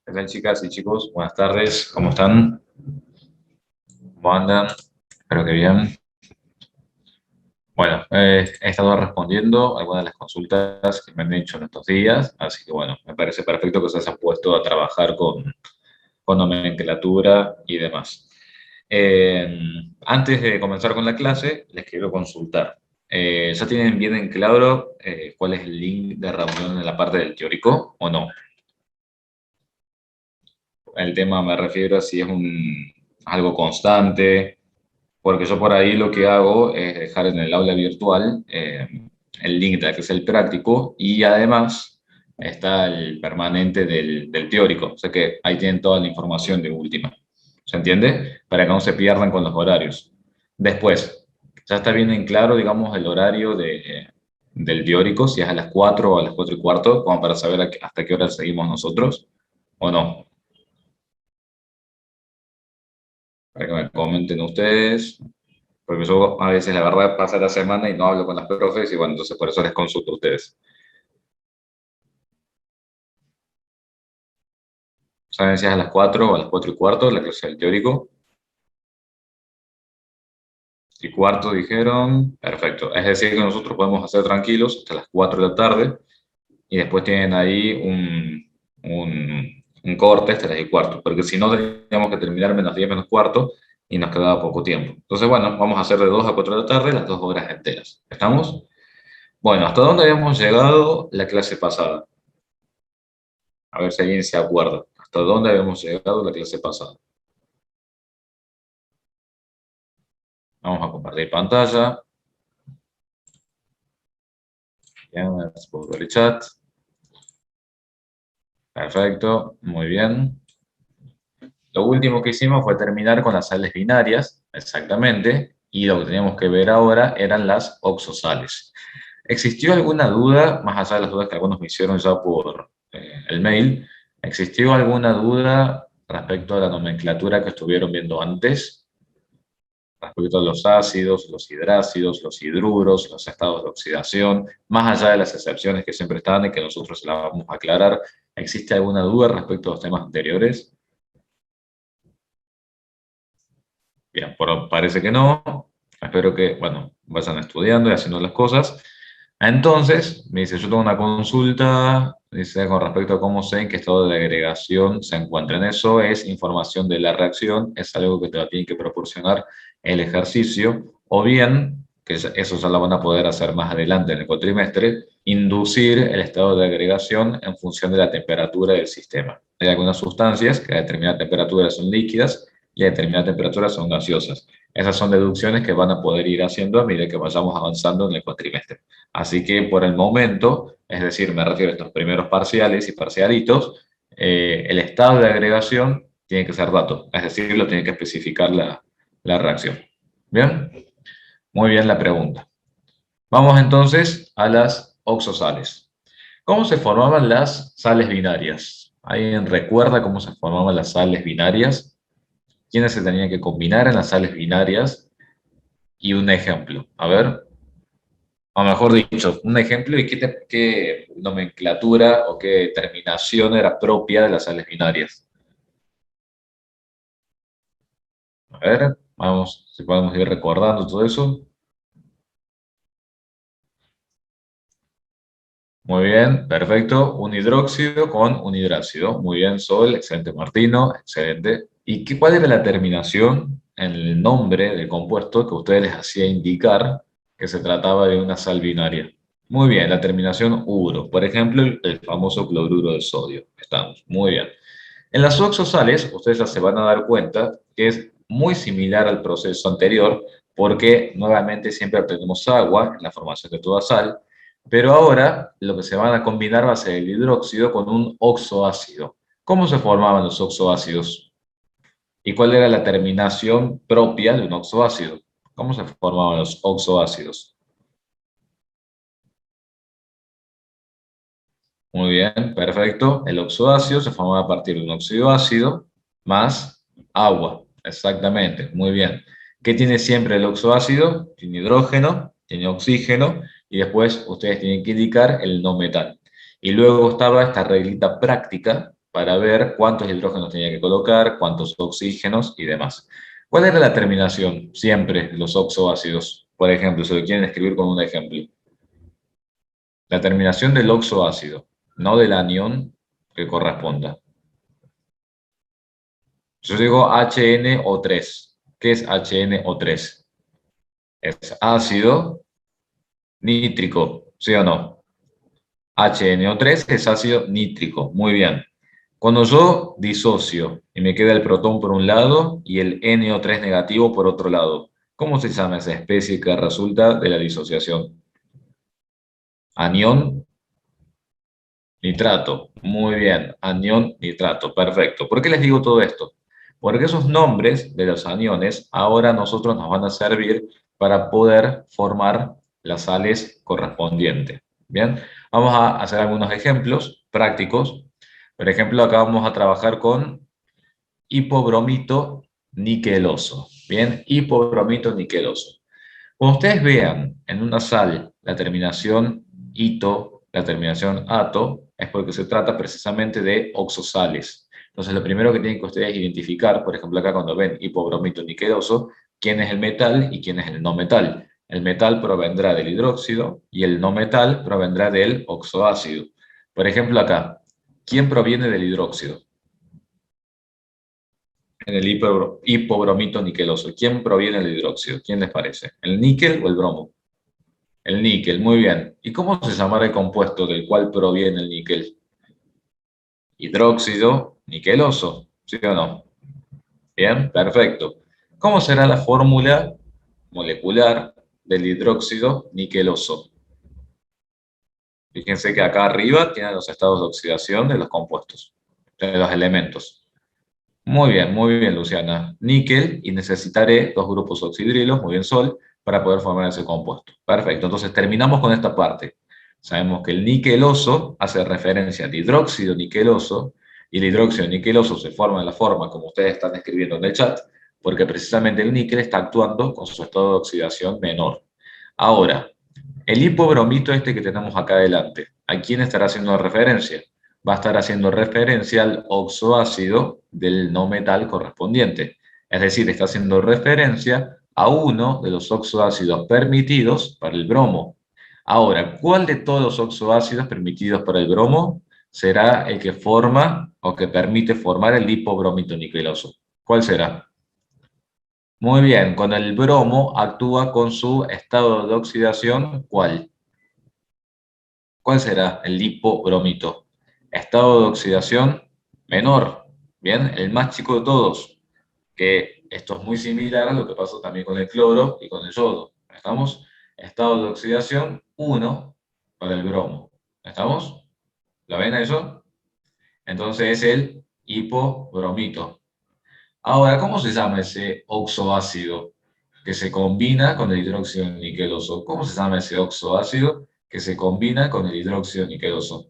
¿Qué tal, chicas y chicos? Buenas tardes, ¿cómo están? ¿Cómo andan? Espero que bien. Bueno, he estado respondiendo algunas de las consultas que me han hecho en estos días, así que bueno, me parece perfecto que ustedes han puesto a trabajar con nomenclatura y demás. Eh, Antes de comenzar con la clase, les quiero consultar. ¿Ya tienen bien en claro cuál es el link de reunión en la parte del teórico o no? El tema me refiero a si es algo constante. Porque yo por ahí lo que hago es dejar en el aula virtual el link de que es el práctico y además está el permanente del teórico. O sea que ahí tienen toda la información de última. ¿Se entiende? Para que no se pierdan con los horarios. Después, ya está bien en claro, digamos, el horario del teórico, si es a las 4 o a las 4 y cuarto, como para saber hasta qué hora seguimos nosotros o no. Para que me comenten ustedes. Porque yo a veces, la verdad, pasa la semana y no hablo con las profes y bueno, entonces por eso les consulto a ustedes. ¿Saben si es a las 4 o a las 4 y cuarto la clase del teórico? Y cuarto dijeron, perfecto. Es decir, que nosotros podemos hacer tranquilos hasta las 4 de la tarde y después tienen ahí un corte hasta las y cuarto, porque si no teníamos que terminar menos 10 menos cuarto y nos quedaba poco tiempo. Entonces, bueno, vamos a hacer de 2 a 4 de la tarde las 2 horas enteras. ¿Estamos? Bueno, ¿hasta dónde habíamos llegado la clase pasada? A ver si alguien se acuerda. ¿Hasta dónde habíamos llegado la clase pasada? Vamos a compartir pantalla. Bien, puedo ver el chat. Perfecto, muy bien. Lo último que hicimos fue terminar con las sales binarias, exactamente, y lo que teníamos que ver ahora eran las oxosales. ¿Existió alguna duda, más allá de las dudas que algunos me hicieron ya por el mail, existió alguna duda respecto a la nomenclatura que estuvieron viendo antes? Respecto a los ácidos, los hidrácidos, los hidruros, los estados de oxidación, más allá de las excepciones que siempre están y que nosotros la vamos a aclarar, ¿existe alguna duda respecto a los temas anteriores? Bien, parece que no. Espero que, bueno, vayan estudiando y haciendo las cosas. Entonces, me dice, yo tengo una consulta, dice, con respecto a cómo sé en qué estado de agregación se encuentra. En eso es información de la reacción, es algo que te la tiene que proporcionar el ejercicio, o bien, eso ya lo van a poder hacer más adelante en el cuatrimestre, inducir el estado de agregación en función de la temperatura del sistema. Hay algunas sustancias que a determinada temperatura son líquidas y a determinada temperatura son gaseosas. Esas son deducciones que van a poder ir haciendo a medida que vayamos avanzando en el cuatrimestre. Así que por el momento, es decir, me refiero a estos primeros parciales y parcialitos, el estado de agregación tiene que ser dato, es decir, lo tiene que especificar la reacción. ¿Bien? Muy bien la pregunta. Vamos entonces a las oxosales. ¿Cómo se formaban las sales binarias? ¿Alguien recuerda cómo se formaban las sales binarias? ¿Quiénes se tenían que combinar en las sales binarias? Y un ejemplo. A ver. O mejor dicho, un ejemplo y qué nomenclatura o qué terminación era propia de las sales binarias. A ver, vamos, si podemos ir recordando todo eso. Muy bien, perfecto. Un hidróxido con un hidrácido. Muy bien, Sol, excelente Martino, excelente. ¿Y cuál era la terminación en el nombre del compuesto que ustedes les hacía indicar que se trataba de una sal binaria? Muy bien, la terminación uro. Por ejemplo, el famoso cloruro de sodio. Estamos, muy bien. En las oxosales, ustedes ya se van a dar cuenta que es muy similar al proceso anterior, porque nuevamente siempre obtenemos agua en la formación de toda sal, pero ahora lo que se van a combinar va a ser el hidróxido con un oxoácido. ¿Cómo se formaban los oxoácidos? ¿Y cuál era la terminación propia de un oxoácido? ¿Cómo se formaban los oxoácidos? Muy bien, perfecto. El oxoácido se forma a partir de un óxido ácido más agua. Exactamente, muy bien. ¿Qué tiene siempre el oxoácido? Tiene hidrógeno, tiene oxígeno y después ustedes tienen que indicar el no metal. Y luego estaba esta reglita práctica para ver cuántos hidrógenos tenía que colocar, cuántos oxígenos y demás. ¿Cuál era la terminación siempre de los oxoácidos? Por ejemplo, si lo quieren escribir con un ejemplo. La terminación del oxoácido, no del anión que corresponda. Yo digo HNO3. ¿Qué es HNO3? Es ácido nítrico, ¿sí o no? HNO3 es ácido nítrico, muy bien. Cuando yo disocio y me queda el protón por un lado y el NO3 negativo por otro lado, ¿cómo se llama esa especie que resulta de la disociación? Anión nitrato. Muy bien, anión nitrato, perfecto. ¿Por qué les digo todo esto? Porque esos nombres de los aniones ahora a nosotros nos van a servir para poder formar las sales correspondientes. Bien, vamos a hacer algunos ejemplos prácticos. Por ejemplo, acá vamos a trabajar con hipobromito niqueloso. Bien, hipobromito niqueloso. Cuando ustedes vean en una sal la terminación ito, la terminación ato, es porque se trata precisamente de oxosales. Entonces, lo primero que tienen que ustedes identificar, por ejemplo, acá cuando ven hipobromito niqueloso, quién es el metal y quién es el no metal. El metal provendrá del hidróxido y el no metal provendrá del oxoácido. Por ejemplo, acá, ¿quién proviene del hidróxido? En el hipobromito niqueloso. ¿Quién proviene del hidróxido? ¿Quién les parece? ¿El níquel o el bromo? El níquel, muy bien. ¿Y cómo se llamará el compuesto del cual proviene el níquel? Hidróxido niqueloso, ¿sí o no? Bien, perfecto. ¿Cómo será la fórmula molecular del hidróxido niqueloso? Fíjense que acá arriba tienen los estados de oxidación de los compuestos, de los elementos. Muy bien, Luciana. Níquel y necesitaré dos grupos oxidrilos, muy bien, Sol, para poder formar ese compuesto. Perfecto, entonces terminamos con esta parte. Sabemos que el niqueloso hace referencia al hidróxido niqueloso y el hidróxido niqueloso se forma de la forma como ustedes están escribiendo en el chat, porque precisamente el níquel está actuando con su estado de oxidación menor. Ahora, el hipobromito este que tenemos acá adelante, ¿a quién estará haciendo referencia? Va a estar haciendo referencia al oxoácido del no metal correspondiente. Es decir, está haciendo referencia a uno de los oxoácidos permitidos para el bromo. Ahora, ¿cuál de todos los oxoácidos permitidos para el bromo será el que forma o que permite formar el hipobromito niqueloso? ¿Cuál será? Muy bien, con el bromo actúa con su estado de oxidación, ¿cuál? ¿Cuál será el hipobromito? Estado de oxidación menor, ¿bien? El más chico de todos, que esto es muy similar a lo que pasa también con el cloro y con el yodo. ¿Estamos? Estado de oxidación 1 para el bromo. ¿Estamos? ¿La ven a eso? Entonces es el hipobromito. Ahora, ¿cómo se llama ese oxoácido que se combina con el hidróxido niqueloso? ¿Cómo se llama ese oxoácido que se combina con el hidróxido niqueloso?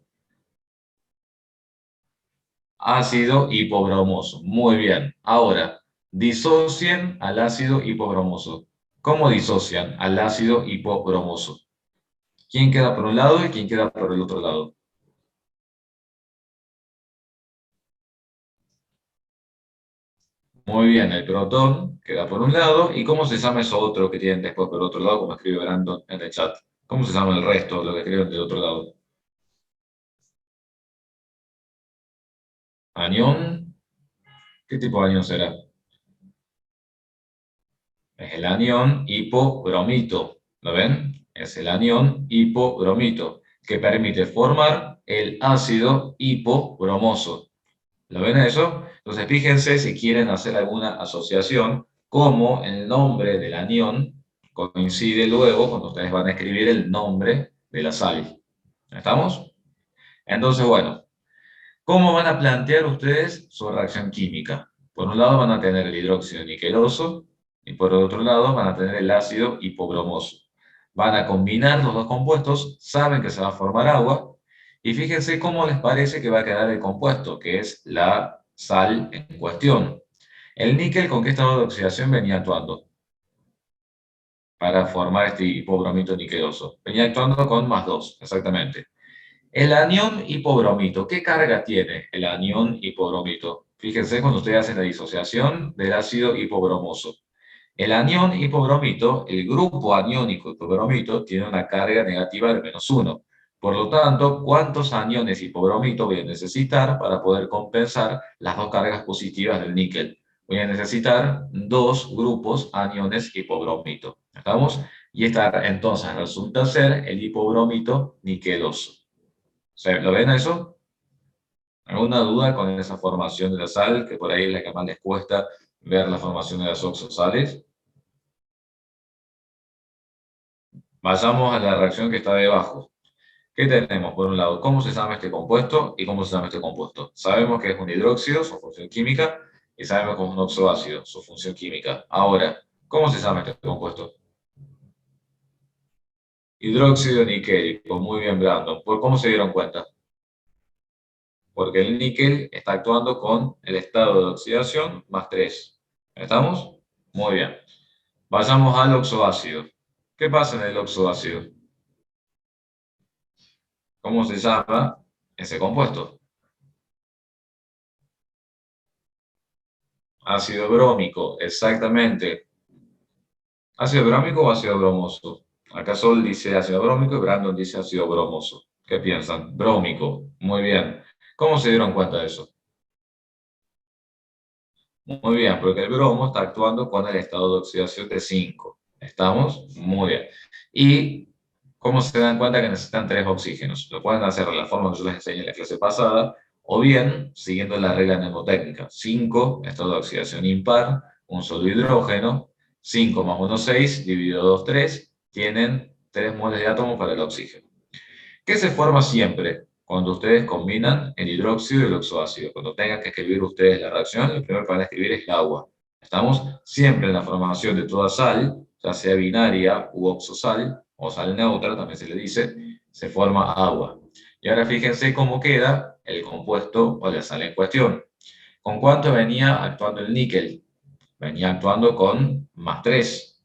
Ácido hipobromoso. Muy bien. Ahora, disocien al ácido hipobromoso. ¿Cómo disocian al ácido hipobromoso? ¿Quién queda por un lado y quién queda por el otro lado? Muy bien, el protón queda por un lado. ¿Y cómo se llama eso otro que tienen después por el otro lado, como escribe Brandon en el chat? ¿Cómo se llama el resto, lo que escriben del otro lado? ¿Anión? ¿Qué tipo de anión será? Es el anión hipobromito. ¿Lo ven? Es el anión hipobromito, que permite formar el ácido hipobromoso. ¿Lo ven eso? Entonces fíjense si quieren hacer alguna asociación, cómo el nombre del anión coincide luego cuando ustedes van a escribir el nombre de la sal. ¿Estamos? Entonces, bueno, ¿cómo van a plantear ustedes su reacción química? Por un lado van a tener el hidróxido niqueloso y por otro lado van a tener el ácido hipobromoso. Van a combinar los dos compuestos, saben que se va a formar agua y fíjense cómo les parece que va a quedar el compuesto, que es la sal en cuestión. El níquel, ¿con qué estado de oxidación venía actuando para formar este hipobromito niqueloso? Venía actuando con +2, exactamente. El anión hipobromito, ¿qué carga tiene el anión hipobromito? Fíjense cuando ustedes hacen la disociación del ácido hipobromoso. El anión hipobromito, el grupo aniónico hipobromito, tiene una carga negativa de -1. Por lo tanto, ¿cuántos aniones hipobromito voy a necesitar para poder compensar las dos cargas positivas del níquel? Voy a necesitar dos grupos aniones hipobromito. ¿Estamos? Y esta entonces resulta ser el hipobromito niqueloso. ¿Lo ven eso? ¿Alguna duda con esa formación de la sal, que por ahí es la que más les cuesta ver la formación de las oxosales? Vayamos a la reacción que está debajo. ¿Qué tenemos? Por un lado, ¿cómo se llama este compuesto y cómo se llama este compuesto? Sabemos que es un hidróxido, su función química, y sabemos que es un oxoácido, su función química. Ahora, ¿cómo se llama este compuesto? Hidróxido niquélico. Muy bien, Brandon. ¿Por cómo se dieron cuenta? Porque el níquel está actuando con el estado de oxidación +3. ¿Estamos? Muy bien. Vayamos al oxoácido. ¿Qué pasa en el oxoácido? ¿Cómo se llama ese compuesto? Ácido brómico, exactamente. ¿Ácido brómico o ácido bromoso? Acá Sol dice ácido brómico y Brandon dice ácido bromoso. ¿Qué piensan? Brómico. Muy bien. ¿Cómo se dieron cuenta de eso? Muy bien, porque el bromo está actuando con el estado de oxidación de 5. ¿Estamos? Muy bien. ¿Y cómo se dan cuenta que necesitan tres oxígenos? Lo pueden hacer de la forma que yo les enseñé en la clase pasada, o bien siguiendo la regla mnemotécnica. 5, estado de oxidación impar, un solo hidrógeno, 5 más 1, 6, dividido 2, 3, tienen 3 moles de átomo para el oxígeno. ¿Qué se forma siempre cuando ustedes combinan el hidróxido y el oxoácido? Cuando tengan que escribir ustedes la reacción, lo primero que van a escribir es el agua. Estamos siempre en la formación de toda sal, ya sea binaria u oxosal, o sal neutra, también se le dice, se forma agua. Y ahora fíjense cómo queda el compuesto o la sal en cuestión. ¿Con cuánto venía actuando el níquel? Venía actuando con +3,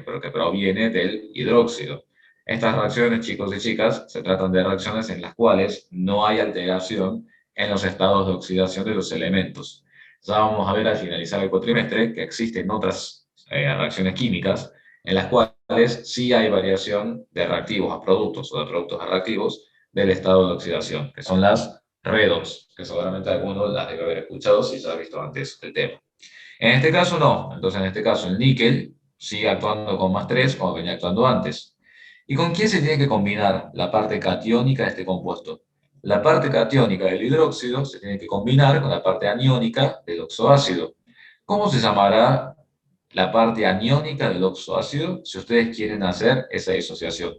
pero que proviene del hidróxido. Estas reacciones, chicos y chicas, se tratan de reacciones en las cuales no hay alteración en los estados de oxidación de los elementos. Ya vamos a ver al finalizar el cuatrimestre que existen otras reacciones químicas en las cuales sí hay variación de reactivos a productos o de productos a reactivos del estado de oxidación, que son las redox, que seguramente algunos las debe haber escuchado si ya ha visto antes el tema. En este caso no, entonces en este caso el níquel sigue actuando con +3 como venía actuando antes. ¿Y con quién se tiene que combinar la parte catiónica de este compuesto? La parte catiónica del hidróxido se tiene que combinar con la parte aniónica del oxoácido. ¿Cómo se llamará la parte aniónica del oxoácido si ustedes quieren hacer esa disociación?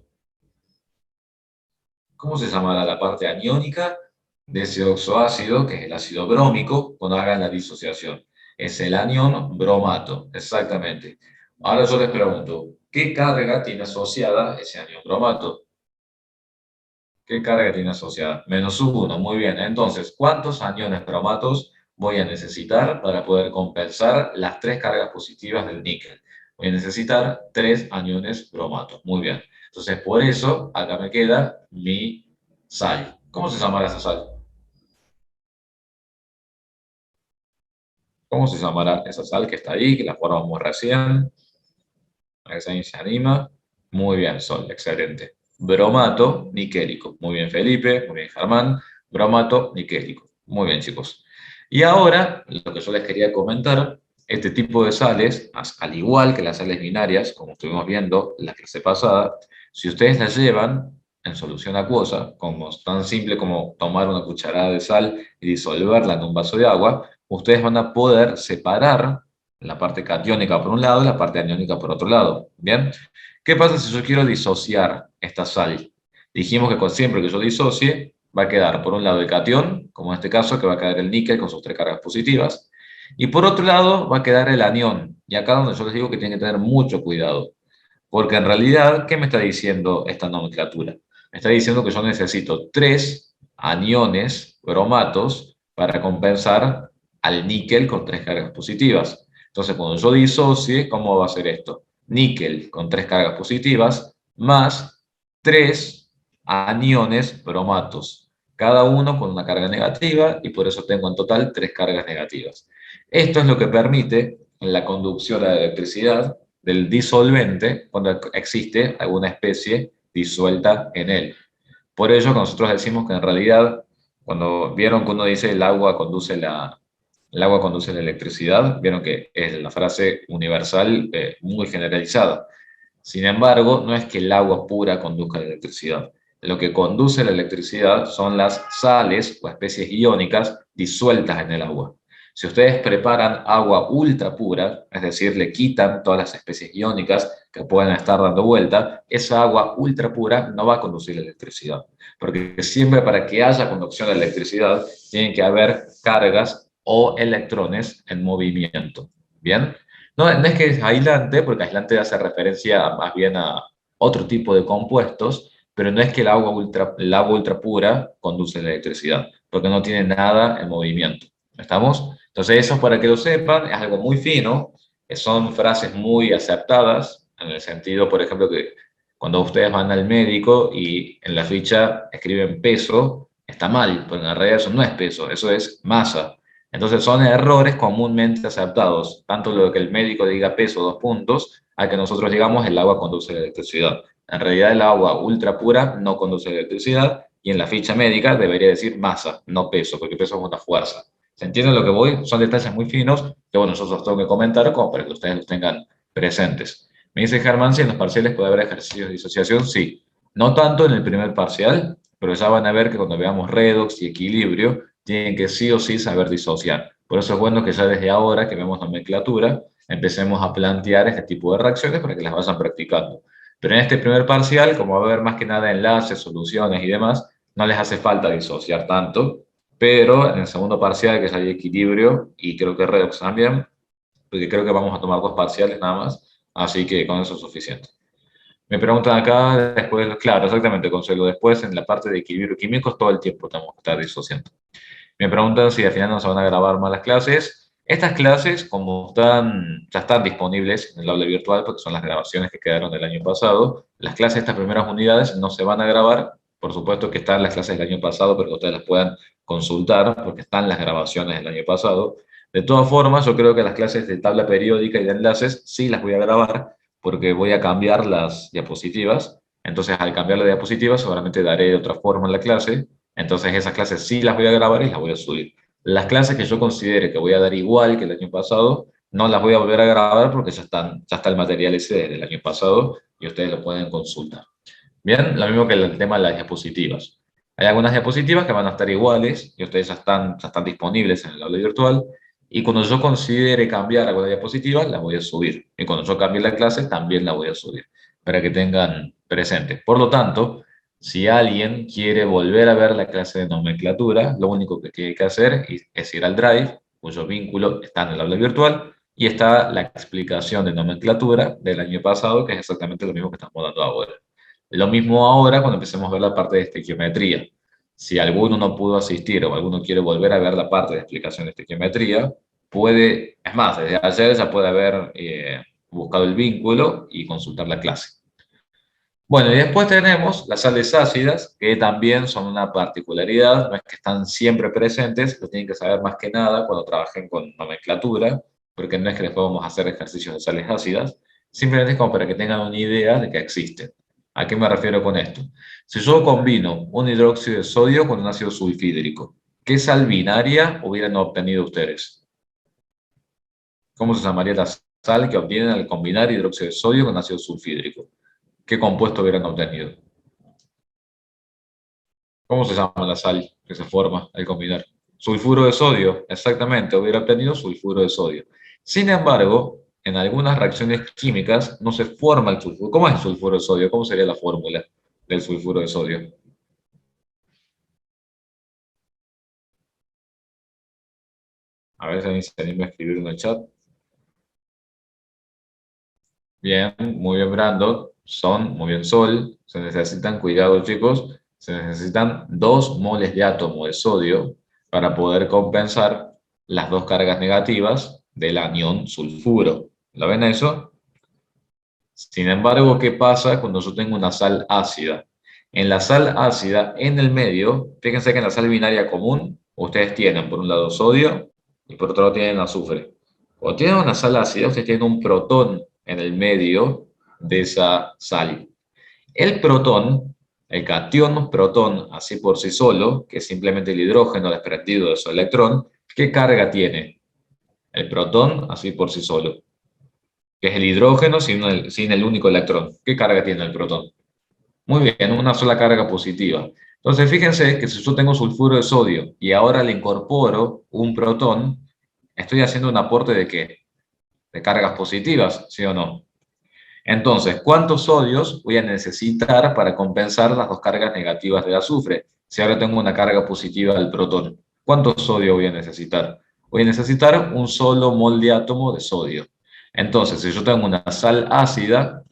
¿Cómo se llamará la parte aniónica de ese oxoácido, que es el ácido brómico, cuando hagan la disociación? Es el anión bromato, exactamente. Ahora yo les pregunto, ¿qué carga tiene asociada ese anión bromato? ¿Qué carga tiene asociada? -1, muy bien. Entonces, ¿cuántos aniones bromatos voy a necesitar para poder compensar las tres cargas positivas del níquel? Voy a necesitar 3 aniones bromatos, muy bien. Entonces, por eso, acá me queda mi sal. ¿Cómo se llamará esa sal? ¿Cómo se llamará esa sal que está ahí, que la formamos recién? A ver si alguien se anima. Muy bien, Sol, excelente. Bromato niquélico. Muy bien, Felipe. Muy bien, Germán. Bromato niquélico. Muy bien, chicos. Y ahora, lo que yo les quería comentar, este tipo de sales, al igual que las sales binarias, como estuvimos viendo la clase pasada, si ustedes las llevan en solución acuosa, como tan simple como tomar una cucharada de sal y disolverla en un vaso de agua, ustedes van a poder separar la parte catiónica por un lado y la parte aniónica por otro lado. ¿Bien? ¿Qué pasa si yo quiero disociar esta sal? Dijimos que siempre que yo disocie, va a quedar por un lado el catión, como en este caso, que va a quedar el níquel con sus tres cargas positivas, y por otro lado va a quedar el anión. Y acá donde yo les digo que tienen que tener mucho cuidado, porque en realidad, ¿qué me está diciendo esta nomenclatura? Me está diciendo que yo necesito 3 aniones bromatos para compensar al níquel con 3 cargas positivas. Entonces, cuando yo disocie, ¿cómo va a ser esto? Níquel con 3 cargas positivas más 3 aniones bromatos, cada uno con una carga negativa, y por eso tengo en total 3 cargas negativas. Esto es lo que permite la conducción de la electricidad del disolvente cuando existe alguna especie disuelta en él. Por ello, nosotros decimos que en realidad, cuando vieron que uno dice el agua conduce la electricidad, vieron que es la frase universal, muy generalizada. Sin embargo, no es que el agua pura conduzca la electricidad. Lo que conduce la electricidad son las sales o especies iónicas disueltas en el agua. Si ustedes preparan agua ultra pura, es decir, le quitan todas las especies iónicas que pueden estar dando vuelta, esa agua ultra pura no va a conducir la electricidad. Porque siempre para que haya conducción de electricidad, tienen que haber cargas o electrones en movimiento. ¿Bien? No, no es que es aislante, porque aislante hace referencia más bien a otro tipo de compuestos, pero no es que el agua ultra pura conduce la electricidad, porque no tiene nada en movimiento. ¿Estamos? Entonces, eso para que lo sepan, es algo muy fino, son frases muy acertadas, en el sentido, por ejemplo, que cuando ustedes van al médico y en la ficha escriben peso, está mal, porque en realidad eso no es peso, eso es masa. Entonces son errores comúnmente aceptados, tanto lo que el médico diga peso 2 puntos, a que nosotros digamos el agua conduce la electricidad. En realidad el agua ultra pura no conduce la electricidad y en la ficha médica debería decir masa, no peso, porque peso es una fuerza. ¿Se entiende lo que voy? Son detalles muy finos que bueno, nosotros tengo que comentar como para que ustedes los tengan presentes. Me dice Germán si en los parciales puede haber ejercicios de disociación. Sí, no tanto en el primer parcial, pero ya van a ver que cuando veamos redox y equilibrio, tienen que sí o sí saber disociar. Por eso es bueno que ya desde ahora que vemos nomenclatura, empecemos a plantear este tipo de reacciones para que las vayan practicando. Pero en este primer parcial, como va a haber más que nada enlaces, soluciones y demás, no les hace falta disociar tanto, pero en el segundo parcial, que ya hay equilibrio, y creo que redox también, porque creo que vamos a tomar 2 parciales nada más, así que con eso es suficiente. Me preguntan acá, después, claro, exactamente, Consuelo, después en la parte de equilibrio químico todo el tiempo tenemos que estar disociando. Me preguntan si al final no se van a grabar más las clases. Estas clases, como ya están disponibles en el aula virtual, porque son las grabaciones que quedaron del año pasado, las clases de estas primeras unidades no se van a grabar. Por supuesto que están las clases del año pasado, pero que ustedes las puedan consultar, porque están las grabaciones del año pasado. De todas formas, yo creo que las clases de tabla periódica y de enlaces sí las voy a grabar, porque voy a cambiar las diapositivas. Entonces, al cambiar la diapositiva, seguramente daré de otra forma en la clase. Entonces esas clases sí las voy a grabar y las voy a subir. Las clases que yo considere que voy a dar igual que el año pasado, no las voy a volver a grabar porque ya está el material ese del año pasado y ustedes lo pueden consultar. Bien, lo mismo que el tema de las diapositivas. Hay algunas diapositivas que van a estar iguales y ustedes ya están disponibles en el aula virtual. Y cuando yo considere cambiar alguna diapositiva, las voy a subir. Y cuando yo cambie la clase, también la voy a subir, para que tengan presente. Por lo tanto, si alguien quiere volver a ver la clase de nomenclatura, lo único que tiene que hacer es ir al Drive, cuyo vínculo está en el aula virtual, y está la explicación de nomenclatura del año pasado, que es exactamente lo mismo que estamos dando ahora. Lo mismo ahora cuando empecemos a ver la parte de estequiometría. Si alguno no pudo asistir o alguno quiere volver a ver la parte de explicación de estequiometría, puede, es más, desde ayer ya puede haber buscado el vínculo y consultar la clase. Bueno, y después tenemos las sales ácidas, que también son una particularidad, no es que están siempre presentes, lo tienen que saber más que nada cuando trabajen con nomenclatura, porque no es que después vamos a hacer ejercicios de sales ácidas, simplemente es como para que tengan una idea de que existen. ¿A qué me refiero con esto? Si yo combino un hidróxido de sodio con un ácido sulfídrico, ¿qué sal binaria hubieran obtenido ustedes? ¿Cómo se llamaría la sal que obtienen al combinar hidróxido de sodio con ácido sulfídrico? ¿Qué compuesto hubieran obtenido? ¿Cómo se llama la sal que se forma al combinar? Sulfuro de sodio, exactamente, hubiera obtenido sulfuro de sodio. Sin embargo, en algunas reacciones químicas no se forma el sulfuro. ¿Cómo es el sulfuro de sodio? ¿Cómo sería la fórmula del sulfuro de sodio? A ver si alguien se anima a escribir en el chat. Bien, muy bien, Brandon. Son, muy bien, Sol. Se necesitan, cuidado, chicos, se necesitan 2 moles de átomo de sodio para poder compensar las 2 cargas negativas del anión sulfuro. ¿Lo ven eso? Sin embargo, ¿qué pasa cuando yo tengo una sal ácida? En la sal ácida, en el medio, fíjense que en la sal binaria común, ustedes tienen por un lado sodio y por otro lado tienen azufre. Cuando tienen una sal ácida, ustedes tienen un protón en el medio de esa sal. El protón, el catión protón, así por sí solo, que es simplemente el hidrógeno desprendido de su electrón, ¿qué carga tiene? El protón, así por sí solo, que es el hidrógeno sin el único electrón. ¿Qué carga tiene el protón? Muy bien, una sola carga positiva. Entonces, fíjense que si yo tengo sulfuro de sodio y ahora le incorporo un protón, estoy haciendo un aporte de ¿qué? De cargas positivas, ¿sí o no? Entonces, ¿cuántos sodios voy a necesitar para compensar las dos cargas negativas del azufre? Si ahora tengo una carga positiva del protón, ¿cuánto sodio voy a necesitar? Voy a necesitar un solo mol de átomo de sodio. Entonces, si yo tengo una sal ácida,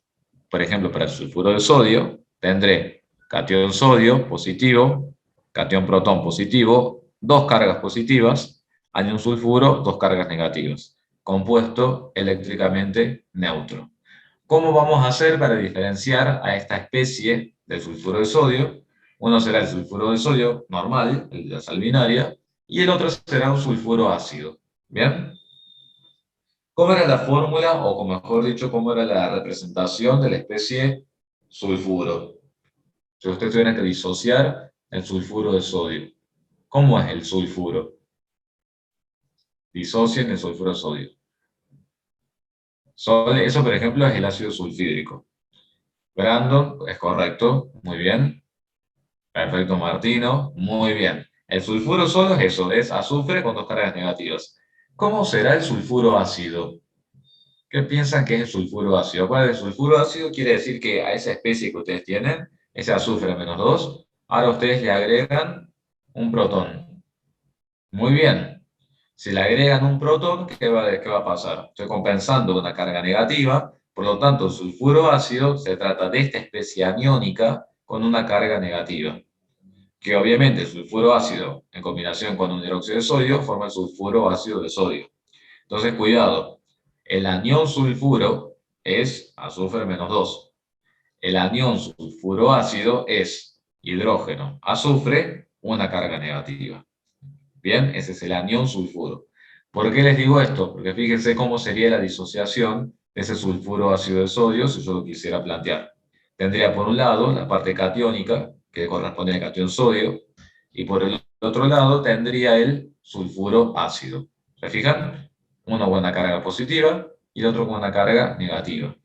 por ejemplo, para el sulfuro de sodio, tendré catión sodio positivo, catión protón positivo, dos cargas positivas, anión sulfuro, dos cargas negativas, compuesto eléctricamente neutro. ¿Cómo vamos a hacer para diferenciar a esta especie del sulfuro de sodio? Uno será el sulfuro de sodio normal, el de la sal binaria, y el otro será un sulfuro ácido. ¿Bien? ¿Cómo era la fórmula, o como mejor dicho, cómo era la representación de la especie sulfuro? Si usted tuviera que disociar el sulfuro de sodio, ¿cómo es el sulfuro? Disocien el sulfuro de sodio. Eso, por ejemplo, es el ácido sulfídrico. Brandon, es correcto, muy bien. Perfecto, Martino, muy bien. El sulfuro solo es eso, es azufre con dos cargas negativas. ¿Cómo será el sulfuro ácido? ¿Qué piensan que es el sulfuro ácido? ¿Cuál es el sulfuro ácido? Quiere decir que a esa especie que ustedes tienen, ese azufre -2, ahora ustedes le agregan un protón. Muy bien. Si le agregan un protón, qué va a pasar? Estoy compensando una carga negativa, por lo tanto, el sulfuro ácido se trata de esta especie aniónica con una carga negativa, que obviamente el sulfuro ácido en combinación con un hidróxido de sodio forma el sulfuro ácido de sodio. Entonces, cuidado, el anión sulfuro es azufre -2. El anión sulfuro ácido es hidrógeno, azufre, una carga negativa. Bien, ese es el anión sulfuro. ¿Por qué les digo esto? Porque fíjense cómo sería la disociación de ese sulfuro ácido de sodio si yo lo quisiera plantear. Tendría por un lado la parte catiónica, que corresponde al catión sodio, y por el otro lado tendría el sulfuro ácido. ¿Se fijan? Uno con una carga positiva y el otro con una carga negativa.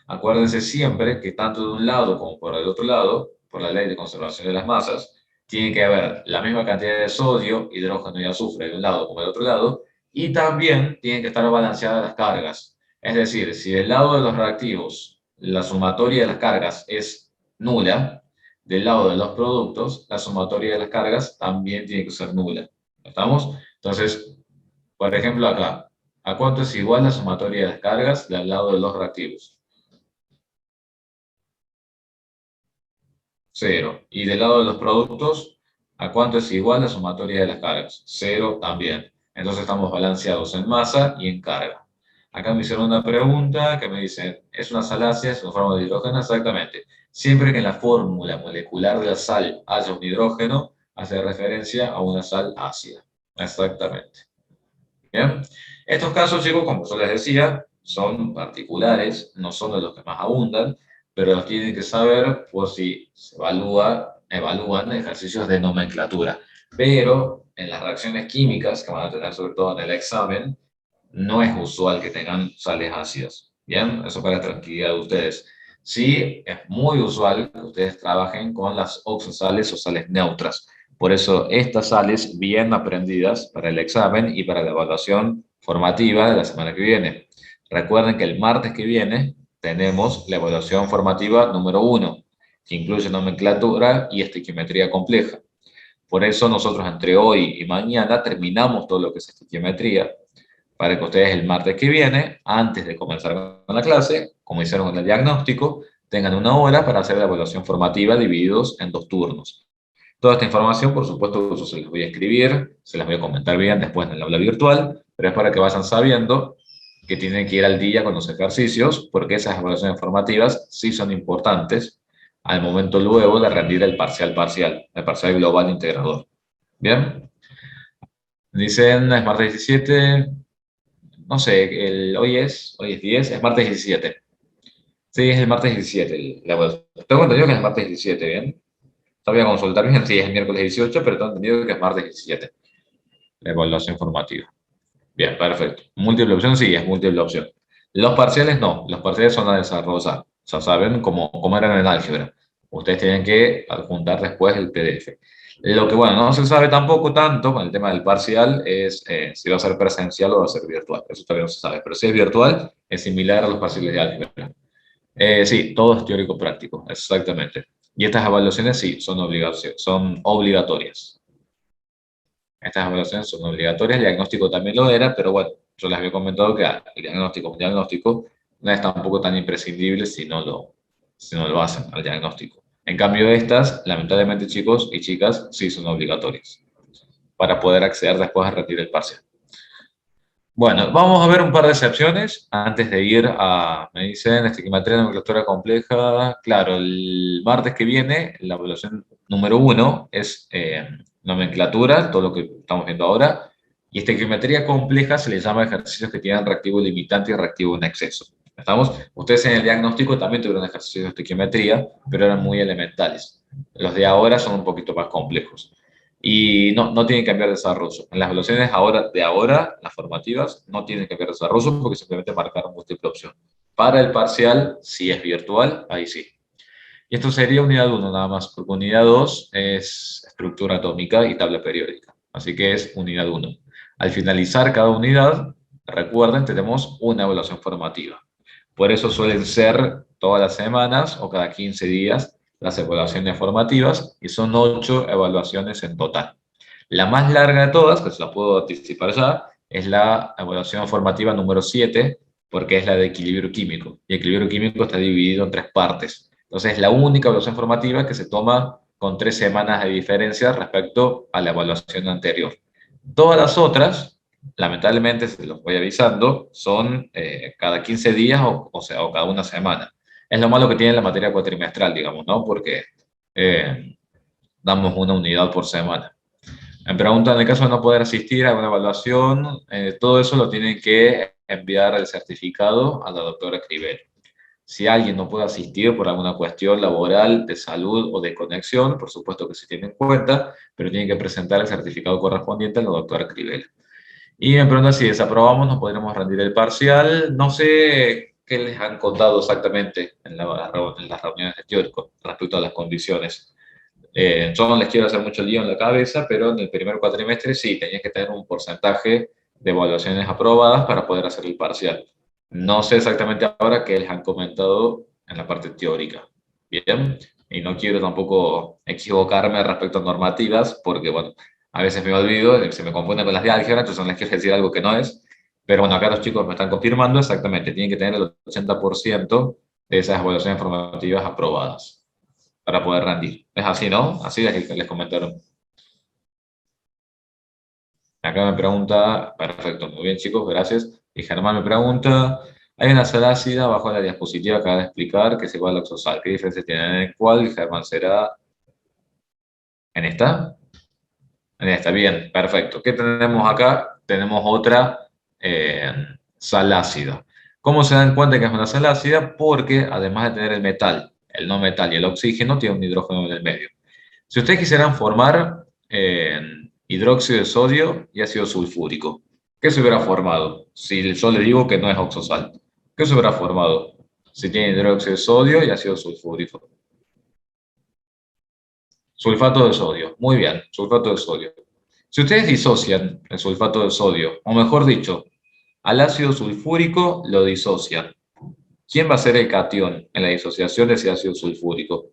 Acuérdense siempre que tanto de un lado como por el otro lado, por la ley de conservación de las masas, tiene que haber la misma cantidad de sodio, hidrógeno y azufre de un lado como del otro lado, y también tienen que estar balanceadas las cargas. Es decir, si del lado de los reactivos la sumatoria de las cargas es nula, del lado de los productos la sumatoria de las cargas también tiene que ser nula. ¿Estamos? Entonces, por ejemplo acá, ¿a cuánto es igual la sumatoria de las cargas del lado de los reactivos? 0. Y del lado de los productos, ¿a cuánto es igual la sumatoria de las cargas? 0 también. Entonces estamos balanceados en masa y en carga. Acá me hicieron una pregunta que me dicen, ¿es una sal ácida? ¿Es una forma de hidrógeno? Exactamente. Siempre que en la fórmula molecular de la sal haya un hidrógeno, hace referencia a una sal ácida. Exactamente. ¿Bien? Estos casos, chicos, como yo les decía, son particulares, no son de los que más abundan, pero los tienen que saber por si se evalúan ejercicios de nomenclatura. Pero en las reacciones químicas que van a tener sobre todo en el examen, no es usual que tengan sales ácidas. ¿Bien? Eso para la tranquilidad de ustedes. Sí, es muy usual que ustedes trabajen con las oxosales o sales neutras. Por eso estas sales bien aprendidas para el examen y para la evaluación formativa de la semana que viene. Recuerden que el martes que viene tenemos la evaluación formativa número 1, que incluye nomenclatura y estequiometría compleja. Por eso nosotros entre hoy y mañana terminamos todo lo que es estequiometría, para que ustedes el martes que viene, antes de comenzar con la clase, como hicieron con el diagnóstico, tengan una hora para hacer la evaluación formativa divididos en 2 turnos. Toda esta información, por supuesto, yo se las voy a escribir, se las voy a comentar bien después en el aula virtual, pero es para que vayan sabiendo que tienen que ir al día con los ejercicios, porque esas evaluaciones formativas sí son importantes al momento luego de rendir el parcial parcial, el parcial global integrador. ¿Bien? Dicen, es martes 17, no sé, hoy es 10, es martes 17. Sí, es el martes 17. Tengo entendido que es el martes 17, ¿bien? Todavía voy a consultar bien si es el miércoles 18, pero tengo entendido que es martes 17, la evaluación formativa. Bien, perfecto. Múltiple opción, sí, es múltiple opción. Los parciales no, los parciales son a desarrollar. O sea, saben cómo eran en álgebra. Ustedes tienen que adjuntar después el PDF. Lo que, bueno, no se sabe tampoco tanto con el tema del parcial es si va a ser presencial o va a ser virtual. Eso todavía no se sabe. Pero si es virtual, es similar a los parciales de álgebra. Sí, todo es teórico práctico, exactamente. Y estas evaluaciones sí, son obligatorias. Estas evaluaciones son obligatorias, el diagnóstico también lo era, pero bueno, yo les había comentado que el diagnóstico no es tampoco tan imprescindible si no lo hacen al diagnóstico. En cambio, estas, lamentablemente, chicos y chicas, sí son obligatorias para poder acceder después a retirar el parcial. Bueno, vamos a ver un par de excepciones antes de ir me dicen, estiquiometría de nomenclatura compleja. Claro, el martes que viene, la evaluación número 1 es nomenclatura, todo lo que estamos viendo ahora, y estiquiometría compleja se le llama ejercicios que tienen reactivo limitante y reactivo en exceso. ¿Estamos? Ustedes en el diagnóstico también tuvieron ejercicios de estiquiometría, pero eran muy elementales. Los de ahora son un poquito más complejos. Y no tienen que cambiar desarrollo. En las evaluaciones de ahora, las formativas, no tienen que cambiar desarrollo porque simplemente marcaron múltiple opción. Para el parcial, si es virtual, ahí sí. Y esto sería unidad 1 nada más, porque unidad 2 es estructura atómica y tabla periódica. Así que es unidad 1. Al finalizar cada unidad, recuerden, tenemos una evaluación formativa. Por eso suelen ser todas las semanas o cada 15 días las evaluaciones formativas y son 8 evaluaciones en total. La más larga de todas, que se la puedo anticipar ya, es la evaluación formativa número 7, porque es la de equilibrio químico. Y equilibrio químico está dividido en 3 partes. Entonces, es la única evaluación formativa que se toma con 3 semanas de diferencia respecto a la evaluación anterior. Todas las otras, lamentablemente, se los voy avisando, son cada 15 días o cada una semana. Es lo malo que tiene la materia cuatrimestral, digamos, ¿no? Porque damos una unidad por semana. Me preguntan, en el caso de no poder asistir a una evaluación, todo eso lo tienen que enviar el certificado a la doctora Escribel. Si alguien no puede asistir por alguna cuestión laboral, de salud o de conexión, por supuesto que se tiene en cuenta, pero tienen que presentar el certificado correspondiente a la doctora Escribel. Y me preguntan si desaprobamos, no podremos rendir el parcial. No sé qué les han contado exactamente en las reuniones de teórico respecto a las condiciones. Yo no les quiero hacer mucho lío en la cabeza, pero en el primer cuatrimestre sí, tenías que tener un porcentaje de evaluaciones aprobadas para poder hacer el parcial. No sé exactamente ahora qué les han comentado en la parte teórica. Bien, y no quiero tampoco equivocarme respecto a normativas, porque bueno, a veces me olvido, se me confunden con las de álgebra, entonces no les quiero decir algo que no es. Pero bueno, acá los chicos me están confirmando exactamente, tienen que tener el 80% de esas evaluaciones formativas aprobadas para poder rendir. Es así, ¿no? Así les comentaron. Acá me pregunta, perfecto, muy bien chicos, gracias. Y Germán me pregunta, hay una sal ácida bajo la diapositiva que acaba de explicar que es igual al oxosal. ¿Qué diferencia tiene en el cual? Germán será en esta. En esta, bien, perfecto. ¿Qué tenemos acá? Tenemos otra eh, sal ácida. ¿Cómo se dan cuenta que es una sal ácida? Porque además de tener el metal, el no metal y el oxígeno, tiene un hidrógeno en el medio. Si ustedes quisieran formar hidróxido de sodio y ácido sulfúrico, ¿qué se hubiera formado? Si yo le digo que no es oxosal, ¿qué se hubiera formado? Si tiene hidróxido de sodio y ácido sulfúrico. Sulfato de sodio. Muy bien, sulfato de sodio. Si ustedes disocian el sulfato de sodio, o mejor dicho, al ácido sulfúrico lo disocian, ¿quién va a ser el catión en la disociación de ese ácido sulfúrico?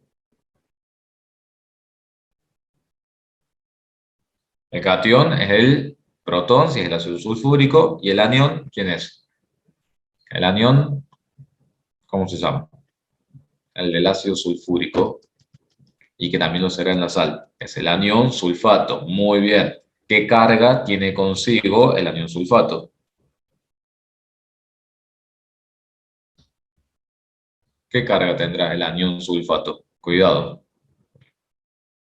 El catión es el protón, si es el ácido sulfúrico, y el anión, ¿quién es? El anión, ¿cómo se llama? El del ácido sulfúrico, y que también lo será en la sal. Es el anión sulfato. Muy bien. ¿Qué carga tiene consigo el anión sulfato? ¿Qué carga tendrá el anión sulfato Cuidado.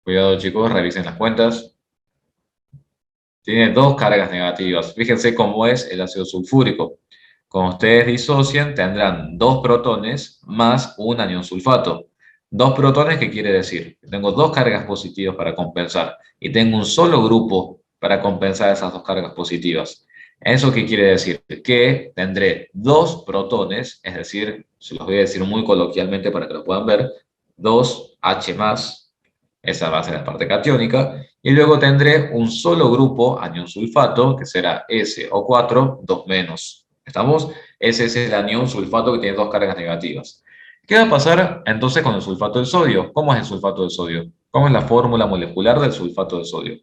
Cuidado, chicos, revisen las cuentas. Tiene dos cargas negativas. Fíjense cómo es el ácido sulfúrico. Cuando ustedes disocian, tendrán dos protones más un anión sulfato. Dos protones, ¿qué quiere decir? Tengo dos cargas positivas para compensar y tengo un solo grupo para compensar esas dos cargas positivas. ¿Eso qué quiere decir? Que tendré dos protones, es decir, se los voy a decir muy coloquialmente para que lo puedan ver, dos H más, esa va a ser la parte catiónica, y luego tendré un solo grupo, anión sulfato, que será SO4, 2 menos. ¿Estamos? Ese es el anión sulfato que tiene dos cargas negativas. ¿Qué va a pasar entonces con el sulfato de sodio? ¿Cómo es el sulfato de sodio? ¿Cómo es la fórmula molecular del sulfato de sodio?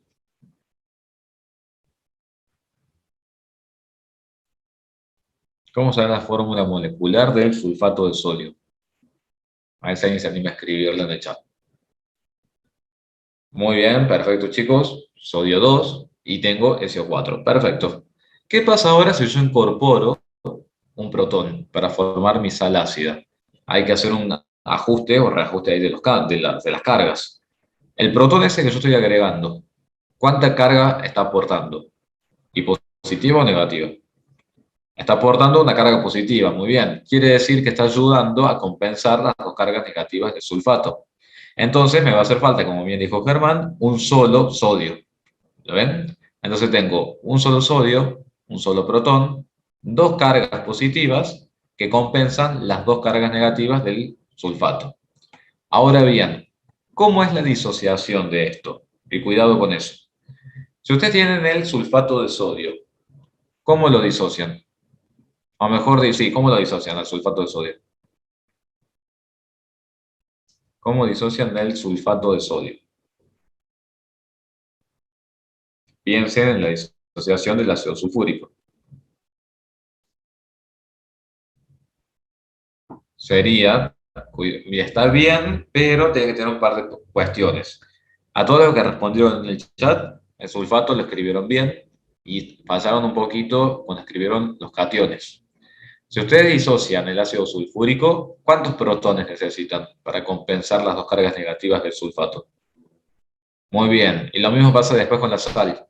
¿Cómo será la fórmula molecular del sulfato de sodio? A ver si alguien se anima a escribirla en el chat. Muy bien, perfecto chicos. Sodio 2 y tengo SO4. Perfecto. ¿Qué pasa ahora si yo incorporo un protón para formar mi sal ácida? Hay que hacer un ajuste o reajuste ahí de las cargas. El protón ese que yo estoy agregando, ¿cuánta carga está aportando? ¿Y positiva o negativa? Está aportando una carga positiva, muy bien. Quiere decir que está ayudando a compensar las dos cargas negativas del sulfato. Entonces me va a hacer falta, como bien dijo Germán, un solo sodio. ¿Lo ven? Entonces tengo un solo sodio, un solo protón, dos cargas positivas que compensan las dos cargas negativas del sulfato. Ahora bien, ¿cómo es la disociación de esto? Y cuidado con eso. Si ustedes tienen el sulfato de sodio, ¿cómo lo disocian? O mejor sí, ¿cómo lo disocian al sulfato de sodio? ¿Cómo disocian el sulfato de sodio? Piensen en la disociación del ácido sulfúrico. Sería, y está bien, pero tiene que tener un par de cuestiones. A todos los que respondieron en el chat, el sulfato lo escribieron bien y pasaron un poquito cuando escribieron los cationes. Si ustedes disocian el ácido sulfúrico, ¿cuántos protones necesitan para compensar las dos cargas negativas del sulfato? Muy bien. Y lo mismo pasa después con la sal.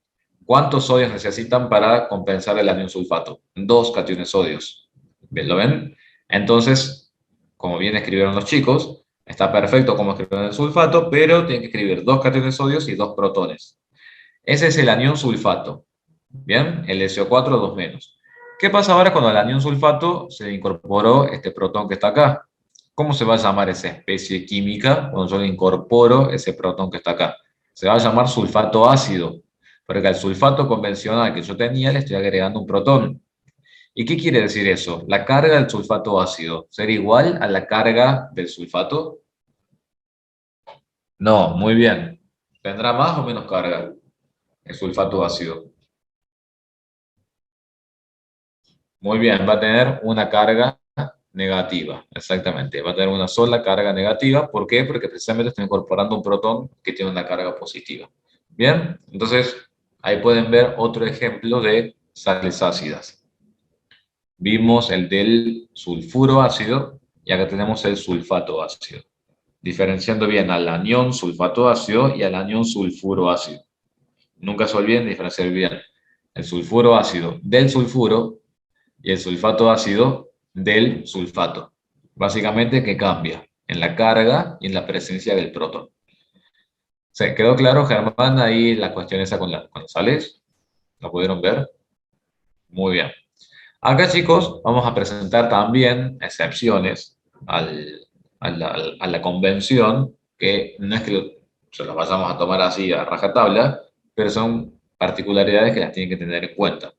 ¿Cuántos sodios necesitan para compensar el anión sulfato? Dos cationes sodios. ¿Bien, lo ven? Entonces, como bien escribieron los chicos, está perfecto como escribieron el sulfato, pero tienen que escribir dos cationes sodios y dos protones. Ese es el anión sulfato. ¿Bien? El SO4, 2 menos. ¿Qué pasa ahora cuando al anión sulfato se le incorporó este protón que está acá? ¿Cómo se va a llamar esa especie química cuando yo le incorporo ese protón que está acá? Se va a llamar sulfato ácido, porque al sulfato convencional que yo tenía le estoy agregando un protón. ¿Y qué quiere decir eso? La carga del sulfato ácido, ¿será igual a la carga del sulfato? No, muy bien. ¿Tendrá más o menos carga el sulfato ácido? Muy bien, va a tener una carga negativa, exactamente. Va a tener una sola carga negativa. ¿Por qué? Porque precisamente está incorporando un protón que tiene una carga positiva. Bien, entonces ahí pueden ver otro ejemplo de sales ácidas. Vimos el del sulfuro ácido y acá tenemos el sulfato ácido. Diferenciando bien al anión sulfato ácido y al anión sulfuro ácido. Nunca se olviden de diferenciar bien el sulfuro ácido del sulfuro y el sulfato ácido del sulfato. Básicamente, ¿qué cambia? En la carga y en la presencia del protón. ¿Se quedó claro, Germán, ahí la cuestión esa con las sales? ¿Lo pudieron ver? Muy bien. Acá, chicos, vamos a presentar también excepciones a la convención, que no es que se las vayamos a tomar así a rajatabla, pero son particularidades que las tienen que tener en cuenta.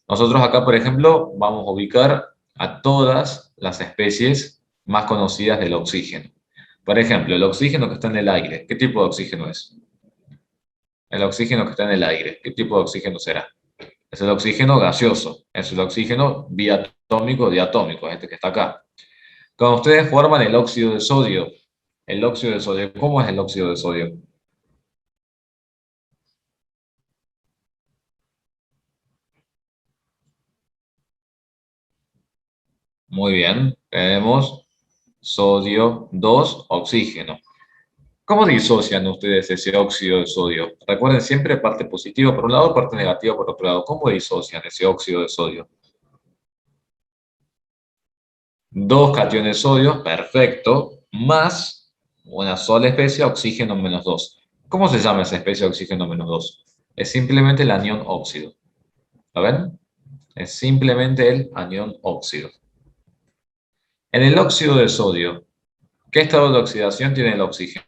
Nosotros acá, por ejemplo, vamos a ubicar a todas las especies más conocidas del oxígeno. Por ejemplo, el oxígeno que está en el aire, ¿qué tipo de oxígeno es? El oxígeno que está en el aire, ¿qué tipo de oxígeno será? Es el oxígeno gaseoso, es el oxígeno biatómico diatómico, este que está acá. Cuando ustedes forman el óxido de sodio, ¿cómo es el óxido de sodio? Muy bien, tenemos sodio 2 oxígeno. ¿Cómo disocian ustedes ese óxido de sodio? Recuerden siempre parte positiva por un lado, parte negativa por otro lado. ¿Cómo disocian ese óxido de sodio? Dos cationes de sodio, perfecto, más una sola especie, oxígeno menos 2. ¿Cómo se llama esa especie de oxígeno menos 2? Es simplemente el anión óxido. ¿Lo ven? Es simplemente el anión óxido. En el óxido de sodio, ¿qué estado de oxidación tiene el oxígeno?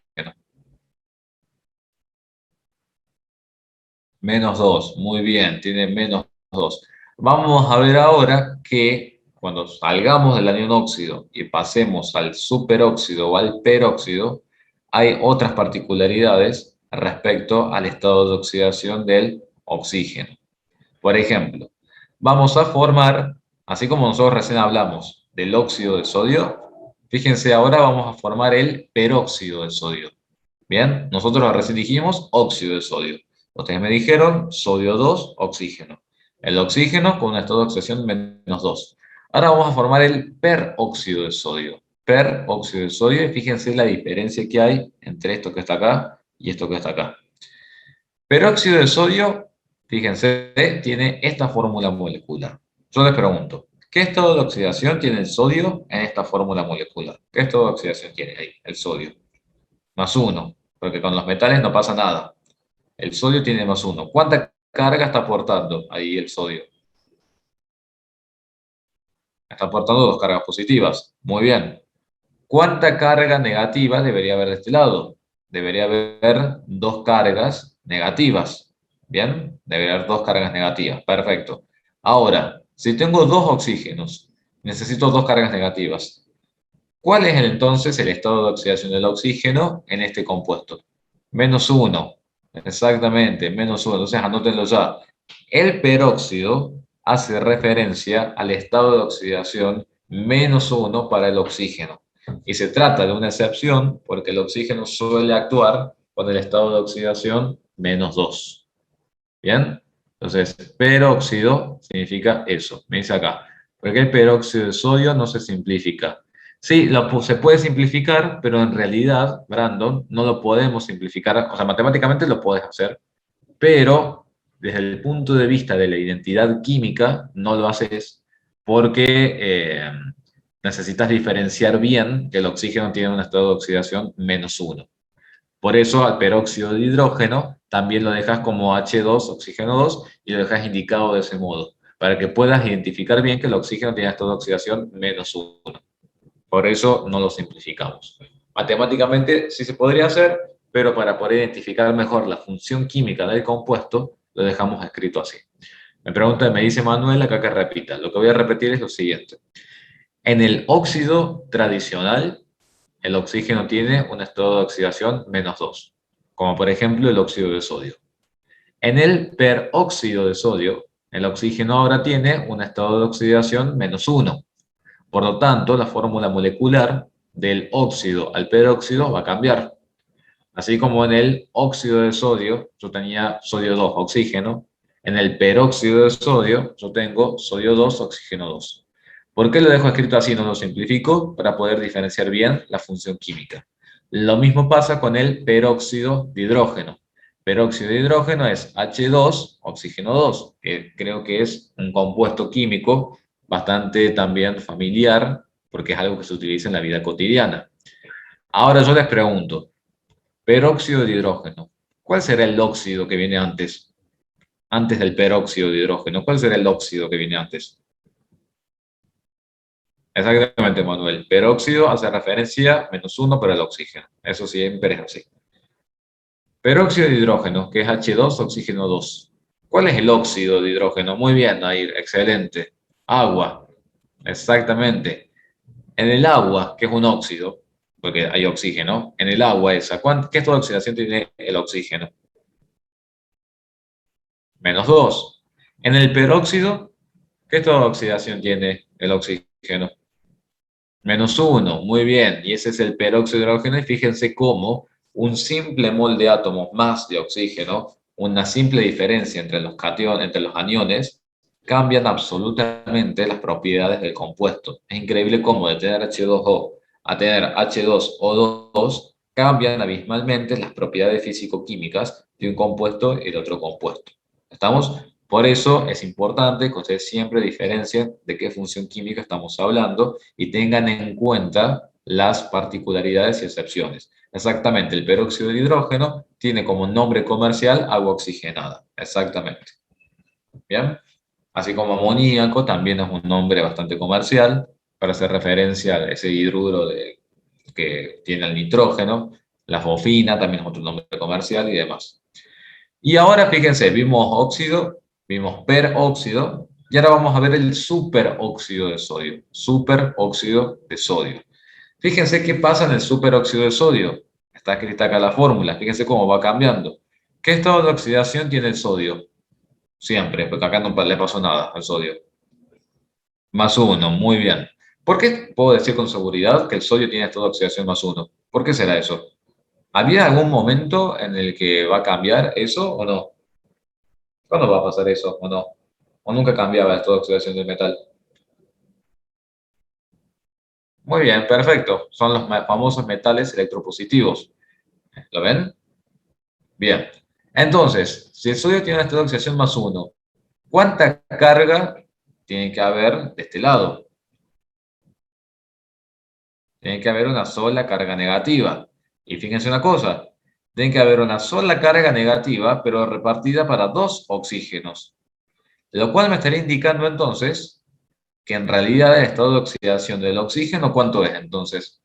Menos 2, muy bien, tiene menos 2. Vamos a ver ahora que cuando salgamos del anión óxido y pasemos al superóxido o al peróxido, hay otras particularidades respecto al estado de oxidación del oxígeno. Por ejemplo, vamos a formar, así como nosotros recién hablamos del óxido de sodio, fíjense ahora vamos a formar el peróxido de sodio. Bien, nosotros recién dijimos óxido de sodio. Ustedes me dijeron sodio 2, oxígeno. El oxígeno con un estado de oxidación menos 2. Ahora vamos a formar el peróxido de sodio. Peróxido de sodio, y fíjense la diferencia que hay entre esto que está acá y esto que está acá. Peróxido de sodio, fíjense, tiene esta fórmula molecular. Yo les pregunto, ¿qué estado de oxidación tiene el sodio en esta fórmula molecular? ¿Qué estado de oxidación tiene ahí el sodio? Más 1, porque con los metales no pasa nada. El sodio tiene más 1. ¿Cuánta carga está aportando ahí el sodio? Está aportando dos cargas positivas. Muy bien. ¿Cuánta carga negativa debería haber de este lado? Debería haber dos cargas negativas. ¿Bien? Debería haber dos cargas negativas. Perfecto. Ahora, si tengo dos oxígenos, necesito dos cargas negativas. ¿Cuál es entonces el estado de oxidación del oxígeno en este compuesto? Menos 1. Exactamente, menos 1. Entonces anótenlo ya. El peróxido hace referencia al estado de oxidación menos 1 para el oxígeno. Y se trata de una excepción porque el oxígeno suele actuar con el estado de oxidación menos 2. ¿Bien? Entonces, peróxido significa eso. Me dice acá. Porque el peróxido de sodio no se simplifica. Sí, se puede simplificar, pero en realidad, Brandon, no lo podemos simplificar. O sea, matemáticamente lo puedes hacer, pero desde el punto de vista de la identidad química, no lo haces porque necesitas diferenciar bien que el oxígeno tiene un estado de oxidación menos 1. Por eso al peróxido de hidrógeno también lo dejas como H2, oxígeno 2, y lo dejas indicado de ese modo, para que puedas identificar bien que el oxígeno tiene estado de oxidación menos 1. Por eso no lo simplificamos. Matemáticamente sí se podría hacer, pero para poder identificar mejor la función química del compuesto, lo dejamos escrito así. Me dice Manuel acá que repita. Lo que voy a repetir es lo siguiente. En el óxido tradicional, el oxígeno tiene un estado de oxidación menos 2, como por ejemplo el óxido de sodio. En el peróxido de sodio, el oxígeno ahora tiene un estado de oxidación menos 1. Por lo tanto, la fórmula molecular del óxido al peróxido va a cambiar. Así como en el óxido de sodio, yo tenía sodio 2, oxígeno. En el peróxido de sodio, yo tengo sodio 2, oxígeno 2. ¿Por qué lo dejo escrito así? No lo simplifico para poder diferenciar bien la función química. Lo mismo pasa con el peróxido de hidrógeno. Peróxido de hidrógeno es H2, oxígeno 2, que creo que es un compuesto químico bastante también familiar, porque es algo que se utiliza en la vida cotidiana. Ahora yo les pregunto, peróxido de hidrógeno, ¿cuál será el óxido que viene antes? Antes del peróxido de hidrógeno, ¿cuál será el óxido que viene antes? Exactamente, Manuel. Peróxido hace referencia a menos 1 para el oxígeno. Eso siempre es así. Peróxido de hidrógeno, que es H2, oxígeno 2. ¿Cuál es el óxido de hidrógeno? Muy bien, Nair, excelente. Agua, exactamente. En el agua, que es un óxido, porque hay oxígeno, en el agua esa, ¿qué estado de oxidación tiene el oxígeno? Menos 2. En el peróxido, ¿qué estado de oxidación tiene el oxígeno? Menos 1, muy bien. Y ese es el peróxido de hidrógeno. Y fíjense cómo un simple mol de átomos más de oxígeno, una simple diferencia entre los cationes, entre los aniones, cambian absolutamente las propiedades del compuesto. Es increíble cómo de tener H2O a tener H2O2 cambian abismalmente las propiedades físico-químicas de un compuesto y de otro compuesto. ¿Estamos? Por eso es importante que ustedes siempre diferencien de qué función química estamos hablando y tengan en cuenta las particularidades y excepciones. Exactamente, el peróxido de hidrógeno tiene como nombre comercial agua oxigenada. Exactamente. ¿Bien? Así como amoníaco también es un nombre bastante comercial para hacer referencia a ese hidruro que tiene el nitrógeno. La fosfina también es otro nombre comercial y demás. Y ahora fíjense, vimos óxido, vimos peróxido, y ahora vamos a ver el superóxido de sodio. Superóxido de sodio. Fíjense qué pasa en el superóxido de sodio. Está escrita acá la fórmula, fíjense cómo va cambiando. ¿Qué estado de oxidación tiene el sodio? Siempre, porque acá no le pasó nada al sodio. Más uno, muy bien. ¿Por qué puedo decir con seguridad que el sodio tiene estado de oxidación más uno? ¿Por qué será eso? ¿Había algún momento en el que va a cambiar eso o no? ¿Cuándo va a pasar eso o no? ¿O nunca cambiaba el estado de oxidación del metal? Muy bien, perfecto. Son los famosos metales electropositivos. ¿Lo ven? Bien. Entonces, si el sodio tiene una estado de oxidación más uno, ¿cuánta carga tiene que haber de este lado? Tiene que haber una sola carga negativa. Y fíjense una cosa, tiene que haber una sola carga negativa, pero repartida para dos oxígenos. Lo cual me estaría indicando entonces que en realidad el estado de oxidación del oxígeno, ¿cuánto es entonces?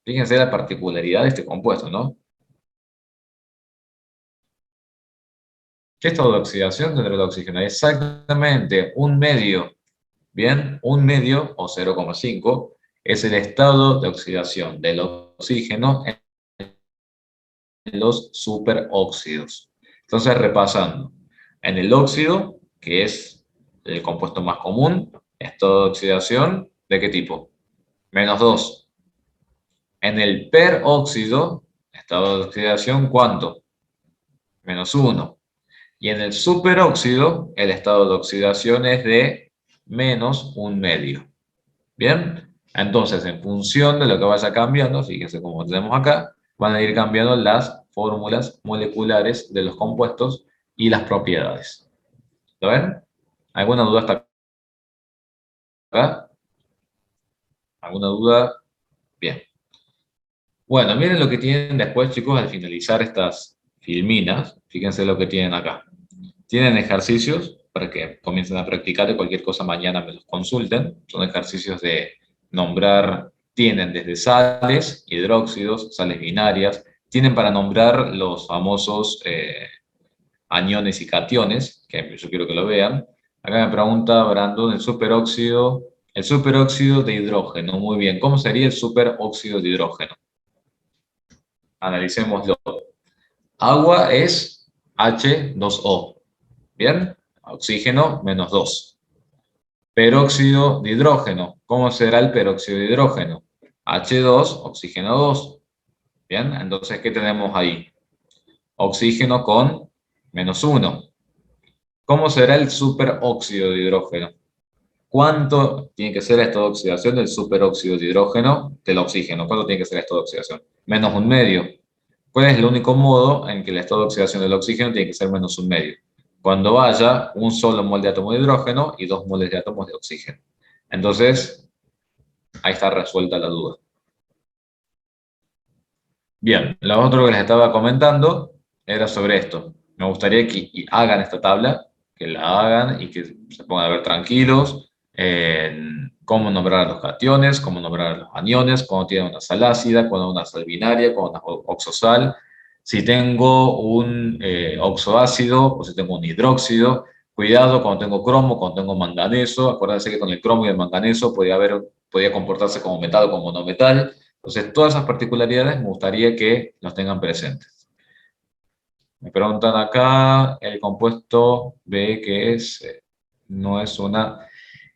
Fíjense la particularidad de este compuesto, ¿no? ¿Qué estado de oxidación tendrá el oxígeno? Exactamente, un medio. Bien, un medio o 0,5 es el estado de oxidación del oxígeno los superóxidos. Entonces, repasando, en el óxido, que es el compuesto más común, estado de oxidación, ¿de qué tipo? -2. En el peróxido, estado de oxidación, ¿cuánto? -1. Y en el superóxido, el estado de oxidación es de -1/2. ¿Bien? Entonces, en función de lo que vaya cambiando, fíjense cómo tenemos acá, van a ir cambiando las fórmulas moleculares de los compuestos y las propiedades. ¿Lo ven? ¿Alguna duda hasta acá? ¿Alguna duda? Bien. Bueno, miren lo que tienen después, chicos, al finalizar estas filminas. Fíjense lo que tienen acá. Tienen ejercicios para que comiencen a practicar y cualquier cosa mañana me los consulten. Son ejercicios de nombrar, tienen desde sales, hidróxidos, sales binarias, tienen para nombrar los famosos aniones y cationes, que yo quiero que lo vean. Acá me pregunta Brandon, el superóxido de hidrógeno. Muy bien, ¿cómo sería el superóxido de hidrógeno? Analicémoslo. Agua es H2O. ¿Bien? Oxígeno -2. Peróxido de hidrógeno. ¿Cómo será el peróxido de hidrógeno? H2, oxígeno 2. ¿Bien? Entonces, ¿qué tenemos ahí? Oxígeno con -1. ¿Cómo será el superóxido de hidrógeno? ¿Cuánto tiene que ser esta oxidación del superóxido de hidrógeno del oxígeno? ¿Cuánto tiene que ser esta oxidación? -1/2. ¿Cuál es el único modo en que el estado de oxidación del oxígeno tiene que ser -1/2? Cuando haya un solo mol de átomo de hidrógeno y 2 moles de átomos de oxígeno. Entonces, ahí está resuelta la duda. Bien, lo otro que les estaba comentando era sobre esto. Me gustaría que hagan esta tabla, que la hagan y que se pongan a ver tranquilos en cómo nombrar a los cationes, cómo nombrar a los aniones, cuando tienen una sal ácida, cuando una sal binaria, cuando una oxosal. Si tengo un oxoácido o si tengo un hidróxido, cuidado cuando tengo cromo, cuando tengo manganeso. Acuérdense que con el cromo y el manganeso podía comportarse como metal o como no metal. Entonces, todas esas particularidades me gustaría que los tengan presentes. Me preguntan acá, el compuesto B, que es, no es una...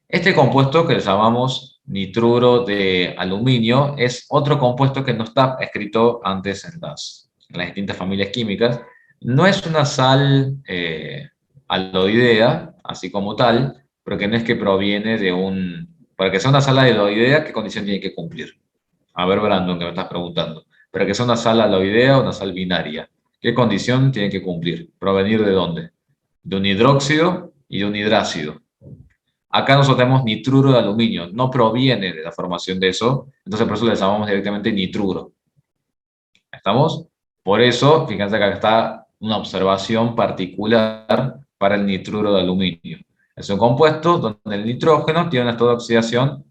Este compuesto que le llamamos nitruro de aluminio es otro compuesto que no está escrito antes en las distintas familias químicas. No es una sal aloidea, así como tal, pero que no es que proviene de un... Para que sea una sal aloidea, ¿qué condición tiene que cumplir? A ver, Brandon, que me estás preguntando. pero que sea una sal aloidea o una sal binaria. ¿Qué condición tiene que cumplir? ¿Provenir de dónde? De un hidróxido y de un hidrácido. Acá nosotros tenemos nitruro de aluminio, no proviene de la formación de eso, entonces por eso le llamamos directamente nitruro. ¿Estamos? Por eso, fíjense que acá está una observación particular para el nitruro de aluminio. Es un compuesto donde el nitrógeno tiene un estado de oxidación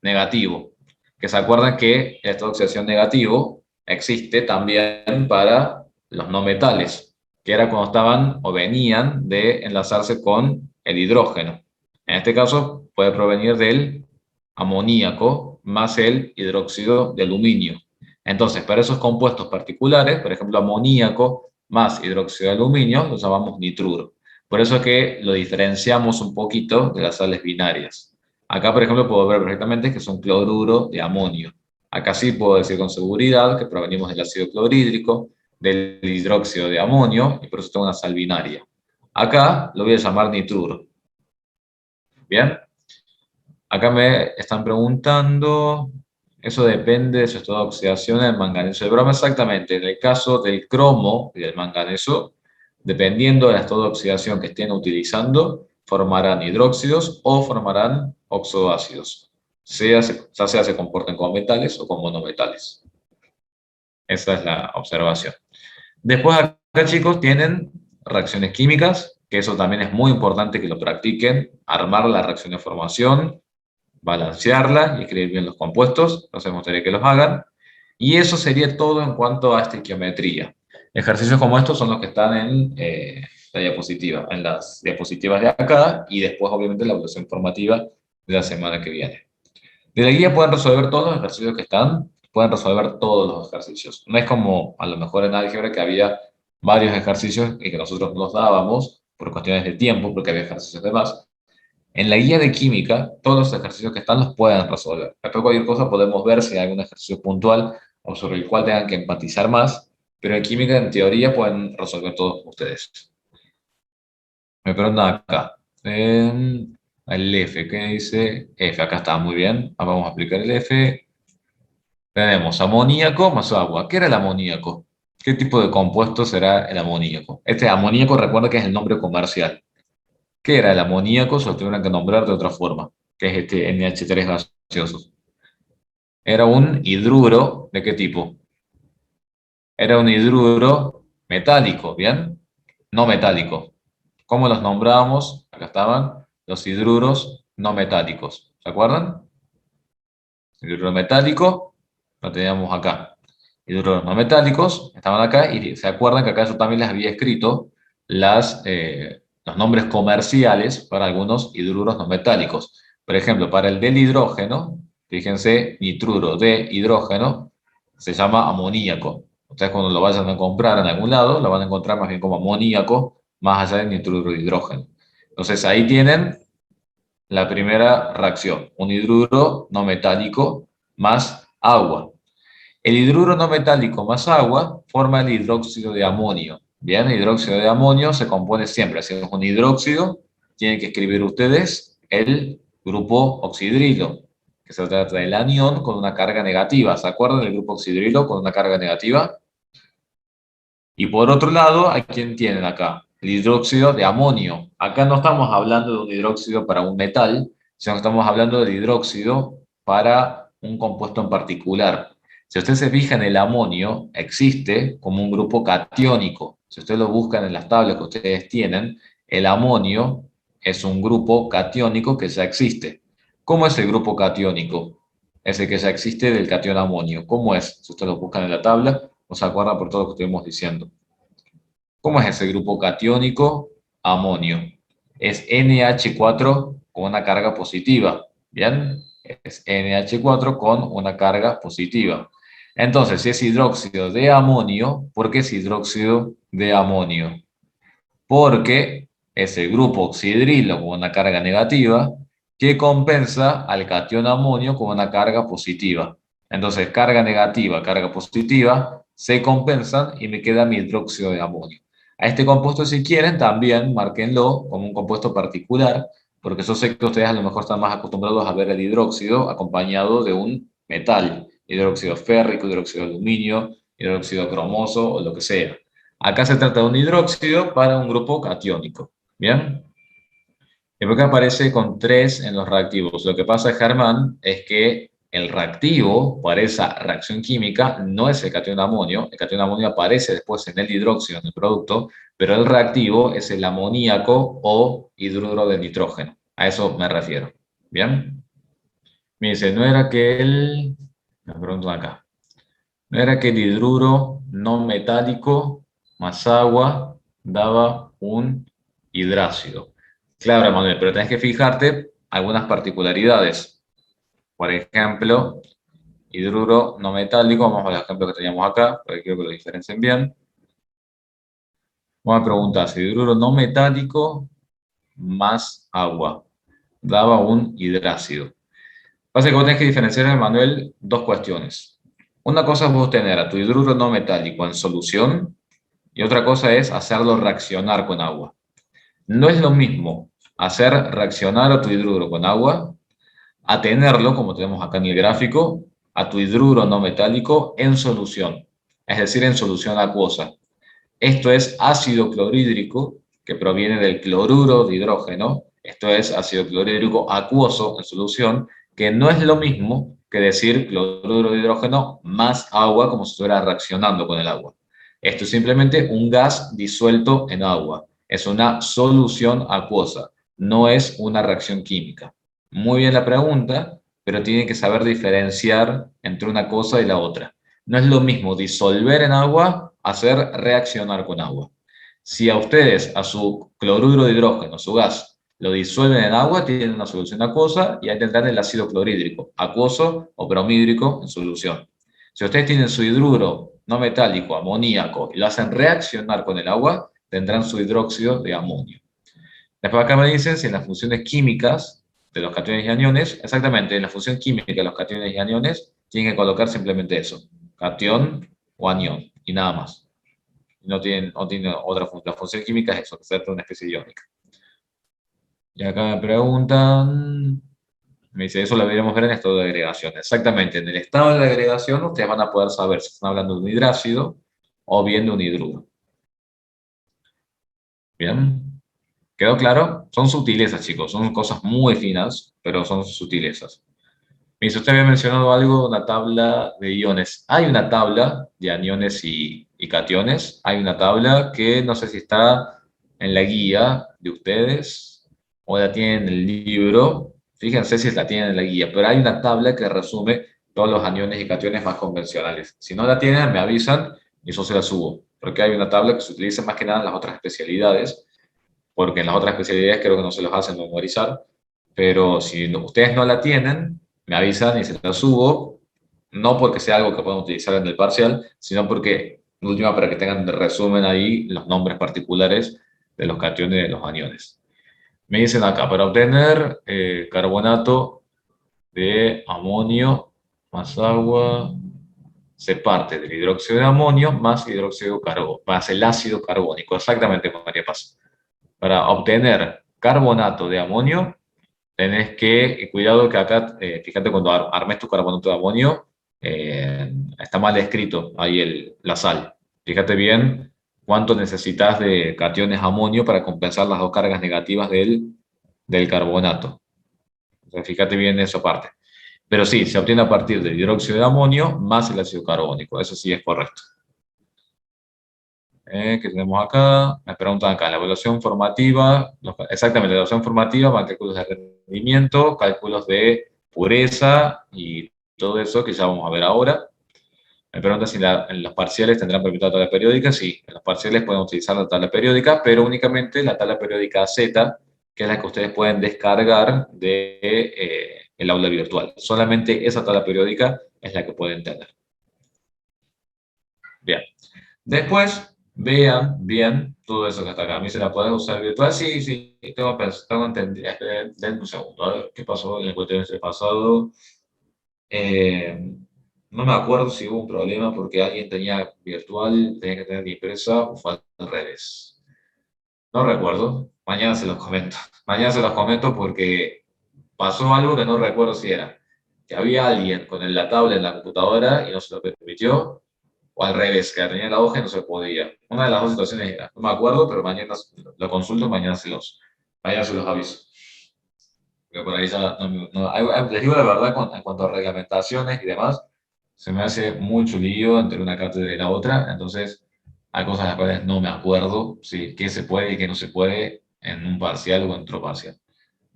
negativo. Que se acuerdan que el estado de oxidación negativo existe también para los no metales, que era cuando estaban o venían de enlazarse con el hidrógeno. En este caso puede provenir del amoníaco más el hidróxido de aluminio. Entonces, para esos compuestos particulares, por ejemplo, amoníaco más hidróxido de aluminio, lo llamamos nitruro. Por eso es que lo diferenciamos un poquito de las sales binarias. Acá, por ejemplo, puedo ver perfectamente que es un cloruro de amonio. Acá sí puedo decir con seguridad que provenimos del ácido clorhídrico, del hidróxido de amonio, y por eso tengo una sal binaria. Acá lo voy a llamar nitruro. ¿Bien? Acá me están preguntando, eso depende de su estado de oxidación del manganeso de bromo. Exactamente, en el caso del cromo y del manganeso, dependiendo del estado de oxidación que estén utilizando, formarán hidróxidos o formarán oxoácidos, ya sea se comporten como metales o como monometales. Esa es la observación. Después acá, chicos, tienen reacciones químicas, que eso también es muy importante que lo practiquen, armar la reacción de formación, balancearla y escribir bien los compuestos, entonces me gustaría que los hagan. Y eso sería todo en cuanto a estequiometría. Ejercicios como estos son los que están en la diapositiva, en las diapositivas de acá y después obviamente la evaluación formativa de la semana que viene. De la guía pueden resolver todos los ejercicios que están, pueden resolver todos los ejercicios. No es como a lo mejor en álgebra que había varios ejercicios y que nosotros los dábamos por cuestiones de tiempo, porque había ejercicios de más. En la guía de química, todos los ejercicios que están los pueden resolver. Después cualquier cosa podemos ver si hay algún ejercicio puntual o sobre el cual tengan que empatizar más, pero en química en teoría pueden resolver todos ustedes. Me preguntan acá. El F, ¿qué dice? F, acá está, muy bien. Ahora vamos a aplicar el F. Tenemos amoníaco más agua. ¿Qué era el amoníaco? ¿Qué tipo de compuesto será el amoníaco? Este amoníaco recuerda que es el nombre comercial. ¿Qué era el amoníaco? Se lo tuvieron que nombrar de otra forma, que es este NH3 gaseoso. Era un hidruro, ¿de qué tipo? Era un hidruro metálico, ¿bien? No metálico. ¿Cómo los nombrábamos? Acá estaban los hidruros no metálicos. ¿Se acuerdan? Hidruro metálico, lo teníamos acá. Hidruros no metálicos estaban acá y se acuerdan que acá yo también les había escrito los nombres comerciales para algunos hidruros no metálicos. Por ejemplo, para el del hidrógeno, fíjense, nitruro de hidrógeno se llama amoníaco. Ustedes cuando lo vayan a comprar en algún lado, lo van a encontrar más bien como amoníaco, más allá de nitruro de hidrógeno. Entonces ahí tienen la primera reacción, un hidruro no metálico más agua. El hidruro no metálico más agua forma el hidróxido de amonio. Bien, el hidróxido de amonio se compone siempre, si es un hidróxido, tienen que escribir ustedes el grupo oxidrilo, que se trata del anión con una carga negativa. ¿Se acuerdan del grupo oxidrilo con una carga negativa? Y por otro lado, ¿a quién tienen acá? El hidróxido de amonio. Acá no estamos hablando de un hidróxido para un metal, sino que estamos hablando del hidróxido para un compuesto en particular. Si usted se fija en el amonio, existe como un grupo catiónico. Si ustedes lo buscan en las tablas que ustedes tienen, el amonio es un grupo catiónico que ya existe. ¿Cómo es el grupo catiónico? Es el que ya existe del catión amonio. ¿Cómo es? Si ustedes lo buscan en la tabla, no se acuerdan por todo lo que estuvimos diciendo. ¿Cómo es ese grupo catiónico? Amonio. Es NH4 con una carga positiva. ¿Bien? Es NH4 con una carga positiva. Entonces, si es hidróxido de amonio, ¿por qué es hidróxido de amonio? Porque es el grupo oxidrilo con una carga negativa que compensa al catión amonio con una carga positiva. Entonces, carga negativa, carga positiva, se compensan y me queda mi hidróxido de amonio. A este compuesto, si quieren, también márquenlo como un compuesto particular, porque yo sé que ustedes a lo mejor están más acostumbrados a ver el hidróxido acompañado de un metal. hidróxido férrico, hidróxido de aluminio, hidróxido cromoso o lo que sea. Acá se trata de un hidróxido para un grupo catiónico. ¿Bien? ¿Y por qué aparece con 3 en los reactivos? Lo que pasa, Germán, es que el reactivo para esa reacción química no es el catión de amonio. El catión de amonio aparece después en el hidróxido, en el producto, pero el reactivo es el amoníaco o hidruro de nitrógeno. A eso me refiero. ¿Bien? Me dice, no era que el... Me preguntan acá. No era que el hidruro no metálico más agua daba un hidrácido. Claro, Manuel, pero tenés que fijarte algunas particularidades. Por ejemplo, hidruro no metálico, vamos al ejemplo que teníamos acá, porque quiero que lo diferencien bien. Vamos a preguntar si hidruro no metálico más agua daba un hidrácido. Pasa que vos tenés que diferenciar, Manuel, dos cuestiones. Una cosa es vos tener a tu hidruro no metálico en solución y otra cosa es hacerlo reaccionar con agua. No es lo mismo hacer reaccionar a tu hidruro con agua a tenerlo, como tenemos acá en el gráfico, a tu hidruro no metálico en solución, es decir, en solución acuosa. Esto es ácido clorhídrico, que proviene del cloruro de hidrógeno. Esto es ácido clorhídrico acuoso en solución, que no es lo mismo que decir cloruro de hidrógeno más agua, como si estuviera reaccionando con el agua. Esto es simplemente un gas disuelto en agua. Es una solución acuosa, no es una reacción química. Muy bien la pregunta, pero tiene que saber diferenciar entre una cosa y la otra. No es lo mismo disolver en agua, hacer reaccionar con agua. Si a ustedes, a su cloruro de hidrógeno, su gas, lo disuelven en agua, tienen una solución acuosa y ahí tendrán el ácido clorhídrico, acuoso o bromhídrico en solución. Si ustedes tienen su hidruro no metálico, amoníaco, y lo hacen reaccionar con el agua, tendrán su hidróxido de amonio. Después acá me dicen si en las funciones químicas de los cationes y aniones, exactamente, en la función química de los cationes y aniones, tienen que colocar simplemente eso, catión o anión, y nada más. No tiene otra función. La función química es eso, ser una especie iónica. Y acá me preguntan, me dice, eso lo deberíamos ver en estado de agregación. Exactamente, en el estado de agregación ustedes van a poder saber si están hablando de un hidrácido o bien de un hidruro. ¿Bien? ¿Quedó claro? Son sutilezas, chicos, son cosas muy finas, pero son sutilezas. Me dice, usted había mencionado algo de una tabla de iones. Hay una tabla de aniones y cationes. Hay una tabla que no sé si está en la guía de ustedes o la tienen en el libro. Fíjense si la tienen en la guía, pero hay una tabla que resume todos los aniones y cationes más convencionales. Si no la tienen, me avisan y yo se la subo, porque hay una tabla que se utiliza más que nada en las otras especialidades, porque en las otras especialidades creo que no se los hacen memorizar, pero si ustedes no la tienen, me avisan y se la subo, no porque sea algo que puedan utilizar en el parcial, sino porque, última, para que tengan de resumen ahí los nombres particulares de los cationes y de los aniones. Me dicen acá, para obtener carbonato de amonio más agua, se parte del hidróxido de amonio más hidróxido de carbono, más el ácido carbónico, exactamente como María Paz. Para obtener carbonato de amonio, tenés que, cuidado que acá, fíjate cuando armes tu carbonato de amonio, está mal escrito ahí la sal. Fíjate bien cuánto necesitas de cationes amonio para compensar las dos cargas negativas del carbonato. Entonces, fíjate bien esa parte. Pero sí, se obtiene a partir del hidróxido de amonio más el ácido carbónico. Eso sí es correcto. ¿Qué tenemos acá? Me preguntan acá, la evaluación formativa, exactamente, la evaluación formativa para cálculos de rendimiento, cálculos de pureza y todo eso que ya vamos a ver ahora. Me preguntan si en los parciales tendrán permitida la tabla periódica. Sí, en los parciales pueden utilizar la tabla periódica, pero únicamente la tabla periódica Z, que es la que ustedes pueden descargar el aula virtual. Solamente esa tabla periódica es la que pueden tener. Bien. Después, vean bien todo eso que está acá. A mí se la puede usar virtual. Sí, sí, tengo entendido. Denme un segundo, a ver qué pasó en el cuatrimestre pasado. Eh, no me acuerdo si hubo un problema porque alguien tenía virtual, tenía que tener impresa o fue al revés. No recuerdo. Mañana se los comento. Mañana se los comento porque pasó algo que no recuerdo si era. que había alguien con la tablet en la computadora y no se lo permitió, o al revés, que tenía la hoja y no se podía. Una de las dos situaciones era, no me acuerdo, pero mañana lo consulto, mañana se los aviso. Pero por ahí ya, les digo la verdad, en cuanto a reglamentaciones y demás, se me hace mucho lío entre una cátedra y la otra, entonces hay cosas de las cuales no me acuerdo, si qué se puede y qué no se puede en un parcial o en otro parcial.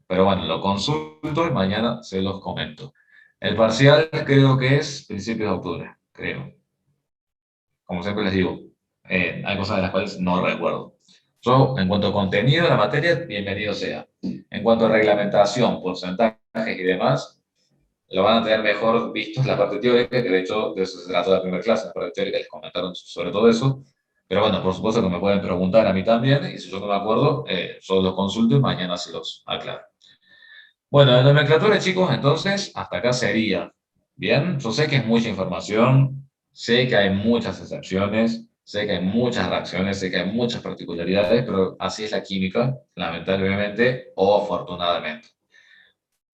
Pero bueno, lo consulto y mañana se los comento. El parcial creo que es principios de octubre, creo. Como siempre les digo, hay cosas de las cuales no recuerdo. Yo, en cuanto a contenido de la materia, bienvenido sea. En cuanto a reglamentación, porcentajes y demás, lo van a tener mejor vistos la parte teórica, que de hecho de eso se trata la primera clase, la parte teórica les comentaron sobre todo eso. Pero bueno, por supuesto que me pueden preguntar a mí también, y si yo no me acuerdo, yo los consulto y mañana se los aclaro. Bueno, de nomenclatura, chicos, entonces, hasta acá sería. Bien, yo sé que es mucha información, sé que hay muchas excepciones, sé que hay muchas reacciones, sé que hay muchas particularidades, pero así es la química, lamentablemente o afortunadamente.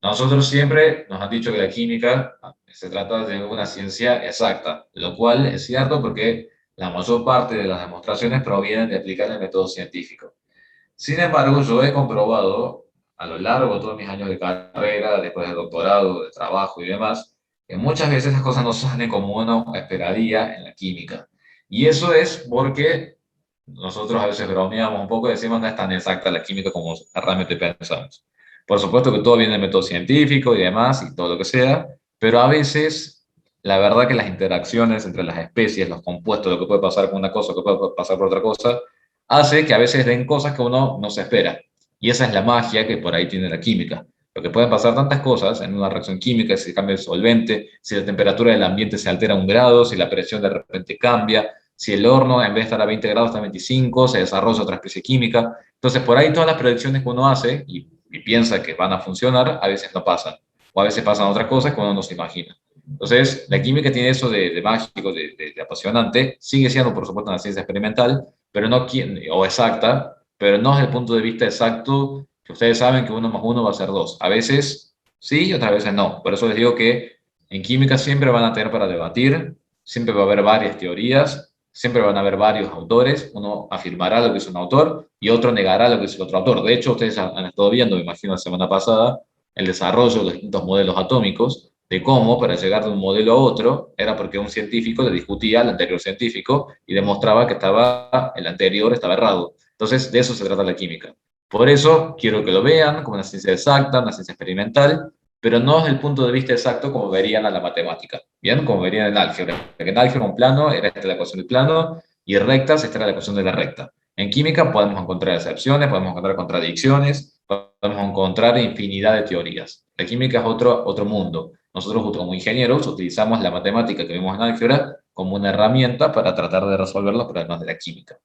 Nosotros siempre nos han dicho que la química se trata de una ciencia exacta, lo cual es cierto porque la mayor parte de las demostraciones provienen de aplicar el método científico. Sin embargo, yo he comprobado a lo largo de todos mis años de carrera, después de doctorado, de trabajo y demás, que muchas veces las cosas no salen como uno esperaría en la química. Y eso es porque nosotros a veces bromeamos un poco y decimos no es tan exacta la química como realmente pensamos. Por supuesto que todo viene del método científico y demás y todo lo que sea, pero a veces la verdad que las interacciones entre las especies, los compuestos, lo que puede pasar con una cosa, lo que puede pasar por otra cosa, hace que a veces den cosas que uno no se espera. Y esa es la magia que por ahí tiene la química. Porque pueden pasar tantas cosas en una reacción química, si cambia el solvente, si la temperatura del ambiente se altera 1 grado, si la presión de repente cambia, si el horno en vez de estar a 20 grados está a 25, se desarrolla otra especie química. Entonces, por ahí todas las predicciones que uno hace y piensa que van a funcionar, a veces no pasan. O a veces pasan otras cosas que uno no se imagina. Entonces, la química tiene eso de mágico, de apasionante. Sigue siendo, por supuesto, una ciencia experimental, pero no, o exacta, pero no desde el punto de vista exacto, que ustedes saben que 1 más 1 va a ser 2. A veces sí y otras veces no. Por eso les digo que en química siempre van a tener para debatir, siempre va a haber varias teorías, siempre van a haber varios autores. Uno afirmará lo que es un autor y otro negará lo que es el otro autor. De hecho, ustedes han estado viendo, me imagino, la semana pasada, el desarrollo de los distintos modelos atómicos, de cómo para llegar de un modelo a otro era porque un científico le discutía al anterior científico y demostraba que el anterior estaba errado. Entonces, de eso se trata la química. Por eso quiero que lo vean como una ciencia exacta, una ciencia experimental, pero no desde el punto de vista exacto como verían a la matemática, ¿bien? Como verían en álgebra. En álgebra un plano era esta la ecuación del plano y rectas esta era la ecuación de la recta. En química podemos encontrar excepciones, podemos encontrar contradicciones, podemos encontrar infinidad de teorías. La química es otro mundo. Nosotros como ingenieros utilizamos la matemática que vemos en álgebra como una herramienta para tratar de resolver los problemas de la química.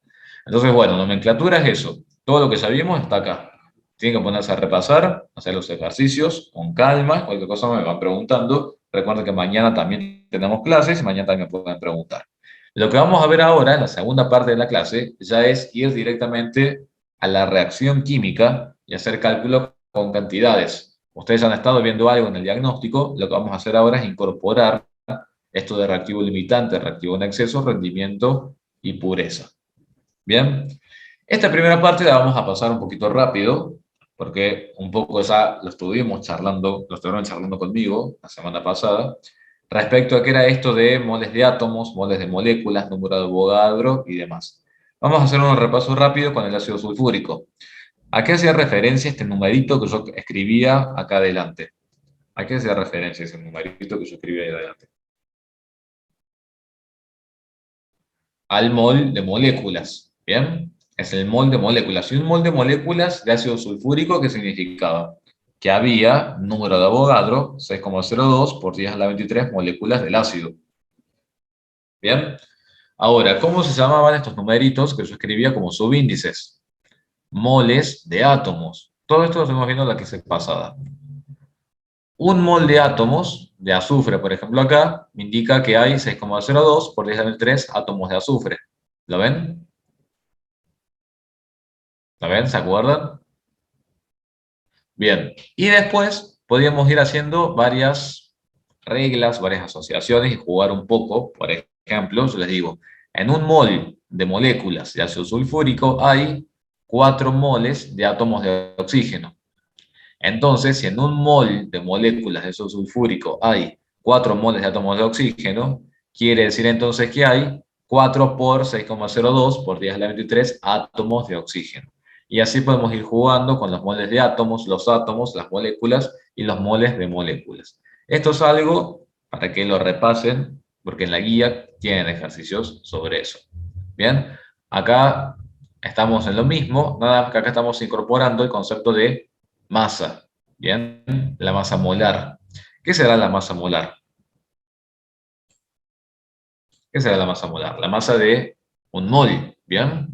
Entonces, bueno, nomenclatura es eso. Todo lo que sabíamos está acá. Tienen que ponerse a repasar, hacer los ejercicios con calma. Cualquier cosa me van preguntando. Recuerden que mañana también tenemos clases y mañana también me pueden preguntar. Lo que vamos a ver ahora, en la segunda parte de la clase, ya es ir directamente a la reacción química y hacer cálculo con cantidades. Ustedes han estado viendo algo en el diagnóstico. Lo que vamos a hacer ahora es incorporar esto de reactivo limitante, reactivo en exceso, rendimiento y pureza. Bien, esta primera parte la vamos a pasar un poquito rápido, porque un poco ya lo estuvieron charlando conmigo la semana pasada, respecto a qué era esto de moles de átomos, moles de moléculas, número de Avogadro y demás. Vamos a hacer un repaso rápido con el ácido sulfúrico. ¿A qué hacía referencia este numerito que yo escribía acá adelante? ¿A qué hacía referencia ese numerito que yo escribía ahí adelante? Al mol de moléculas, ¿bien? Es el mol de moléculas. Y un mol de moléculas de ácido sulfúrico, ¿qué significaba? Que había número de Avogadro, 6,02 por 10 a la 23 moléculas del ácido. ¿Bien? Ahora, ¿cómo se llamaban estos numeritos que yo escribía como subíndices? Moles de átomos. Todo esto lo estuvimos viendo en la clase pasada. Un mol de átomos de azufre, por ejemplo, acá, me indica que hay 6,02 por 10 a la 23 átomos de azufre. ¿Lo ven? ¿Lo ven? ¿Se acuerdan? Bien, y después podríamos ir haciendo varias, reglas, varias asociaciones y jugar un poco. Por ejemplo, yo les digo, en un mol de moléculas de ácido sulfúrico hay 4 moles de átomos de oxígeno. Entonces, si en un mol de moléculas de ácido sulfúrico hay 4 moles de átomos de oxígeno, quiere decir entonces que hay 4 por 6,02 por 10 a la 23 átomos de oxígeno. Y así podemos ir jugando con los moles de átomos, los átomos, las moléculas y los moles de moléculas. Esto es algo para que lo repasen, porque en la guía tienen ejercicios sobre eso. Bien, acá estamos en lo mismo, nada más que acá estamos incorporando el concepto de masa. Bien, la masa molar. ¿Qué será la masa molar? ¿Qué será la masa molar? La masa de un mol. Bien,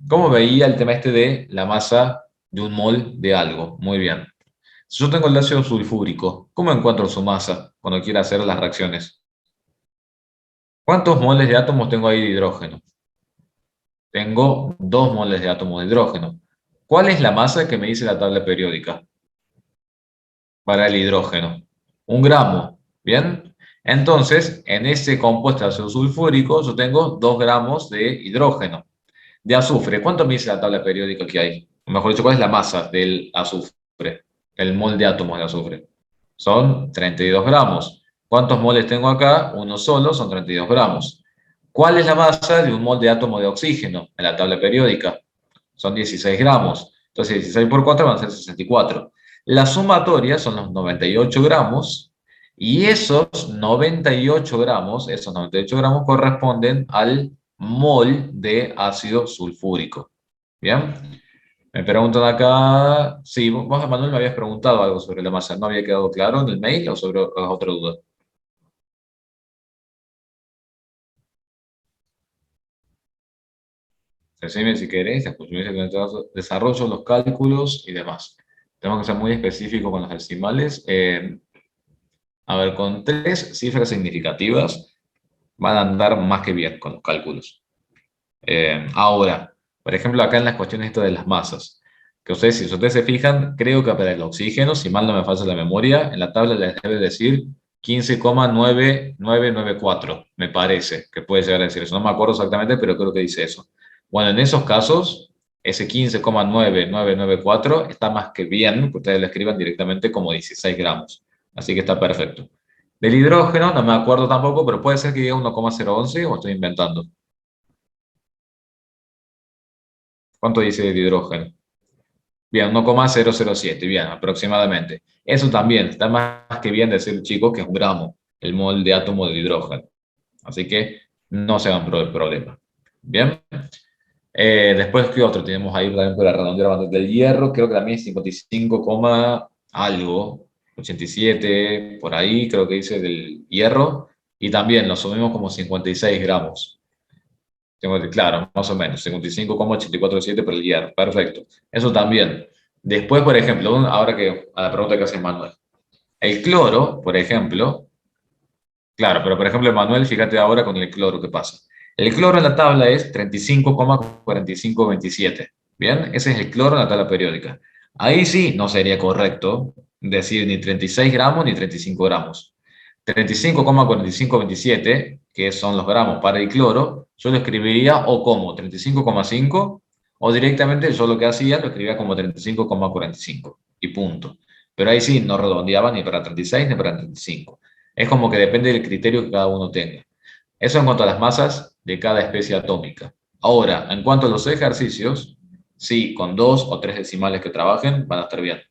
¿cómo veía el tema este de la masa de un mol de algo? Muy bien. Si yo tengo el ácido sulfúrico, ¿cómo encuentro su masa cuando quiera hacer las reacciones? ¿Cuántos moles de átomos tengo ahí de hidrógeno? Tengo 2 moles de átomo de hidrógeno. ¿Cuál es la masa que me dice la tabla periódica para el hidrógeno? 1 gramo. ¿Bien? Entonces, en ese compuesto de ácido sulfúrico, yo tengo 2 gramos de hidrógeno. De azufre, ¿cuánto me dice la tabla periódica que hay? O mejor dicho, ¿cuál es la masa del azufre? El mol de átomos de azufre. Son 32 gramos. ¿Cuántos moles tengo acá? Uno solo, son 32 gramos. ¿Cuál es la masa de un mol de átomo de oxígeno en la tabla periódica? Son 16 gramos. Entonces 16 por 4 van a ser 64. La sumatoria son los 98 gramos y esos 98 gramos corresponden al mol de ácido sulfúrico. ¿Bien? Me preguntan acá, sí, vos, Manuel, me habías preguntado algo sobre la masa, ¿no había quedado claro en el mail o sobre otra duda? Decime si querés, después me dice que desarrollo los cálculos y demás. Tenemos que ser muy específicos con los decimales. A ver, con 3 cifras significativas van a andar más que bien con los cálculos. Ahora, por ejemplo, acá en las cuestiones esto de las masas, que ustedes, si ustedes se fijan, creo que para el oxígeno, si mal no me falla la memoria, en la tabla les debe decir 15,9994, me parece que puede llegar a decir eso. No me acuerdo exactamente, pero creo que dice eso. Bueno, en esos casos, ese 15,9994 está más que bien que ustedes lo escriban directamente como 16 gramos. Así que está perfecto. Del hidrógeno, no me acuerdo tampoco, pero puede ser que diga 1,011 o estoy inventando. ¿Cuánto dice el hidrógeno? Bien, 1,007, bien, aproximadamente. Eso también, está más que bien decir, chicos, que es 1 gramo, el mol de átomo de hidrógeno. Así que no se hagan problema. Bien. Después, ¿qué otro tenemos ahí también para redondear bastante? Del hierro, creo que también es 55, algo, 87, por ahí, creo que dice del hierro. Y también lo subimos como 56 gramos. Claro, más o menos, 55,847 por el hierro. Perfecto. Eso también. Después, por ejemplo, ahora que a la pregunta que hace Manuel. El cloro, por ejemplo, claro, pero por ejemplo, Manuel, fíjate ahora con el cloro, ¿qué pasa? El cloro en la tabla es 35,4527. Bien, ese es el cloro en la tabla periódica. Ahí sí no sería correcto decir ni 36 gramos ni 35 gramos. 35,4527, que son los gramos para el cloro, yo lo escribiría o como 35,5 o directamente yo lo que hacía lo escribía como 35,45 y punto. Pero ahí sí no redondeaba ni para 36 ni para 35. Es como que depende del criterio que cada uno tenga. Eso en cuanto a las masas de cada especie atómica. Ahora, en cuanto a los ejercicios, sí, con 2 o 3 decimales que trabajen van a estar bien.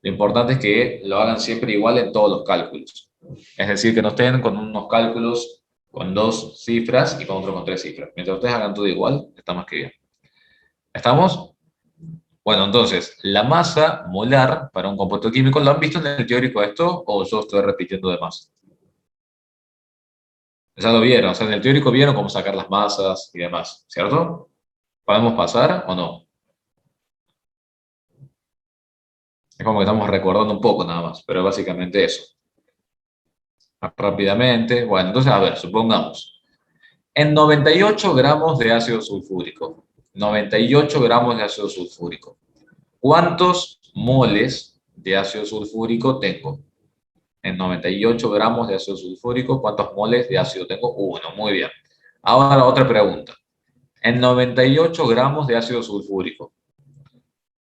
Lo importante es que lo hagan siempre igual en todos los cálculos. Es decir, que no estén con unos cálculos con 2 cifras y con otros con 3 cifras. Mientras ustedes hagan todo igual, está más que bien. ¿Estamos? Bueno, entonces, la masa molar para un compuesto químico, ¿lo han visto en el teórico esto o yo estoy repitiendo de más? Ya lo vieron, o sea, en el teórico vieron cómo sacar las masas y demás, ¿cierto? ¿Podemos pasar o no? Es como que estamos recordando un poco nada más, pero básicamente eso. Rápidamente, bueno, entonces, a ver, supongamos, en 98 gramos de ácido sulfúrico, 98 gramos de ácido sulfúrico, ¿cuántos moles de ácido sulfúrico tengo? En 98 gramos de ácido sulfúrico, ¿cuántos moles de ácido tengo? Uno, muy bien. Ahora otra pregunta. En 98 gramos de ácido sulfúrico,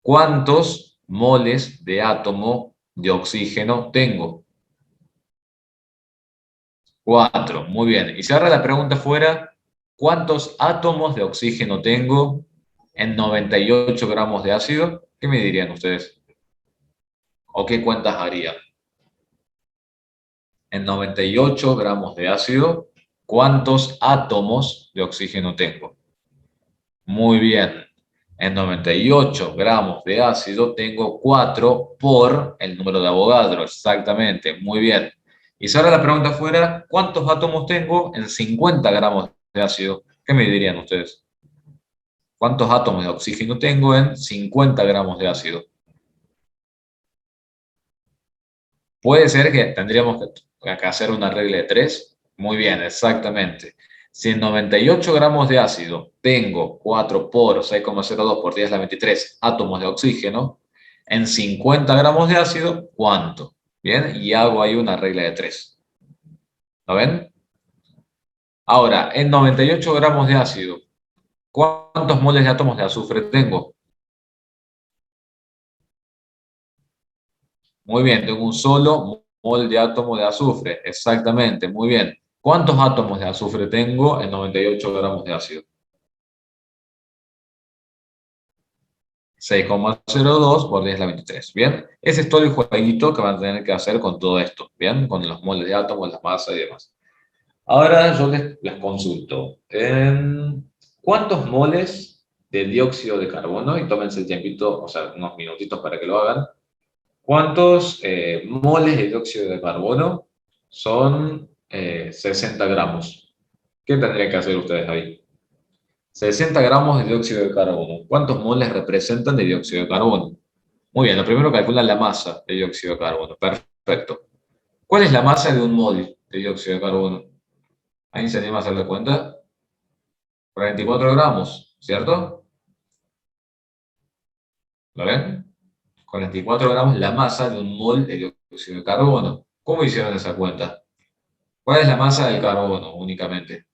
¿cuántos moles de átomo de oxígeno tengo? 4, muy bien. Y si ahora la pregunta fuera, ¿cuántos átomos de oxígeno tengo en 98 gramos de ácido? ¿Qué me dirían ustedes? ¿O qué cuentas harían? En 98 gramos de ácido, ¿cuántos átomos de oxígeno tengo? Muy bien. En 98 gramos de ácido tengo 4 por el número de Avogadro. Exactamente. Muy bien. Y si ahora la pregunta fuera, ¿cuántos átomos tengo en 50 gramos de ácido? ¿Qué me dirían ustedes? ¿Cuántos átomos de oxígeno tengo en 50 gramos de ácido? Puede ser que tendríamos que hacer una regla de 3. Muy bien, exactamente. Si en 98 gramos de ácido tengo 4 por 6,02 por 10 a la 23 átomos de oxígeno, en 50 gramos de ácido, ¿cuánto? Bien, y hago ahí una regla de 3. ¿Lo ven? Ahora, en 98 gramos de ácido, ¿cuántos moles de átomos de azufre tengo? Muy bien, tengo un solo mol de átomo de azufre. Exactamente, muy bien. ¿Cuántos átomos de azufre tengo en 98 gramos de ácido? 6,02 por 10 a la 23. Bien, ese es todo el jueguito que van a tener que hacer con todo esto. Bien, con los moles de átomos, la masa y demás. Ahora yo les consulto. ¿Cuántos moles de dióxido de carbono? Y tómense el tiempito, o sea, unos minutitos para que lo hagan. ¿Cuántos moles de dióxido de carbono son 60 gramos? ¿Qué tendrían que hacer ustedes ahí? 60 gramos de dióxido de carbono. ¿Cuántos moles representan de dióxido de carbono? Muy bien, lo primero calculan la masa de dióxido de carbono. Perfecto. ¿Cuál es la masa de un mol de dióxido de carbono? ¿Ahí se anima a hacer la cuenta? 44 gramos, ¿cierto? ¿Lo ven? 44 gramos la masa de un mol de dióxido de carbono. ¿Cómo hicieron esa cuenta? ¿Cuál es la masa del carbono únicamente?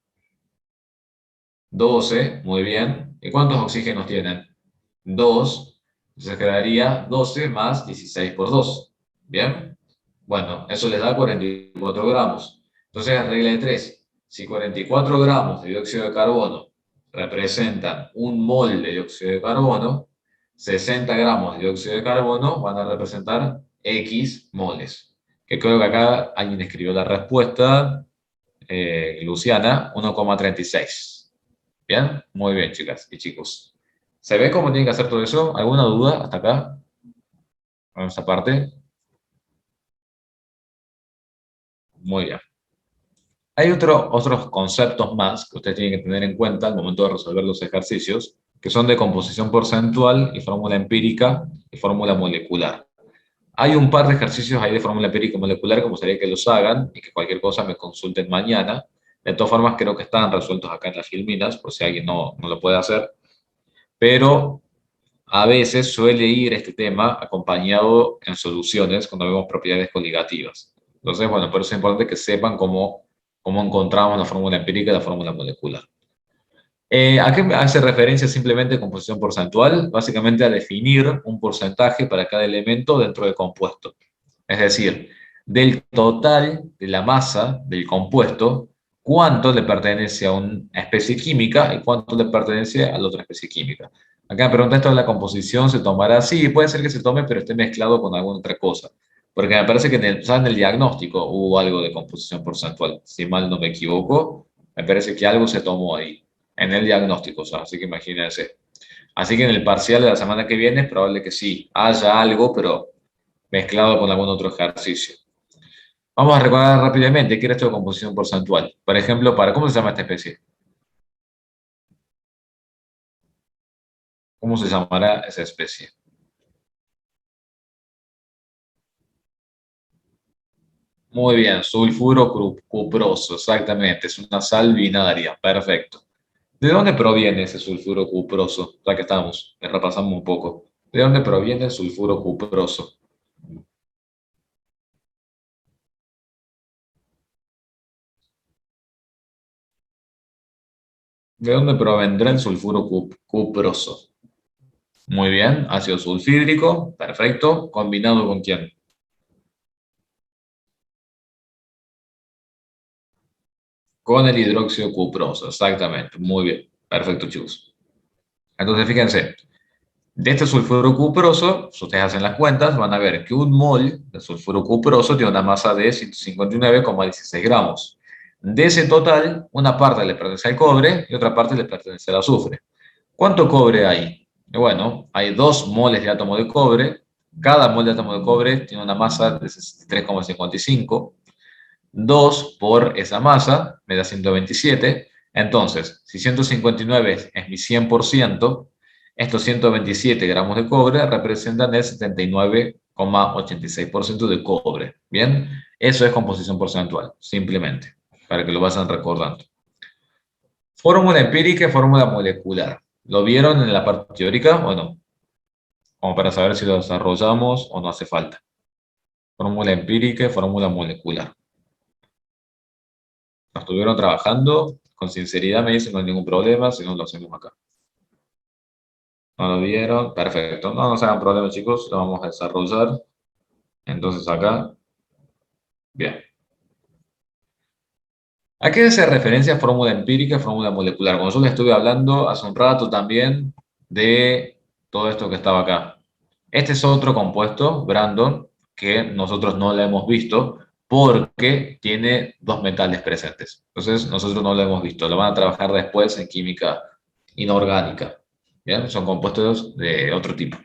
12, muy bien. ¿Y cuántos oxígenos tienen? 2. Entonces quedaría 12 más 16 por 2. ¿Bien? Bueno, eso les da 44 gramos. Entonces, regla de 3. Si 44 gramos de dióxido de carbono representan un mol de dióxido de carbono, 60 gramos de dióxido de carbono van a representar X moles. Que creo que acá alguien escribió la respuesta, Luciana, 1,36. ¿Bien? Muy bien, chicas y chicos. ¿Se ve cómo tienen que hacer todo eso? ¿Alguna duda hasta acá? Con esta parte. Muy bien. Hay otros conceptos más que ustedes tienen que tener en cuenta al momento de resolver los ejercicios, que son de composición porcentual y fórmula empírica y fórmula molecular. Hay un par de ejercicios ahí de fórmula empírica y molecular que me gustaría que los hagan y que cualquier cosa me consulten mañana. De todas formas, creo que están resueltos acá en las filminas, por si alguien no lo puede hacer. Pero a veces suele ir este tema acompañado en soluciones cuando vemos propiedades coligativas. Entonces, bueno, por eso es importante que sepan cómo encontramos la fórmula empírica y la fórmula molecular. ¿A qué hace referencia simplemente composición porcentual? Básicamente a definir un porcentaje para cada elemento dentro del compuesto. Es decir, del total de la masa del compuesto, cuánto le pertenece a una especie química y cuánto le pertenece a la otra especie química. Acá me pregunta esto de la composición, ¿se tomará? Sí, puede ser que se tome, pero esté mezclado con alguna otra cosa. Porque me parece que en el diagnóstico hubo algo de composición porcentual. Si mal no me equivoco, me parece que algo se tomó ahí, en el diagnóstico, o sea, así que imagínense. Así que en el parcial de la semana que viene es probable que sí, haya algo, pero mezclado con algún otro ejercicio. Vamos a recordar rápidamente qué era esto de composición porcentual. Por ejemplo, ¿cómo se llama esta especie? ¿Cómo se llamará esa especie? Muy bien, sulfuro cuproso, exactamente, es una sal binaria, perfecto. ¿De dónde proviene ese sulfuro cuproso? Ya que estamos, repasamos un poco. ¿De dónde proviene el sulfuro cuproso? ¿De dónde provendrá el sulfuro cuproso? Muy bien, ácido sulfídrico, perfecto. ¿Combinado con quién? Con el hidróxido cuproso, exactamente. Muy bien, perfecto, chicos. Entonces, fíjense, de este sulfuro cuproso, si ustedes hacen las cuentas, van a ver que un mol de sulfuro cuproso tiene una masa de 159,16 gramos. De ese total, una parte le pertenece al cobre y otra parte le pertenece al azufre. ¿Cuánto cobre hay? Bueno, hay 2 moles de átomo de cobre. Cada mol de átomo de cobre tiene una masa de 63,55. 2 por esa masa me da 127. Entonces, si 159 es mi 100%, estos 127 gramos de cobre representan el 79,86% de cobre. Bien, eso es composición porcentual, simplemente, para que lo vayan recordando. Fórmula empírica y fórmula molecular. ¿Lo vieron en la parte teórica o no? Como para saber si lo desarrollamos o no hace falta. Fórmula empírica y fórmula molecular. ¿Lo estuvieron trabajando? Con sinceridad me dicen no hay ningún problema, si no lo hacemos acá. ¿No lo vieron? Perfecto. No nos hagan problema, chicos, lo vamos a desarrollar. Entonces acá, bien. ¿A qué hace referencia fórmula empírica y fórmula molecular? Como yo les estuve hablando hace un rato también de todo esto que estaba acá. Este es otro compuesto, Brandon, que nosotros no lo hemos visto porque tiene 2 metales presentes. Entonces, nosotros no lo hemos visto. Lo van a trabajar después en química inorgánica. ¿Bien? Son compuestos de otro tipo.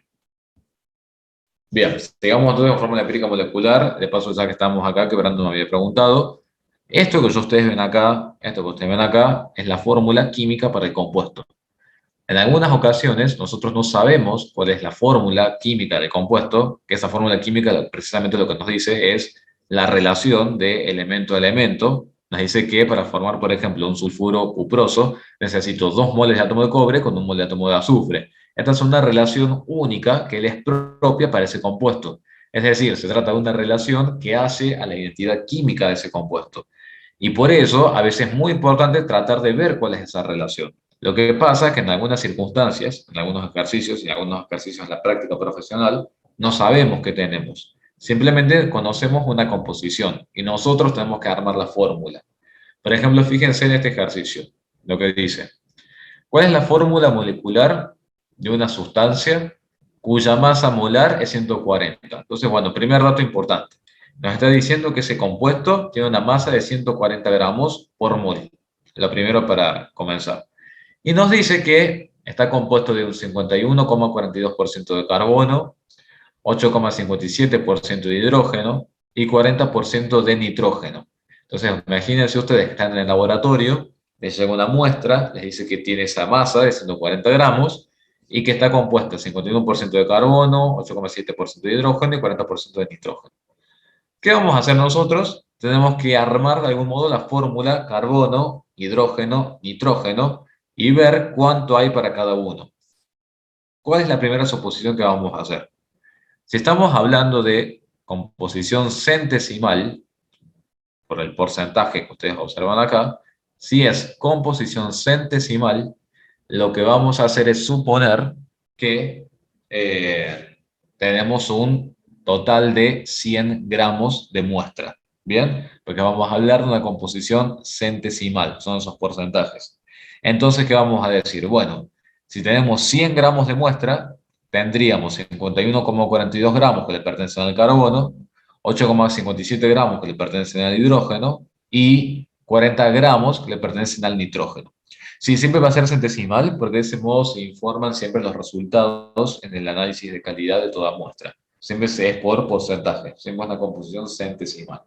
Bien, sigamos entonces con fórmula empírica molecular. De paso, ya que estamos acá, que Brandon me había preguntado. Esto que ustedes ven acá, esto que ustedes ven acá, es la fórmula química para el compuesto. En algunas ocasiones nosotros no sabemos cuál es la fórmula química del compuesto, que esa fórmula química precisamente lo que nos dice es la relación de elemento a elemento. Nos dice que para formar, por ejemplo, un sulfuro cuproso necesito 2 moles de átomo de cobre con 1 mol de átomo de azufre. Esta es una relación única que le es propia para ese compuesto. Es decir, se trata de una relación que hace a la identidad química de ese compuesto. Y por eso a veces es muy importante tratar de ver cuál es esa relación. Lo que pasa es que en algunas circunstancias, en algunos ejercicios y en algunos ejercicios en la práctica profesional, no sabemos qué tenemos. Simplemente conocemos una composición y nosotros tenemos que armar la fórmula. Por ejemplo, fíjense en este ejercicio, lo que dice. ¿Cuál es la fórmula molecular de una sustancia cuya masa molar es 140? Entonces, bueno, primer dato importante. Nos está diciendo que ese compuesto tiene una masa de 140 gramos por mol. Lo primero para comenzar. Y nos dice que está compuesto de un 51,42% de carbono, 8,57% de hidrógeno y 40% de nitrógeno. Entonces, imagínense ustedes que están en el laboratorio, les llega una muestra, les dice que tiene esa masa de 140 gramos y que está compuesta 51% de carbono, 8,7% de hidrógeno y 40% de nitrógeno. ¿Qué vamos a hacer nosotros? Tenemos que armar de algún modo la fórmula carbono, hidrógeno, nitrógeno y ver cuánto hay para cada uno. ¿Cuál es la primera suposición que vamos a hacer? Si estamos hablando de composición centesimal, por el porcentaje que ustedes observan acá, si es composición centesimal, lo que vamos a hacer es suponer que tenemos un total de 100 gramos de muestra. ¿Bien? Porque vamos a hablar de una composición centesimal, son esos porcentajes. Entonces, ¿qué vamos a decir? Bueno, si tenemos 100 gramos de muestra, tendríamos 51,42 gramos que le pertenecen al carbono, 8,57 gramos que le pertenecen al hidrógeno y 40 gramos que le pertenecen al nitrógeno. Sí, siempre va a ser centesimal porque de ese modo se informan siempre los resultados en el análisis de calidad de toda muestra. Siempre se es por porcentaje, siempre es una composición centesimal.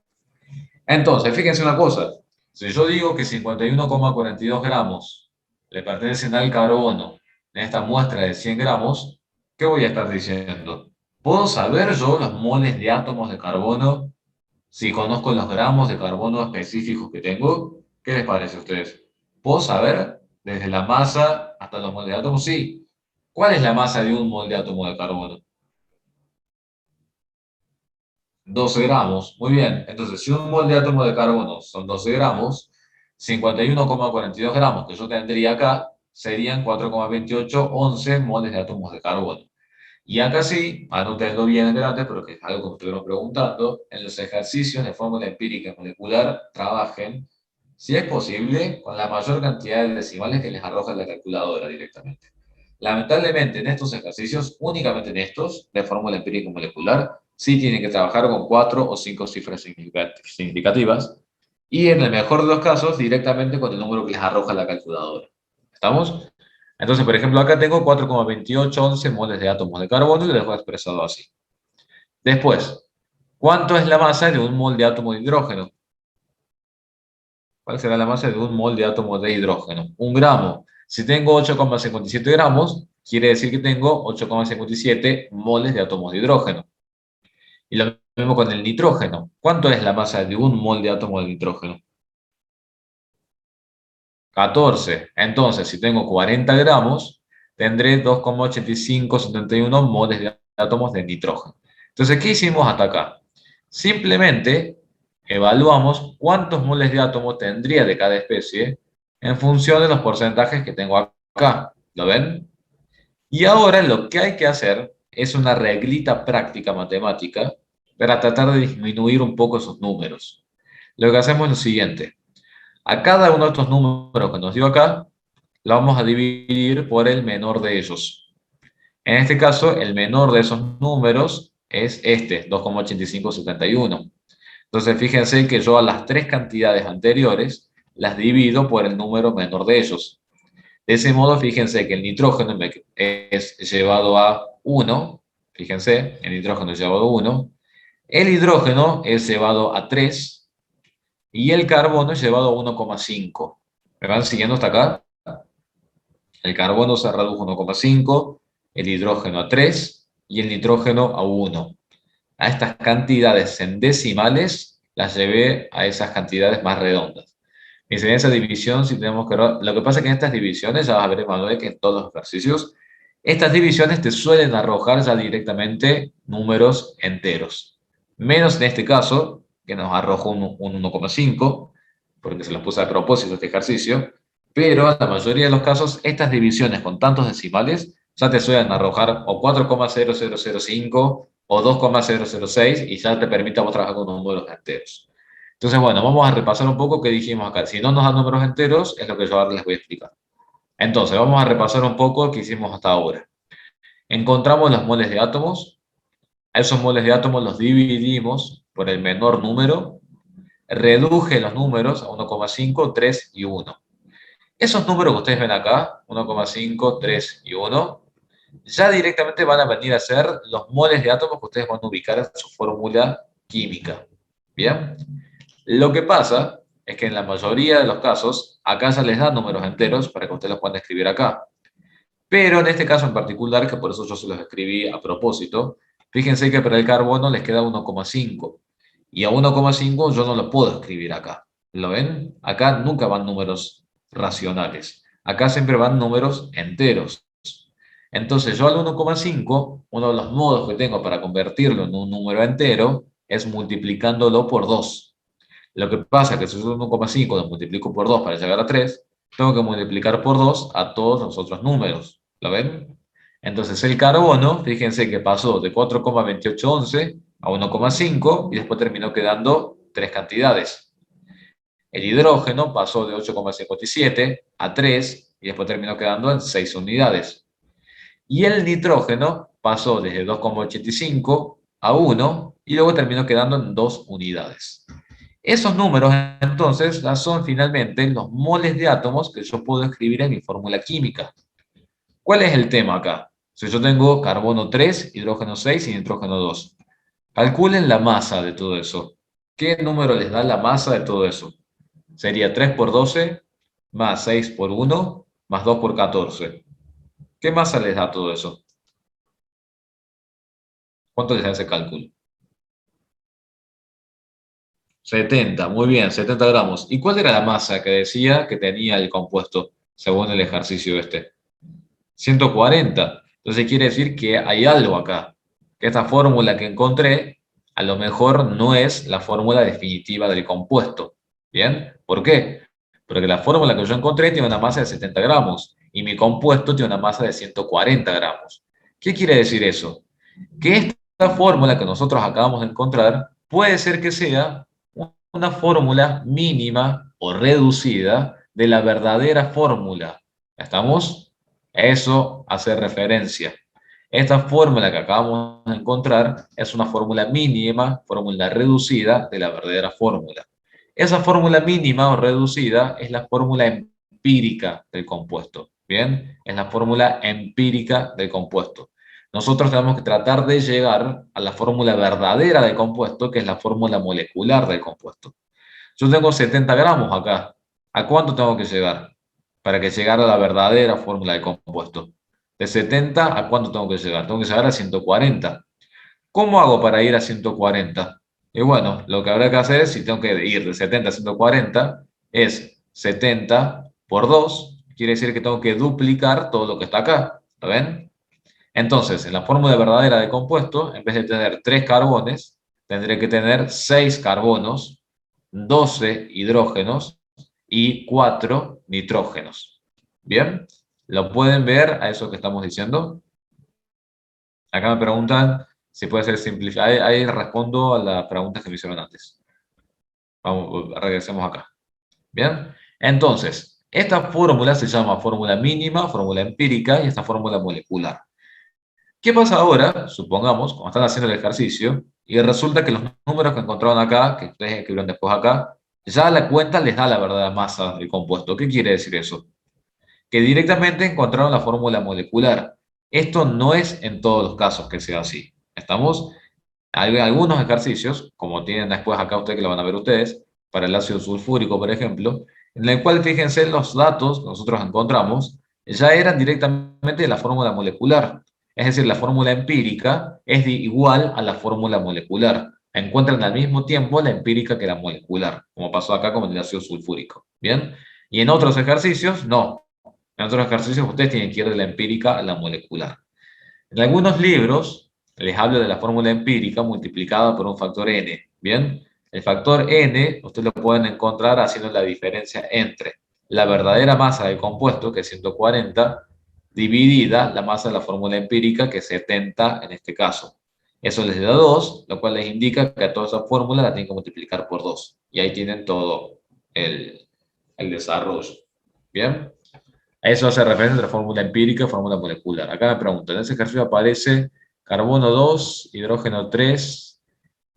Entonces, fíjense una cosa, si yo digo que 51,42 gramos le pertenecen al carbono en esta muestra de 100 gramos, ¿qué voy a estar diciendo? ¿Puedo saber yo los moles de átomos de carbono si conozco los gramos de carbono específicos que tengo? ¿Qué les parece a ustedes? ¿Puedo saber desde la masa hasta los moles de átomos? Sí. ¿Cuál es la masa de un mol de átomo de carbono? 12 gramos. Muy bien. Entonces, si un mol de átomo de carbono son 12 gramos, 51,42 gramos que yo tendría acá serían 4,2811 moles de átomos de carbono. Y acá sí, anótenlo bien en grande, pero que es algo que me estuvieron preguntando, en los ejercicios de fórmula empírica molecular trabajen, si es posible, con la mayor cantidad de decimales que les arroja la calculadora directamente. Lamentablemente, en estos ejercicios, únicamente en estos, de fórmula empírica molecular, sí tienen que trabajar con 4 o 5 cifras significativas, y en el mejor de los casos, directamente con el número que les arroja la calculadora. ¿Estamos? Entonces, por ejemplo, acá tengo 4,2811 moles de átomos de carbono y lo dejo expresado así. Después, ¿cuánto es la masa de un mol de átomo de hidrógeno? ¿Cuál será la masa de un mol de átomo de hidrógeno? Un gramo. Si tengo 8,57 gramos, quiere decir que tengo 8,57 moles de átomos de hidrógeno. Y lo mismo con el nitrógeno. ¿Cuánto es la masa de un mol de átomo de nitrógeno? 14. Entonces, si tengo 40 gramos, tendré 2,8571 moles de átomos de nitrógeno. Entonces, ¿qué hicimos hasta acá? Simplemente evaluamos cuántos moles de átomo tendría de cada especie en función de los porcentajes que tengo acá. ¿Lo ven? Y ahora lo que hay que hacer es una reglita práctica matemática para tratar de disminuir un poco esos números. Lo que hacemos es lo siguiente. A cada uno de estos números que nos dio acá, lo vamos a dividir por el menor de ellos. En este caso, el menor de esos números es este, 2,8571. Entonces, fíjense que yo a las tres cantidades anteriores las divido por el número menor de ellos. De ese modo, fíjense que el nitrógeno es llevado a 1. Fíjense, el nitrógeno es llevado a 1. El hidrógeno es llevado a 3. Y el carbono es llevado a 1,5. ¿Me van siguiendo hasta acá? El carbono se redujo a 1,5, el hidrógeno a 3 y el nitrógeno a 1. A estas cantidades en decimales las llevé a esas cantidades más redondas. Y en esa división, si tenemos que... Lo que pasa es que en estas divisiones, ya vas a ver, Manuel, que en todos los ejercicios, estas divisiones te suelen arrojar ya directamente números enteros. Menos en este caso, que nos arrojó un 1,5, porque se los puse a propósito este ejercicio, pero en la mayoría de los casos, estas divisiones con tantos decimales ya te suelen arrojar o 4,0005 o 2,006 y ya te permite vos trabajar con números enteros. Entonces, bueno, vamos a repasar un poco qué dijimos acá. Si no nos dan números enteros, es lo que yo ahora les voy a explicar. Entonces, vamos a repasar un poco qué hicimos hasta ahora. Encontramos los moles de átomos. A esos moles de átomos los dividimos por el menor número. Reduje los números a 1,5, 3 y 1. Esos números que ustedes ven acá, 1,5, 3 y 1, ya directamente van a venir a ser los moles de átomos que ustedes van a ubicar en su fórmula química. ¿Bien? Lo que pasa es que en la mayoría de los casos, acá ya les dan números enteros para que ustedes los puedan escribir acá. Pero en este caso en particular, que por eso yo se los escribí a propósito, fíjense que para el carbono les queda 1,5. Y a 1,5 yo no lo puedo escribir acá. ¿Lo ven? Acá nunca van números racionales. Acá siempre van números enteros. Entonces yo al 1,5, uno de los modos que tengo para convertirlo en un número entero es multiplicándolo por 2. Lo que pasa es que si yo 1,5 lo multiplico por 2 para llegar a 3, tengo que multiplicar por 2 a todos los otros números. ¿Lo ven? Entonces el carbono, fíjense que pasó de 4,2811 a 1,5 y después terminó quedando tres cantidades. El hidrógeno pasó de 8,57 a 3 y después terminó quedando en 6 unidades. Y el nitrógeno pasó desde 2,85 a 1 y luego terminó quedando en 2 unidades. Esos números, entonces, son finalmente los moles de átomos que yo puedo escribir en mi fórmula química. ¿Cuál es el tema acá? Si yo tengo carbono 3, hidrógeno 6 y nitrógeno 2. Calculen la masa de todo eso. ¿Qué número les da la masa de todo eso? Sería 3 por 12 más 6 por 1 más 2 por 14. ¿Qué masa les da todo eso? ¿Cuánto les da ese cálculo? 70, muy bien, 70 gramos. ¿Y cuál era la masa que decía que tenía el compuesto según el ejercicio este? 140. Entonces quiere decir que hay algo acá. Que esta fórmula que encontré a lo mejor no es la fórmula definitiva del compuesto. ¿Bien? ¿Por qué? Porque la fórmula que yo encontré tiene una masa de 70 gramos y mi compuesto tiene una masa de 140 gramos. ¿Qué quiere decir eso? Que esta fórmula que nosotros acabamos de encontrar puede ser que sea una fórmula mínima o reducida de la verdadera fórmula. ¿Estamos? Eso hace referencia. Esta fórmula que acabamos de encontrar es una fórmula mínima, fórmula reducida de la verdadera fórmula. Esa fórmula mínima o reducida es la fórmula empírica del compuesto. ¿Bien? Es la fórmula empírica del compuesto. Nosotros tenemos que tratar de llegar a la fórmula verdadera del compuesto, que es la fórmula molecular del compuesto. Yo tengo 70 gramos acá. ¿A cuánto tengo que llegar? Para que llegara a la verdadera fórmula del compuesto. De 70, ¿a cuánto tengo que llegar? Tengo que llegar a 140. ¿Cómo hago para ir a 140? Y bueno, lo que habrá que hacer es, si tengo que ir de 70 a 140, es 70 por 2. Quiere decir que tengo que duplicar todo lo que está acá. ¿Lo ven? Entonces, en la fórmula verdadera de compuesto, en vez de tener 3 carbones, tendré que tener 6 carbonos, 12 hidrógenos y 4 nitrógenos. ¿Bien? ¿Lo pueden ver a eso que estamos diciendo? Acá me preguntan si puede ser simplificado. Ahí respondo a las preguntas que me hicieron antes. Vamos, regresemos acá. ¿Bien? Entonces, esta fórmula se llama fórmula mínima, fórmula empírica y esta fórmula molecular. ¿Qué pasa ahora? Supongamos, como están haciendo el ejercicio, y resulta que los números que encontraron acá, que ustedes escribieron después acá, ya la cuenta les da la verdadera masa del compuesto. ¿Qué quiere decir eso? Que directamente encontraron la fórmula molecular. Esto no es en todos los casos que sea así. ¿Estamos? Hay algunos ejercicios, como tienen después acá ustedes que lo van a ver ustedes, para el ácido sulfúrico, por ejemplo, en el cual, fíjense, los datos que nosotros encontramos ya eran directamente de la fórmula molecular. Es decir, la fórmula empírica es igual a la fórmula molecular. Encuentran al mismo tiempo la empírica que la molecular, como pasó acá con el ácido sulfúrico. ¿Bien? Y en otros ejercicios, no. En otros ejercicios ustedes tienen que ir de la empírica a la molecular. En algunos libros les hablo de la fórmula empírica multiplicada por un factor n. Bien, el factor n ustedes lo pueden encontrar haciendo la diferencia entre la verdadera masa del compuesto, que es 140, dividida la masa de la fórmula empírica, que es 70 en este caso. Eso les da 2, lo cual les indica que a toda esa fórmula la tienen que multiplicar por 2. Y ahí tienen todo el desarrollo. Bien. A eso hace referencia entre fórmula empírica y fórmula molecular. Acá me preguntan, en ese ejercicio aparece carbono 2, hidrógeno 3,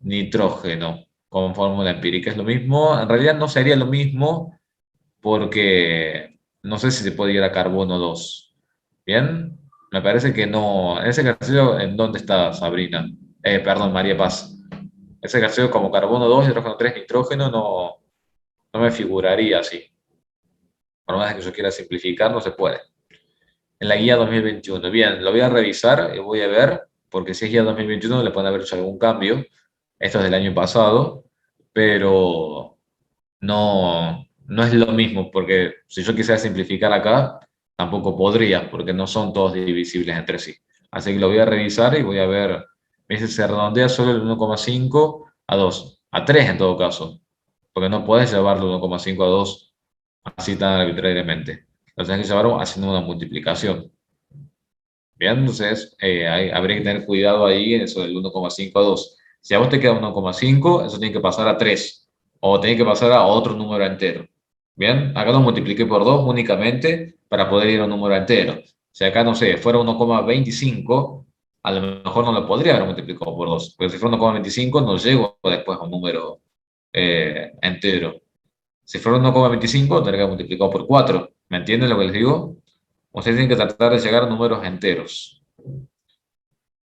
nitrógeno con fórmula empírica. ¿Es lo mismo? En realidad no sería lo mismo porque no sé si se puede ir a carbono 2. ¿Bien? Me parece que no. En ese ejercicio, ¿en dónde está Sabrina? Perdón, María Paz. Ese ejercicio como carbono 2, hidrógeno 3, nitrógeno no me figuraría así. Por más que yo quiera simplificar, no se puede. En la guía 2021. Bien, lo voy a revisar y voy a ver, porque si es guía 2021 le pueden haber hecho algún cambio. Esto es del año pasado, pero no es lo mismo, porque si yo quisiera simplificar acá, tampoco podría, porque no son todos divisibles entre sí. Así que lo voy a revisar y voy a ver, me dice, se redondea solo el 1,5 a 2, a 3 en todo caso, porque no puedes llevarlo 1,5 a 2 así tan arbitrariamente. Lo tienes que llevar haciendo una multiplicación. Bien, entonces habría que tener cuidado ahí en eso del 1,5 a 2. Si a vos te queda 1,5, eso tiene que pasar a 3 o tiene que pasar a otro número entero. Bien, acá lo multipliqué por 2 únicamente para poder ir a un número entero. Si acá, no sé, fuera 1,25, a lo mejor no lo podría haber multiplicado por 2, porque si fuera 1,25 no llego después a un número entero. Si fuera 1,25 tendría que multiplicar por 4. ¿Me entienden lo que les digo? Ustedes tienen que tratar de llegar a números enteros.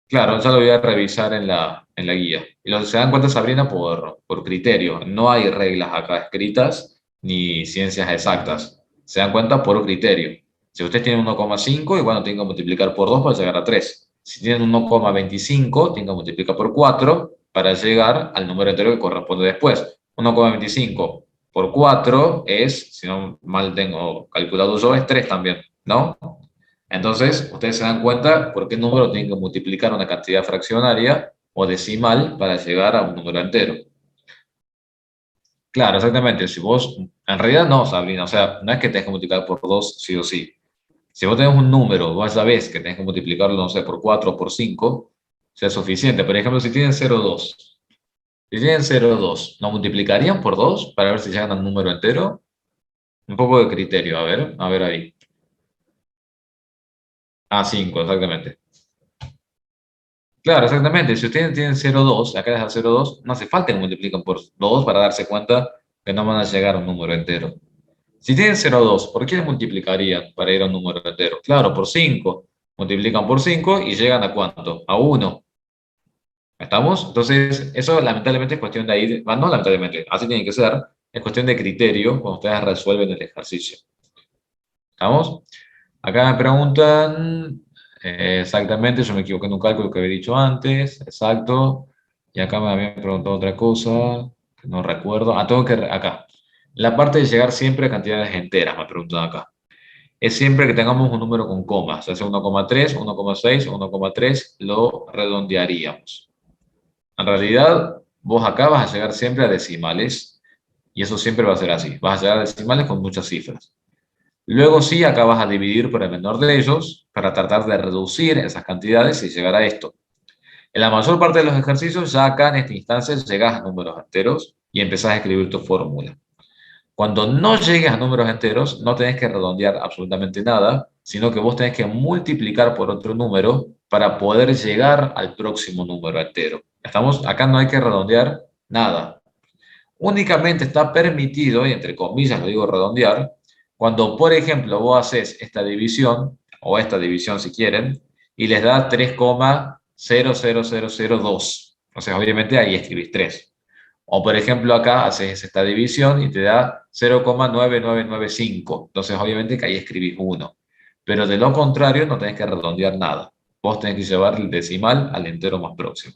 Claro, ya lo voy a revisar en la guía. Y se dan cuenta, Sabrina, por criterio. No hay reglas acá escritas ni ciencias exactas. Se dan cuenta por criterio. Si ustedes tienen 1,5, y bueno, tienen que multiplicar por 2 para llegar a 3. Si tienen 1,25, tienen que multiplicar por 4 para llegar al número entero que corresponde después. 1,25 por 4 es, si no mal tengo calculado yo, es 3 también, ¿no? Entonces, ustedes se dan cuenta por qué número tienen que multiplicar una cantidad fraccionaria o decimal para llegar a un número entero. Claro, exactamente. Si vos, en realidad no, Sabrina, o sea, no es que tengas que multiplicar por 2 sí o sí. Si vos tenés un número, vos sabés que tenés que multiplicarlo, no sé, por 4 o por 5, sea suficiente. Por ejemplo, si tienen 0,2, si tienen 0,2, ¿no multiplicarían por 2 para ver si llegan al número entero? Un poco de criterio, a ver ahí. Ah, 5, exactamente. Claro, exactamente. Si ustedes tienen 0,2, acá deja 0,2, no hace falta que multipliquen por 2 para darse cuenta que no van a llegar a un número entero. Si tienen 0,2, ¿por qué multiplicarían para ir a un número entero? Claro, por 5. Multiplican por 5 y llegan a ¿cuánto? A 1. ¿Estamos? Entonces, eso lamentablemente es cuestión de ahí, no lamentablemente, así tiene que ser, es cuestión de criterio cuando ustedes resuelven el ejercicio. ¿Estamos? Acá me preguntan exactamente, yo me equivoqué en un cálculo que había dicho antes, exacto. Y acá me habían preguntado otra cosa, que no recuerdo. Ah, tengo que, acá. La parte de llegar siempre a cantidades enteras, me preguntan acá. Es siempre que tengamos un número con comas, ya sea 1,3, 1,6 o 1,3, lo redondearíamos. En realidad, vos acá vas a llegar siempre a decimales, y eso siempre va a ser así. Vas a llegar a decimales con muchas cifras. Luego sí, acá vas a dividir por el menor de ellos para tratar de reducir esas cantidades y llegar a esto. En la mayor parte de los ejercicios, ya acá en esta instancia llegas a números enteros y empezás a escribir tu fórmula. Cuando no llegues a números enteros, no tenés que redondear absolutamente nada, sino que vos tenés que multiplicar por otro número para poder llegar al próximo número entero. Estamos, acá no hay que redondear nada. Únicamente está permitido, y entre comillas lo digo redondear, cuando, por ejemplo, vos haces esta división, o esta división si quieren, y les da 3,00002. O sea, obviamente ahí escribís 3. O, por ejemplo, acá haces esta división y te da 0,9995. Entonces, obviamente que ahí escribís 1. Pero de lo contrario, no tenés que redondear nada. Vos tenés que llevar el decimal al entero más próximo.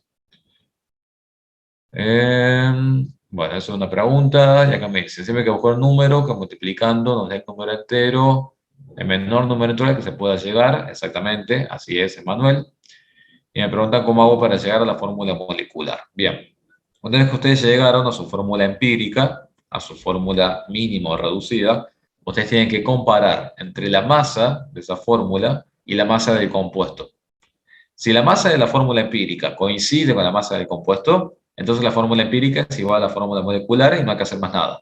Bueno, eso es una pregunta. Ya que me dice, siempre hay que buscar un número que multiplicando nos dé el número entero, el menor número entero al que se pueda llegar. Exactamente, así es, Emanuel. Y me preguntan cómo hago para llegar a la fórmula molecular. Bien, una vez que ustedes llegaron a su fórmula empírica, a su fórmula mínima o reducida, ustedes tienen que comparar entre la masa de esa fórmula y la masa del compuesto. Si la masa de la fórmula empírica coincide con la masa del compuesto, entonces la fórmula empírica es igual a la fórmula molecular y no hay que hacer más nada.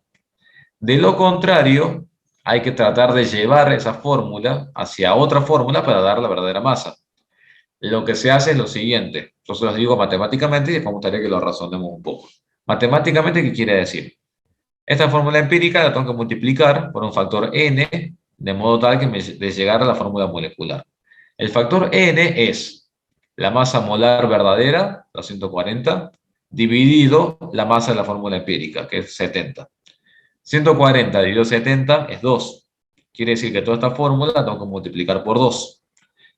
De lo contrario, hay que tratar de llevar esa fórmula hacia otra fórmula para dar la verdadera masa. Lo que se hace es lo siguiente. Yo se los digo matemáticamente y después me gustaría que lo razonemos un poco. Matemáticamente, ¿qué quiere decir? Esta fórmula empírica la tengo que multiplicar por un factor n, de modo tal que me de llegar a la fórmula molecular. El factor n es la masa molar verdadera, 240, dividido la masa de la fórmula empírica, que es 70. 140 dividido 70 es 2. Quiere decir que toda esta fórmula la tengo que multiplicar por 2.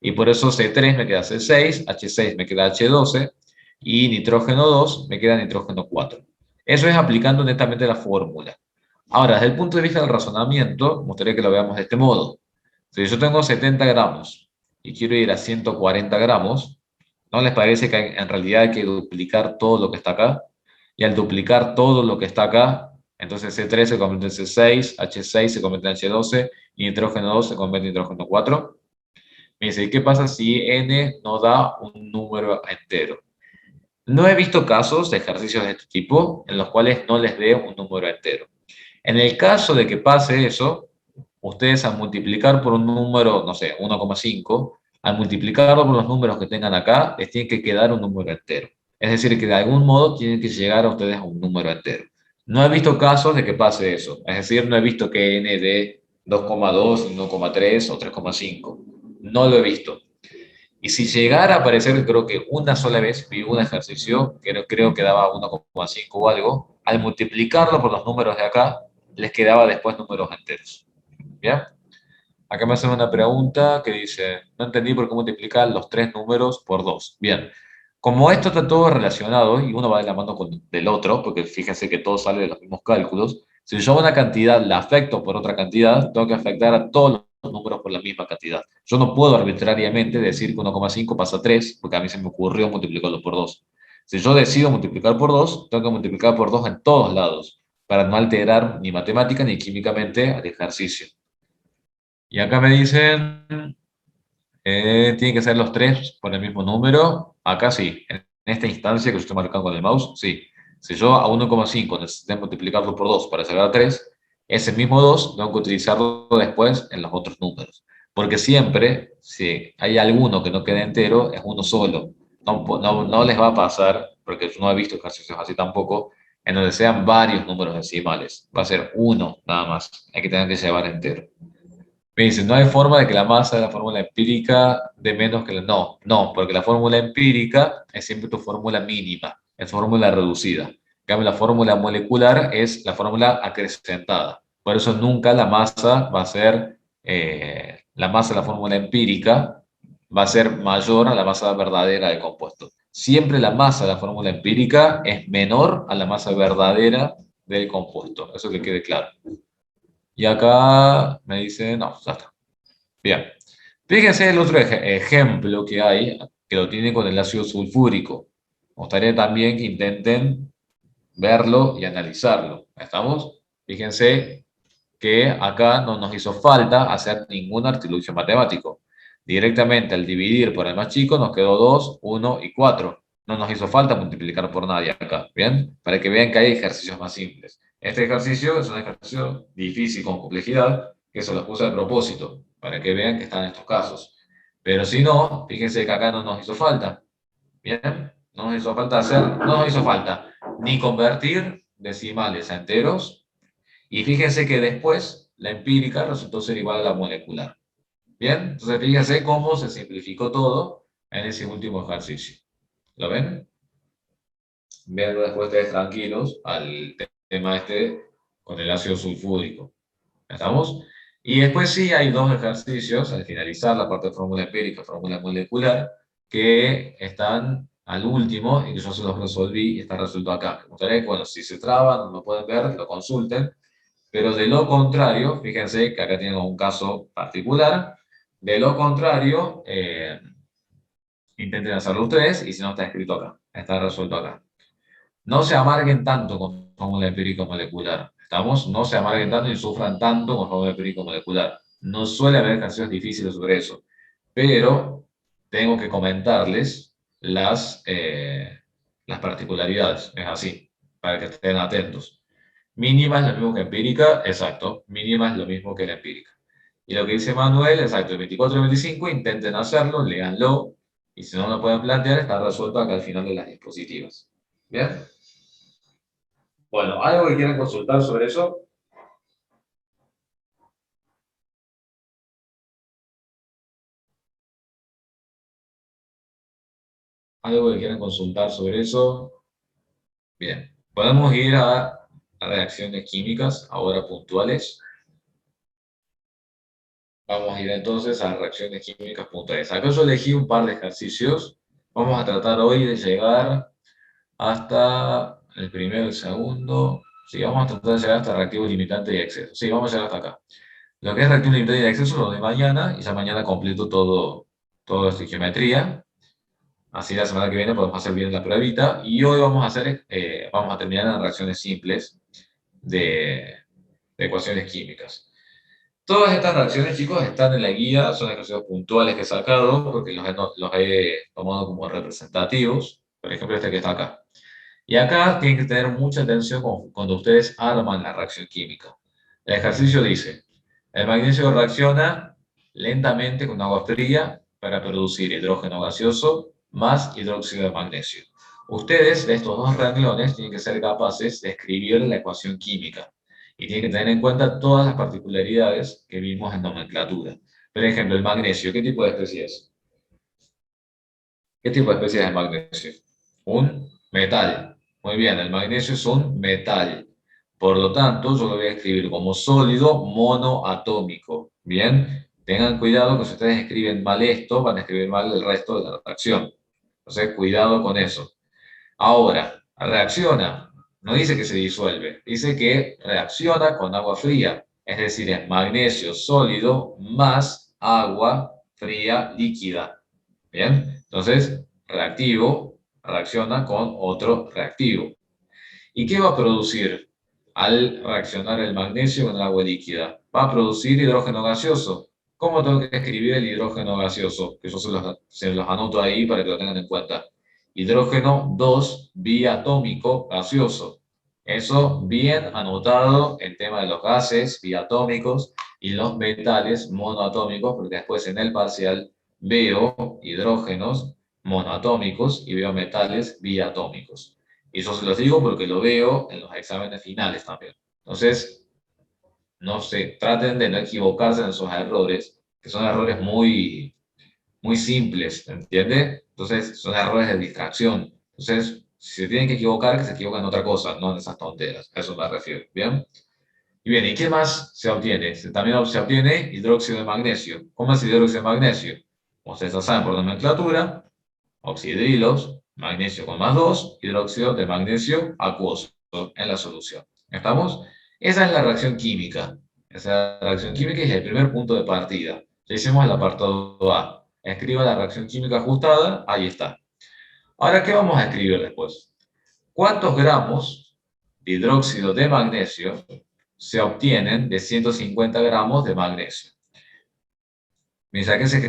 Y por eso C3 me queda C6, H6 me queda H12 y nitrógeno 2 me queda nitrógeno 4. Eso es aplicando netamente la fórmula. Ahora, desde el punto de vista del razonamiento, me gustaría que lo veamos de este modo. Si yo tengo 70 gramos y quiero ir a 140 gramos, ¿no les parece que en realidad hay que duplicar todo lo que está acá? Y al duplicar todo lo que está acá, entonces C3 se convierte en C6, H6 se convierte en H12 y nitrógeno 2 se convierte en nitrógeno 4. Me dice, ¿qué pasa si n no da un número entero? No he visto casos de ejercicios de este tipo en los cuales no les dé un número entero. En el caso de que pase eso, ustedes al multiplicar por un número, no sé, 1,5, al multiplicarlo por los números que tengan acá, les tiene que quedar un número entero. Es decir, que de algún modo tienen que llegar a ustedes a un número entero. No he visto casos de que pase eso. Es decir, no he visto que n dé 2,2, 1,3 o 3,5. No lo he visto. Y si llegara a aparecer, creo que una sola vez vi un ejercicio que creo que daba 1,5 o algo, al multiplicarlo por los números de acá, les quedaba después números enteros. ¿Bien? Acá me hacen una pregunta que dice, no entendí por qué multiplicar los tres números por dos. Bien, como esto está todo relacionado y uno va de la mano con del otro, porque fíjense que todo sale de los mismos cálculos, si yo una cantidad la afecto por otra cantidad, tengo que afectar a todos los números por la misma cantidad. Yo no puedo arbitrariamente decir que 1,5 pasa a 3, porque a mí se me ocurrió multiplicarlo por 2. Si yo decido multiplicar por 2, tengo que multiplicar por 2 en todos lados, para no alterar ni matemática ni químicamente al ejercicio. Y acá me dicen, tienen que ser los tres por el mismo número. Acá sí, en esta instancia que yo estoy marcando con el mouse, sí. Si yo a 1,5 necesito multiplicarlo por 2 para sacar 3, ese mismo 2 tengo que utilizarlo después en los otros números. Porque siempre, si hay alguno que no quede entero, es uno solo. No les va a pasar, porque yo no he visto ejercicios así tampoco, en donde sean varios números decimales. Va a ser uno nada más. Hay que tener que llevar entero. Me dice, no hay forma de que la masa de la fórmula empírica de menos que la... No, no, porque la fórmula empírica es siempre tu fórmula mínima, es fórmula reducida. En cambio, la fórmula molecular es la fórmula acrecentada. Por eso nunca la masa va a ser, la masa de la fórmula empírica va a ser mayor a la masa verdadera del compuesto. Siempre la masa de la fórmula empírica es menor a la masa verdadera del compuesto. Eso que quede claro. Y acá me dice, no, ya está. Bien. Fíjense el otro ejemplo que hay, que lo tiene con el ácido sulfúrico. Me gustaría también que intenten verlo y analizarlo. ¿Estamos? Fíjense que acá no nos hizo falta hacer ningún artilugio matemático. Directamente al dividir por el más chico nos quedó 2, 1 y 4. No nos hizo falta multiplicar por nadie acá. ¿Bien? Para que vean que hay ejercicios más simples. Este ejercicio es un ejercicio difícil con complejidad que se los puse a propósito para que vean que están estos casos. Pero si no, fíjense que acá no nos hizo falta. ¿Bien? No nos hizo falta hacer, no nos hizo falta ni convertir decimales a enteros, y fíjense que después la empírica resultó ser igual a la molecular. Bien, entonces fíjense cómo se simplificó todo en ese último ejercicio. ¿Lo ven? Vean después ustedes tranquilos al tema este con el ácido sulfúrico. ¿Estamos? Y después sí hay dos ejercicios al finalizar la parte de fórmula empírica, fórmula molecular, que están al último y que yo se los resolví y está resuelto acá. Me gustaría que, bueno, si se traban, no lo pueden ver, lo consulten. Pero de lo contrario, fíjense que acá tienen un caso particular. De lo contrario, intenten hacerlo ustedes y si no está escrito acá, está resuelto acá. No se amarguen tanto con fórmula empírico-molecular. ¿Estamos? No se amarguen tanto y sufran tanto con fórmula empírico-molecular. No suele haber ejercicios difíciles sobre eso. Pero tengo que comentarles las particularidades. Es así, para que estén atentos. Mínima es lo mismo que empírica, exacto. Mínima es lo mismo que la empírica. Y lo que dice Manuel, exacto, el 24 y 25, intenten hacerlo, léanlo, y si no lo pueden plantear, está resuelto acá al final de las dispositivas. ¿Bien? Bueno, ¿algo que quieran consultar sobre eso? ¿Algo que quieran consultar sobre eso? Bien. Podemos ir a reacciones químicas, ahora puntuales. Vamos a ir entonces a reacciones químicas puntuales. Acá yo elegí un par de ejercicios. Vamos a tratar hoy de llegar hasta el primero, el segundo. Sí, vamos a tratar de llegar hasta reactivo limitante y exceso. Sí, vamos a llegar hasta acá. Lo que es reactivo limitante y exceso lo de mañana, y ya mañana completo todo esto de geometría. Así la semana que viene podemos hacer bien la pruebita. Y hoy vamos a terminar en reacciones simples de, de ecuaciones químicas. Todas estas reacciones, chicos, están en la guía, son ejercicios puntuales que he sacado, porque los he tomado como representativos. Por ejemplo, este que está acá. Y acá tienen que tener mucha atención cuando ustedes arman la reacción química. El ejercicio dice, el magnesio reacciona lentamente con agua fría para producir hidrógeno gaseoso más hidróxido de magnesio. Ustedes, de estos dos renglones, tienen que ser capaces de escribir la ecuación química y tienen que tener en cuenta todas las particularidades que vimos en nomenclatura. Por ejemplo, el magnesio, ¿qué tipo de especie es? ¿Qué tipo de especie es el magnesio? Un metal. Muy bien, el magnesio es un metal. Por lo tanto, yo lo voy a escribir como sólido monoatómico. Bien, tengan cuidado que si ustedes escriben mal esto, van a escribir mal el resto de la reacción. Entonces, cuidado con eso. Ahora, reacciona. No dice que se disuelve, dice que reacciona con agua fría. Es decir, es magnesio sólido más agua fría líquida. Bien, entonces, reactivo reacciona con otro reactivo. ¿Y qué va a producir? al reaccionar el magnesio con el agua líquida. Va a producir hidrógeno gaseoso. ¿Cómo tengo que escribir el hidrógeno gaseoso? Que yo se los anoto ahí para que lo tengan en cuenta. Hidrógeno 2 biatómico gaseoso. Eso bien anotado el tema de los gases biatómicos y los metales monoatómicos, porque después en el parcial veo hidrógenos monoatómicos y veo metales biatómicos. Y eso se los digo porque lo veo en los exámenes finales también. Entonces, no se traten de no equivocarse en esos errores, que son errores muy, muy simples, ¿entiendes? Entonces, son errores de distracción. Entonces, si se tienen que equivocar, que se equivoquen en otra cosa, no en esas tonteras. A eso me refiero, ¿bien? Y bien, ¿y qué más se obtiene? También se obtiene hidróxido de magnesio. ¿Cómo es el hidróxido de magnesio? Como ustedes ya saben por nomenclatura, oxidrilos, magnesio con más 2, hidróxido de magnesio acuoso en la solución. ¿Estamos? Esa es la reacción química. Esa reacción química es el primer punto de partida. Ya hicimos el apartado A. Escriba la reacción química ajustada, ahí está. Ahora, ¿qué vamos a escribir después? ¿Cuántos gramos de hidróxido de magnesio se obtienen de 150 gramos de magnesio? Mira, ¿a qué se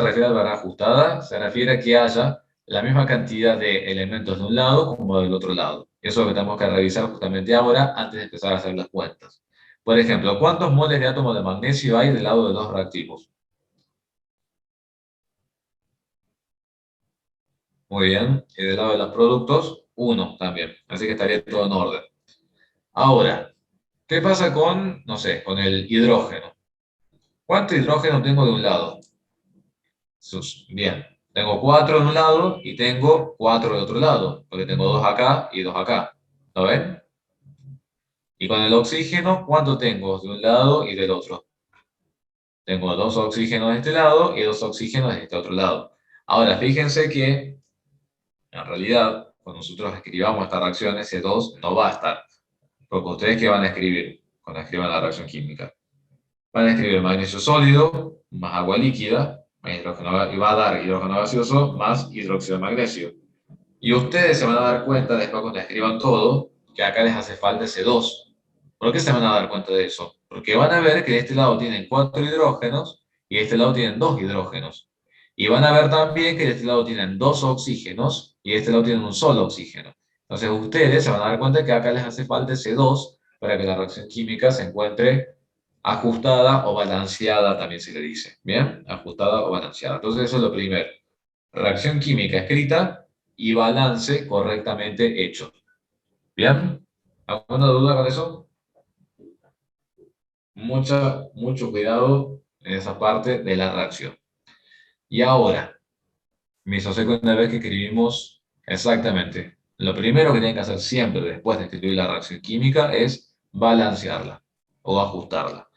refiere a la barra ajustada? Se refiere a que haya la misma cantidad de elementos de un lado como del otro lado. Eso es lo que tenemos que revisar justamente ahora antes de empezar a hacer las cuentas. Por ejemplo, ¿cuántos moles de átomo de magnesio hay del lado de los reactivos? Muy bien. Y del lado de los productos, uno también. Así que estaría todo en orden. Ahora, ¿qué pasa con, no sé, con el hidrógeno? ¿Cuánto hidrógeno tengo de un lado? Bien, tengo 4 de un lado y tengo 4 de otro lado, porque tengo 2 acá y 2 acá. ¿Lo ven? Y con el oxígeno, ¿cuánto tengo de un lado y del otro? Tengo 2 oxígenos de este lado y 2 oxígenos de este otro lado. Ahora, fíjense que, en realidad, cuando nosotros escribamos esta reacción, ese 2 no va a estar. Porque ustedes, ¿qué van a escribir cuando escriban la reacción química? Van a escribir magnesio sólido más agua líquida, y va a dar hidrógeno gaseoso más hidróxido de magnesio. Y ustedes se van a dar cuenta después cuando escriban todo que acá les hace falta ese 2. ¿Por qué se van a dar cuenta de eso? Porque van a ver que de este lado tienen 4 hidrógenos y de este lado tienen 2 hidrógenos. Y van a ver también que de este lado tienen 2 oxígenos y de este lado tienen un solo oxígeno. Entonces ustedes se van a dar cuenta que acá les hace falta ese 2 para que la reacción química se encuentre ajustada o balanceada, también se le dice. ¿Bien? Ajustada o balanceada. Entonces eso es lo primero. Reacción química escrita y balance correctamente hecho. ¿Bien? ¿Alguna duda con eso? Mucho cuidado en esa parte de la reacción. Y ahora, me asocié una vez que escribimos exactamente. Lo primero que tienen que hacer siempre después de escribir la reacción química es balancearla o ajustarla.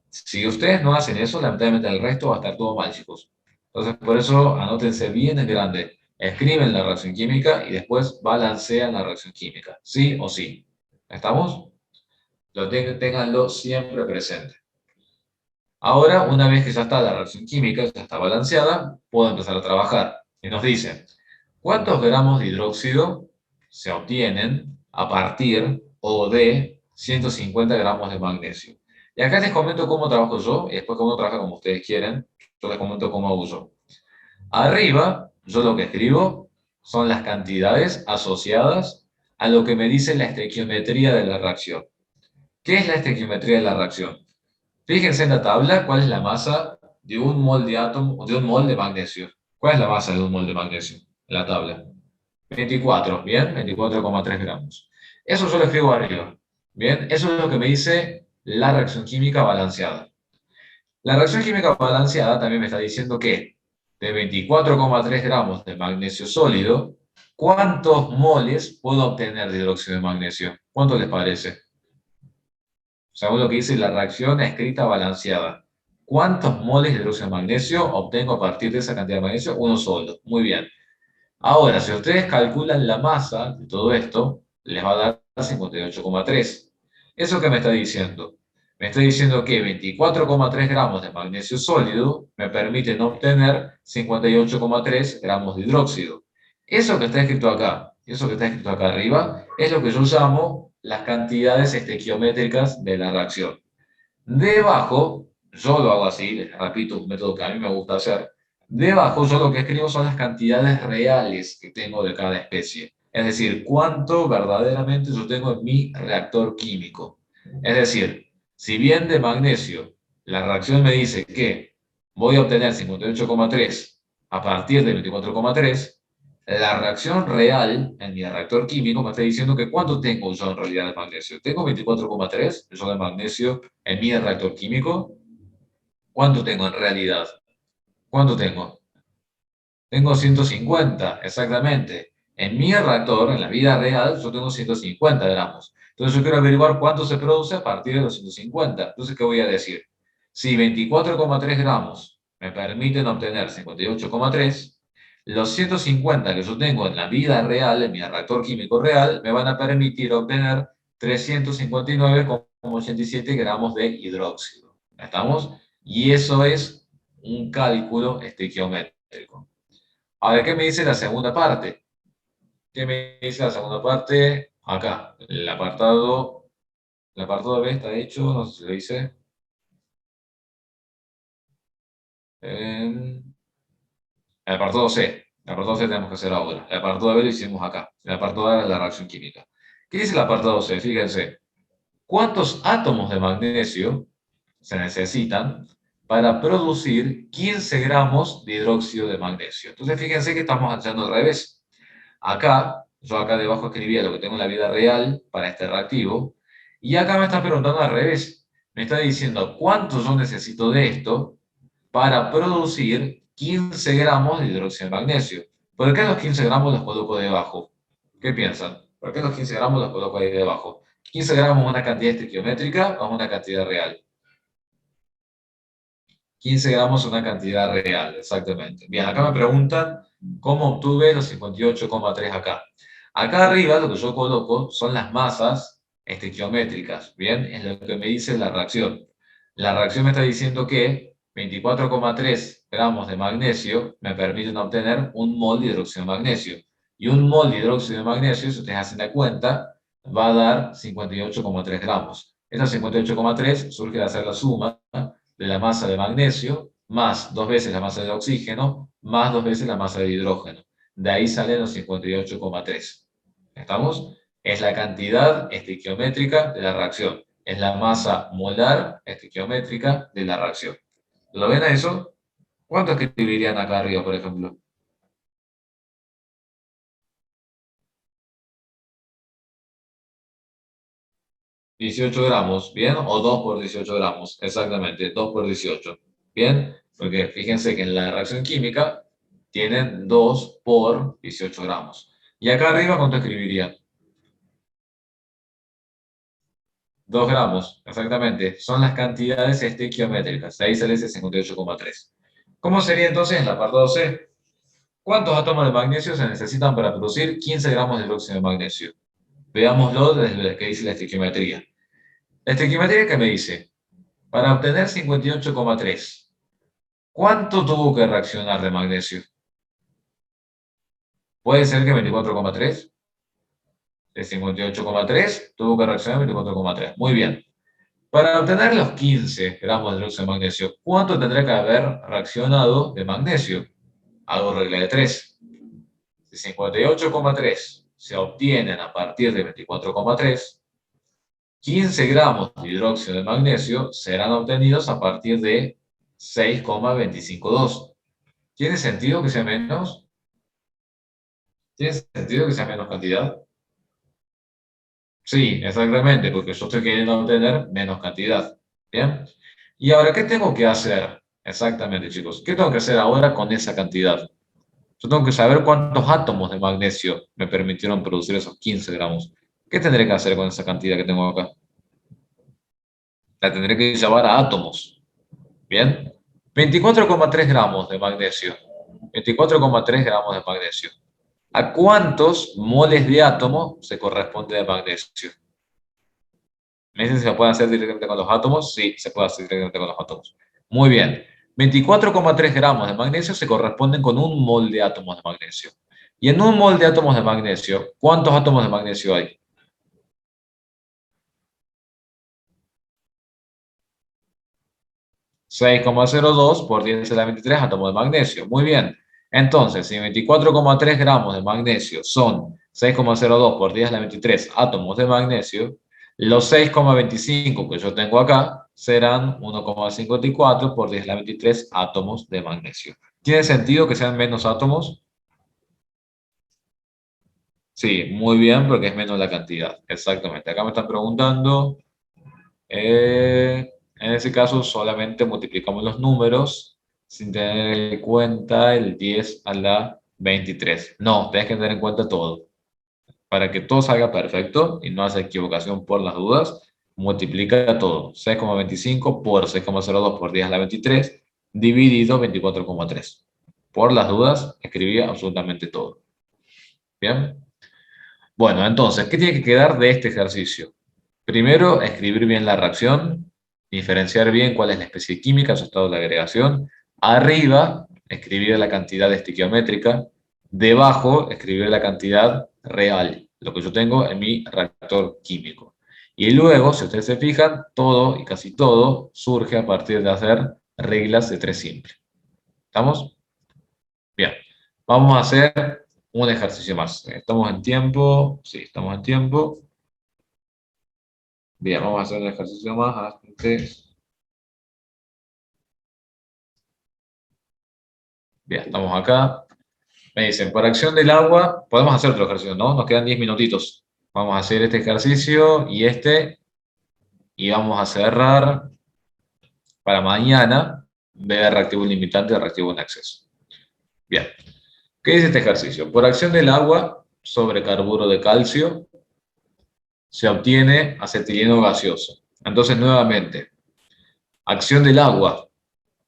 Si ustedes no hacen eso, lamentablemente el resto va a estar todo mal, chicos. Entonces, por eso, anótense bien en grande. Escriben la reacción química y después balancean la reacción química. ¿Sí o sí? ¿Estamos? Ténganlo siempre presente. Ahora, una vez que ya está la reacción química, ya está balanceada, puedo empezar a trabajar. Y nos dicen, ¿cuántos gramos de hidróxido se obtienen a partir o de 150 gramos de magnesio? Y acá les comento cómo trabajo yo y después cómo trabaja como ustedes quieren. Yo les comento cómo hago yo. Arriba, yo lo que escribo son las cantidades asociadas a lo que me dice la estequiometría de la reacción. ¿Qué es la estequiometría de la reacción? Fíjense en la tabla cuál es la masa de un mol de átomo, de un mol de magnesio. ¿Cuál es la masa de un mol de magnesio? En la tabla. 24, ¿bien? 24,3 gramos. Eso yo lo escribo arriba. ¿Bien? Eso es lo que me dice la reacción química balanceada. La reacción química balanceada también me está diciendo que de 24,3 gramos de magnesio sólido, ¿cuántos moles puedo obtener de hidróxido de magnesio? ¿Cuánto les parece? Según lo que dice la reacción escrita balanceada. ¿Cuántos moles de hidróxido de magnesio obtengo a partir de esa cantidad de magnesio? Uno solo. Muy bien. Ahora, si ustedes calculan la masa de todo esto, les va a dar 58,3. ¿Eso qué me está diciendo? Me está diciendo que 24,3 gramos de magnesio sólido me permiten obtener 58,3 gramos de hidróxido. Eso que está escrito acá, eso que está escrito acá arriba, es lo que yo llamo las cantidades estequiométricas de la reacción. Debajo, yo lo hago así, repito, un método que a mí me gusta hacer. Debajo yo lo que escribo son las cantidades reales que tengo de cada especie. Es decir, cuánto verdaderamente yo tengo en mi reactor químico. Es decir, si bien de magnesio la reacción me dice que voy a obtener 58,3 a partir de 24,3, la reacción real en mi reactor químico me está diciendo que cuánto tengo yo en realidad de magnesio. Tengo 24,3 yo de magnesio en mi reactor químico. ¿Cuánto tengo en realidad? ¿Cuánto tengo? Tengo 150, exactamente. En mi reactor, en la vida real, yo tengo 150 gramos. Entonces yo quiero averiguar cuánto se produce a partir de los 150. Entonces, ¿qué voy a decir? Si 24,3 gramos me permiten obtener 58,3, los 150 que yo tengo en la vida real, en mi reactor químico real, me van a permitir obtener 359,87 gramos de hidróxido. ¿Estamos? Y eso es un cálculo estequiométrico. Ahora, ¿qué me dice la segunda parte? ¿Qué me dice la segunda parte? Acá, el apartado B está hecho, no sé si lo hice. El apartado C. El apartado C tenemos que hacer ahora. El apartado B lo hicimos acá. El apartado A es la reacción química. ¿Qué dice el apartado C? Fíjense. ¿Cuántos átomos de magnesio se necesitan para producir 15 gramos de hidróxido de magnesio? Entonces, fíjense que estamos haciendo al revés. Acá, yo acá debajo escribía lo que tengo en la vida real para este reactivo, y acá me está preguntando al revés. Me está diciendo cuánto yo necesito de esto para producir 15 gramos de hidróxido de magnesio. ¿Por qué los 15 gramos los coloco debajo? ¿Qué piensan? ¿Por qué los 15 gramos los coloco ahí debajo? ¿15 gramos es una cantidad estequiométrica o es una cantidad real? 15 gramos es una cantidad real, exactamente. Bien, acá me preguntan cómo obtuve los 58,3 acá. Acá arriba lo que yo coloco son las masas estequiométricas, ¿bien? Es lo que me dice la reacción. La reacción me está diciendo que 24,3 gramos de magnesio me permiten obtener un mol de hidróxido de magnesio. Y un mol de hidróxido de magnesio, si ustedes hacen la cuenta, va a dar 58,3 gramos. Esos 58,3 surge de hacer la suma de la masa de magnesio, más dos veces la masa de oxígeno, más dos veces la masa de hidrógeno. De ahí salen los 58,3. ¿Estamos? Es la cantidad estequiométrica de la reacción. Es la masa molar estequiométrica de la reacción. ¿Lo ven a eso? ¿Cuánto escribirían acá arriba, por ejemplo? 18 gramos, ¿bien? O 2 por 18 gramos, exactamente, 2 por 18, ¿bien? Porque fíjense que en la reacción química tienen 2 por 18 gramos. Y acá arriba, ¿cuánto escribiría? 2 gramos, exactamente. Son las cantidades estequiométricas. De ahí sale ese 58,3. ¿Cómo sería entonces en la apartado C? ¿Cuántos átomos de magnesio se necesitan para producir 15 gramos de hidróxido de magnesio? Veámoslo desde lo que dice la estequiometría. La estequiometría que me dice, para obtener 58,3, ¿cuánto tuvo que reaccionar de magnesio? Puede ser que 24,3, de 58,3 tuvo que reaccionar 24,3. Muy bien. Para obtener los 15 gramos de hidróxido de magnesio, ¿cuánto tendría que haber reaccionado de magnesio? Hago regla de 3. Si 58,3 se obtienen a partir de 24,3, 15 gramos de hidróxido de magnesio serán obtenidos a partir de 6,252. ¿Tiene sentido que sea menos? ¿Tiene sentido que sea menos cantidad? Sí, exactamente, porque yo estoy queriendo obtener menos cantidad. ¿Bien? Y ahora, ¿qué tengo que hacer? Exactamente, chicos. ¿Qué tengo que hacer ahora con esa cantidad? Yo tengo que saber cuántos átomos de magnesio me permitieron producir esos 15 gramos. ¿Qué tendré que hacer con esa cantidad que tengo acá? La tendré que llevar a átomos. ¿Bien? 24,3 gramos de magnesio. 24,3 gramos de magnesio. ¿A cuántos moles de átomo se corresponde de magnesio? ¿Me dicen si se puede hacer directamente con los átomos? Sí, se puede hacer directamente con los átomos. Muy bien. 24,3 gramos de magnesio se corresponden con un mol de átomos de magnesio. Y en un mol de átomos de magnesio, ¿cuántos átomos de magnesio hay? 6,02 por 10 a la 23 átomos de magnesio. Muy bien. Entonces, si 24,3 gramos de magnesio son 6,02 por 10 a la 23 átomos de magnesio, los 6,25 que yo tengo acá serán 1,54 por 10 a la 23 átomos de magnesio. ¿Tiene sentido que sean menos átomos? Sí, muy bien, porque es menos la cantidad. Exactamente. Acá me están preguntando. En ese caso, solamente multiplicamos los números sin tener en cuenta el 10 a la 23. No, tienes que tener en cuenta todo. Para que todo salga perfecto y no haya equivocación por las dudas, multiplica todo. 6,25 por 6,02 por 10 a la 23 dividido 24,3. Por las dudas, escribí absolutamente todo. ¿Bien? Bueno, entonces, ¿qué tiene que quedar de este ejercicio? Primero, escribir bien la reacción, diferenciar bien cuál es la especie química, su estado de agregación. Arriba, escribir la cantidad estequiométrica. Debajo, escribir la cantidad real, lo que yo tengo en mi reactor químico. Y luego, si ustedes se fijan, todo y casi todo surge a partir de hacer reglas de tres simples. ¿Estamos? Bien. Vamos a hacer un ejercicio más. ¿Estamos en tiempo? Sí, estamos en tiempo. Bien, vamos a hacer un ejercicio más antes. Bien, estamos acá. Me dicen, por acción del agua, podemos hacer otro ejercicio, ¿no? Nos quedan 10 minutitos. Vamos a hacer este ejercicio y este, y vamos a cerrar para mañana ver reactivo limitante y reactivo en exceso. Bien, ¿qué dice este ejercicio? Por acción del agua sobre carburo de calcio se obtiene acetileno gaseoso. Entonces, nuevamente, acción del agua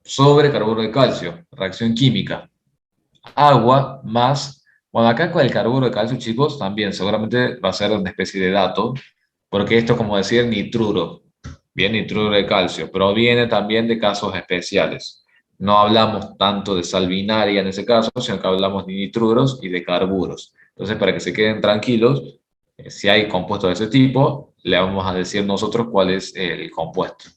sobre carburo de calcio, reacción química. Agua más, bueno, acá con el carburo de calcio, chicos, también seguramente va a ser una especie de dato, porque esto es como decir nitruro, bien, nitruro de calcio, proviene también de casos especiales. No hablamos tanto de sal binaria en ese caso, sino que hablamos de nitruros y de carburos. Entonces, para que se queden tranquilos, si hay compuestos de ese tipo, le vamos a decir nosotros cuál es el compuesto.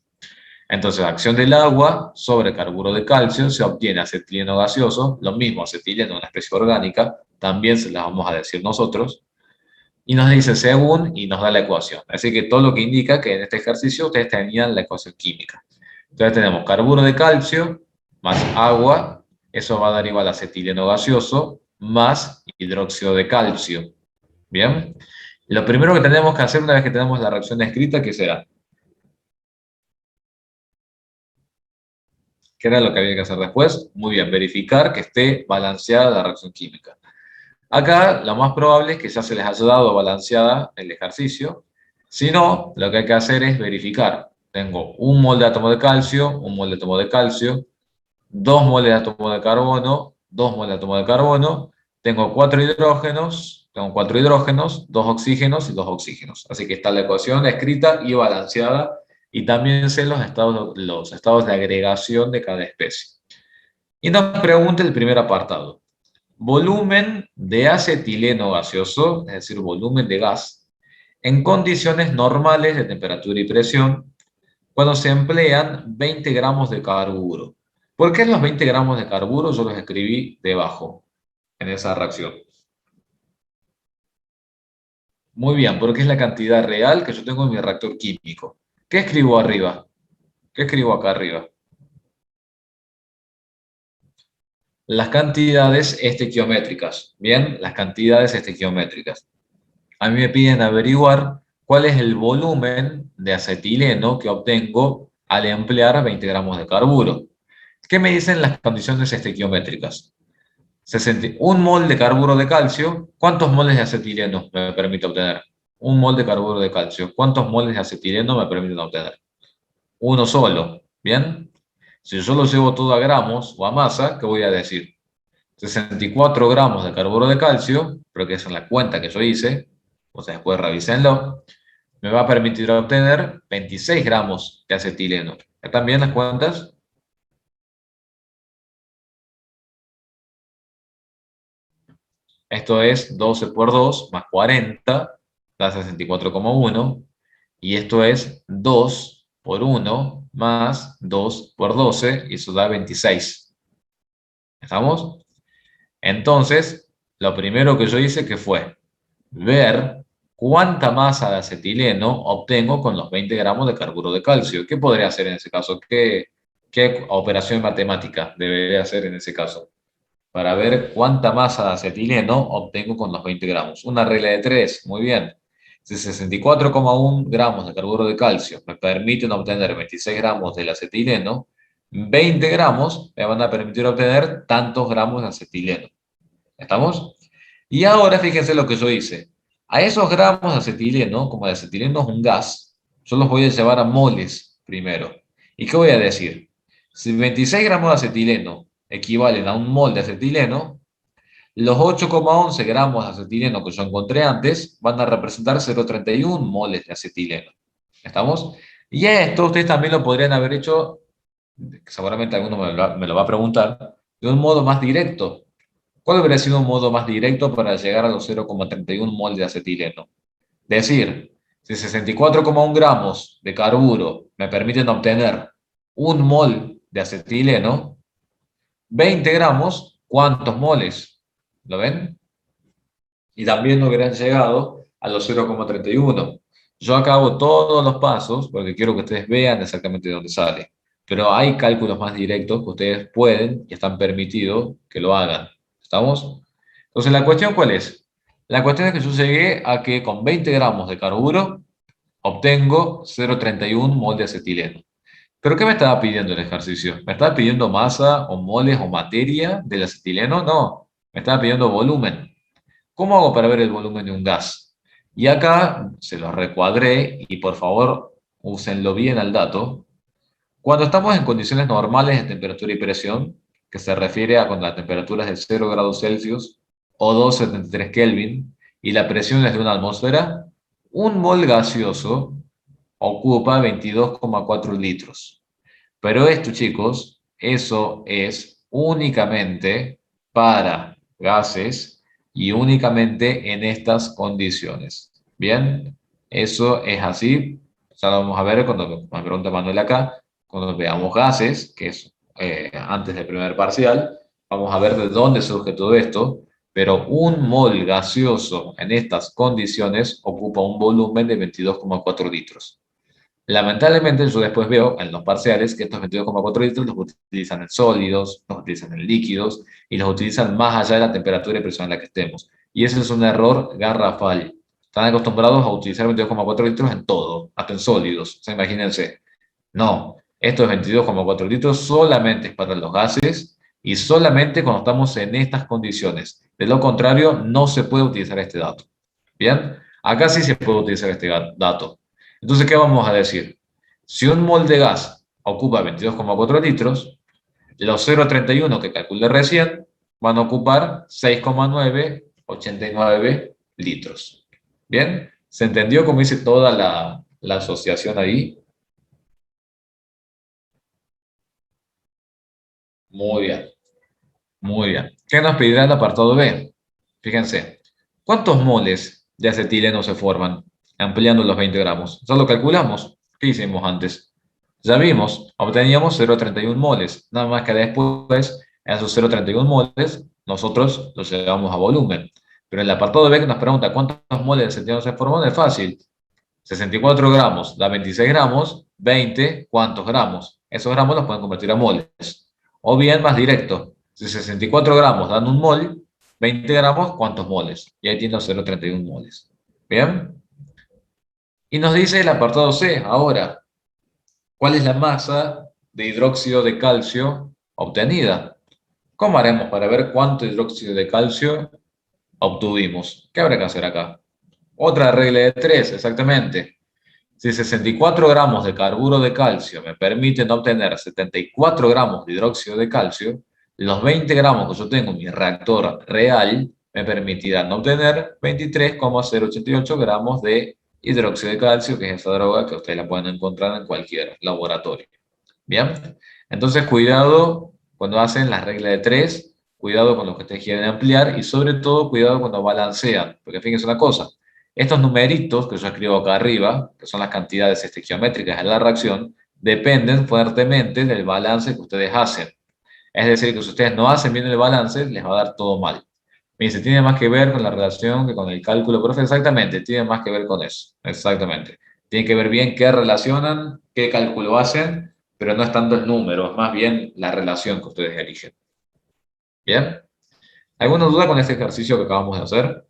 Entonces, acción del agua sobre carburo de calcio se obtiene acetileno gaseoso, lo mismo acetileno, una especie orgánica, también se las vamos a decir nosotros, y nos dice según y nos da la ecuación. Así que todo lo que indica que en este ejercicio ustedes tenían la ecuación química. Entonces tenemos carburo de calcio más agua, eso va a dar igual a acetileno gaseoso más hidróxido de calcio. ¿Bien? Lo primero que tenemos que hacer una vez que tenemos la reacción escrita, ¿qué será? ¿Qué era lo que había que hacer después? Muy bien, verificar que esté balanceada la reacción química. Acá lo más probable es que ya se les haya dado balanceada el ejercicio. Si no, lo que hay que hacer es verificar. Tengo un mol de átomo de calcio, un mol de átomo de calcio, dos moles de átomo de carbono, dos moles de átomo de carbono. Tengo cuatro hidrógenos, dos oxígenos y dos oxígenos. Así que está la ecuación escrita y balanceada. Y también sé los estados de agregación de cada especie. Y nos pregunta el primer apartado. Volumen de acetileno gaseoso, es decir, volumen de gas, en condiciones normales de temperatura y presión, cuando se emplean 20 gramos de carburo. ¿Por qué los 20 gramos de carburo? Yo los escribí debajo, en esa reacción. Muy bien, porque es la cantidad real que yo tengo en mi reactor químico. ¿Qué escribo arriba? ¿Qué escribo acá arriba? Las cantidades estequiométricas. Bien, las cantidades estequiométricas. A mí me piden averiguar cuál es el volumen de acetileno que obtengo al emplear 20 gramos de carburo. ¿Qué me dicen las condiciones estequiométricas? 1 mol de carburo de calcio, ¿cuántos moles de acetileno me permite obtener? 1 mol de carburo de calcio, ¿cuántos moles de acetileno me permiten obtener? Uno solo, ¿bien? Si yo lo llevo todo a gramos o a masa, ¿qué voy a decir? 64 gramos de carburo de calcio, pero que es en la cuenta que yo hice, o sea, después revísenlo, me va a permitir obtener 26 gramos de acetileno. ¿Están bien las cuentas? Esto es 12 por 2 más 40, da 64,1. Y esto es 2 por 1 más 2 por 12, y eso da 26. ¿Estamos? Entonces, lo primero que yo hice que fue ver cuánta masa de acetileno obtengo con los 20 gramos de carburo de calcio. ¿Qué podría hacer en ese caso? ¿Qué operación matemática debería hacer en ese caso? Para ver cuánta masa de acetileno obtengo con los 20 gramos. Una regla de 3, muy bien. Si 64,1 gramos de carburo de calcio me permiten obtener 26 gramos del acetileno, 20 gramos me van a permitir obtener tantos gramos de acetileno. ¿Estamos? Y ahora fíjense lo que yo hice. A esos gramos de acetileno, como el acetileno es un gas, yo los voy a llevar a moles primero. ¿Y qué voy a decir? Si 26 gramos de acetileno equivalen a un mol de acetileno, los 8,11 gramos de acetileno que yo encontré antes van a representar 0,31 moles de acetileno. ¿Estamos? Y esto ustedes también lo podrían haber hecho, seguramente alguno me lo va a preguntar, de un modo más directo. ¿Cuál hubiera sido un modo más directo para llegar a los 0,31 mol de acetileno? Decir, si 64,1 gramos de carburo me permiten obtener un mol de acetileno, 20 gramos, ¿cuántos moles? ¿Lo ven? Y también no hubieran llegado a los 0,31. Yo acabo todos los pasos porque quiero que ustedes vean exactamente de dónde sale. Pero hay cálculos más directos que ustedes pueden y están permitidos que lo hagan. ¿Estamos? Entonces, ¿la cuestión cuál es? La cuestión es que yo llegué a que con 20 gramos de carburo obtengo 0,31 mol de acetileno. ¿Pero qué me estaba pidiendo el ejercicio? ¿Me estaba pidiendo masa o moles o materia del acetileno? No, me estaba pidiendo volumen. ¿Cómo hago para ver el volumen de un gas? Y acá se los recuadré y por favor úsenlo bien al dato. Cuando estamos en condiciones normales de temperatura y presión, que se refiere a cuando la temperatura es de 0 grados Celsius o 273 Kelvin y la presión es de una atmósfera, un mol gaseoso ocupa 22,4 litros. Pero esto, chicos, eso es únicamente para gases y únicamente en estas condiciones. Bien, eso es así. Ya lo vamos a ver cuando me pregunta Manuel acá, cuando veamos gases, que es antes del primer parcial, vamos a ver de dónde surge todo esto. Pero un mol gaseoso en estas condiciones ocupa un volumen de 22,4 litros. Lamentablemente, yo después veo en los parciales que estos 22,4 litros los utilizan en sólidos, los utilizan en líquidos y los utilizan más allá de la temperatura y presión en la que estemos. Y ese es un error garrafal. Están acostumbrados a utilizar 22,4 litros en todo, hasta en sólidos. O sea, imagínense. No, estos 22,4 litros solamente es para los gases y solamente cuando estamos en estas condiciones. De lo contrario, no se puede utilizar este dato. Bien, acá sí se puede utilizar este dato. Entonces, ¿qué vamos a decir? Si un mol de gas ocupa 22,4 litros, los 0,31 que calculé recién van a ocupar 6,989 litros. ¿Bien? ¿Se entendió cómo hice toda la asociación ahí? Muy bien, muy bien. ¿Qué nos pedirá el apartado B? Fíjense, ¿cuántos moles de acetileno se forman ampliando los 20 gramos? Ya lo calculamos. ¿Qué hicimos antes? Ya vimos, obteníamos 0,31 moles, nada más que después, en esos 0,31 moles, nosotros los llevamos a volumen. Pero en el apartado B que nos pregunta cuántos moles de acetileno se forman, es fácil. 64 gramos da 26 gramos, 20, ¿cuántos gramos? Esos gramos los pueden convertir a moles. O bien, más directo, si 64 gramos dan un mol, 20 gramos, ¿cuántos moles? Y ahí tiene los 0,31 moles. ¿Bien? Y nos dice el apartado C, ahora, ¿cuál es la masa de hidróxido de calcio obtenida? ¿Cómo haremos para ver cuánto hidróxido de calcio obtuvimos? ¿Qué habrá que hacer acá? Otra regla de 3, exactamente. Si 64 gramos de carburo de calcio me permiten obtener 74 gramos de hidróxido de calcio, los 20 gramos que yo tengo en mi reactor real me permitirán obtener 23,088 gramos de hidróxido de calcio, que es esa droga que ustedes la pueden encontrar en cualquier laboratorio. Bien, entonces cuidado cuando hacen la regla de 3, cuidado con lo que ustedes quieren ampliar y sobre todo cuidado cuando balancean, porque fíjense una cosa, estos numeritos que yo escribo acá arriba, que son las cantidades estequiométricas de la reacción, dependen fuertemente del balance que ustedes hacen. Es decir, que si ustedes no hacen bien el balance, les va a dar todo mal. Me dice, tiene más que ver con la relación que con el cálculo, profe. Exactamente, tiene más que ver con eso. Exactamente. Tiene que ver bien qué relacionan, qué cálculo hacen, pero no es tanto el número, es más bien la relación que ustedes eligen. ¿Bien? ¿Alguna duda con este ejercicio que acabamos de hacer?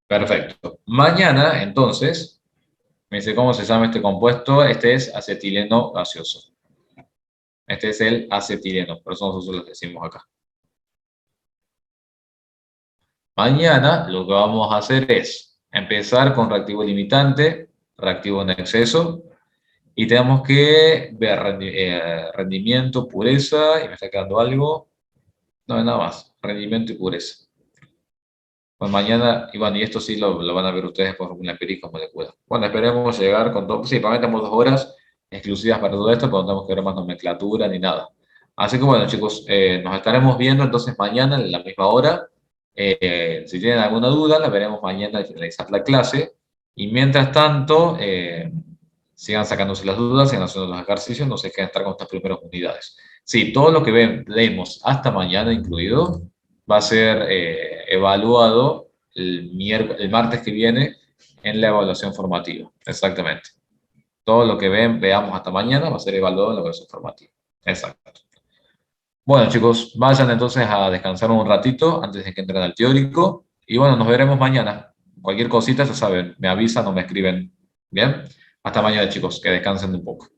Perfecto. Mañana, entonces, me dice cómo se llama este compuesto. Este es acetileno gaseoso. Este es el acetileno, por eso nosotros lo decimos acá. Mañana lo que vamos a hacer es empezar con reactivo limitante, reactivo en exceso, y tenemos que ver rendimiento, pureza, y me está quedando algo. No, nada más, rendimiento y pureza. Pues mañana, y bueno, y esto sí lo van a ver ustedes por una empírica molecular. Bueno, esperemos llegar con todo. Sí, para mí tenemos 2 horas exclusivas para todo esto, pero no tenemos que ver más nomenclatura ni nada. Así que bueno, chicos, nos estaremos viendo entonces mañana a la misma hora. Si tienen alguna duda, la veremos mañana al finalizar la clase. Y mientras tanto, sigan sacándose las dudas, sigan haciendo los ejercicios, no se queden estar con estas primeras unidades. Sí, todo lo que leemos hasta mañana incluido va a ser evaluado el martes que viene en la evaluación formativa. Exactamente. Todo lo que veamos hasta mañana va a ser evaluado en la evaluación formativa. Exacto. Bueno, chicos, vayan entonces a descansar un ratito antes de que entren al teórico. Y bueno, nos veremos mañana. Cualquier cosita, ya saben, me avisan o me escriben. Bien, hasta mañana, chicos, que descansen un poco.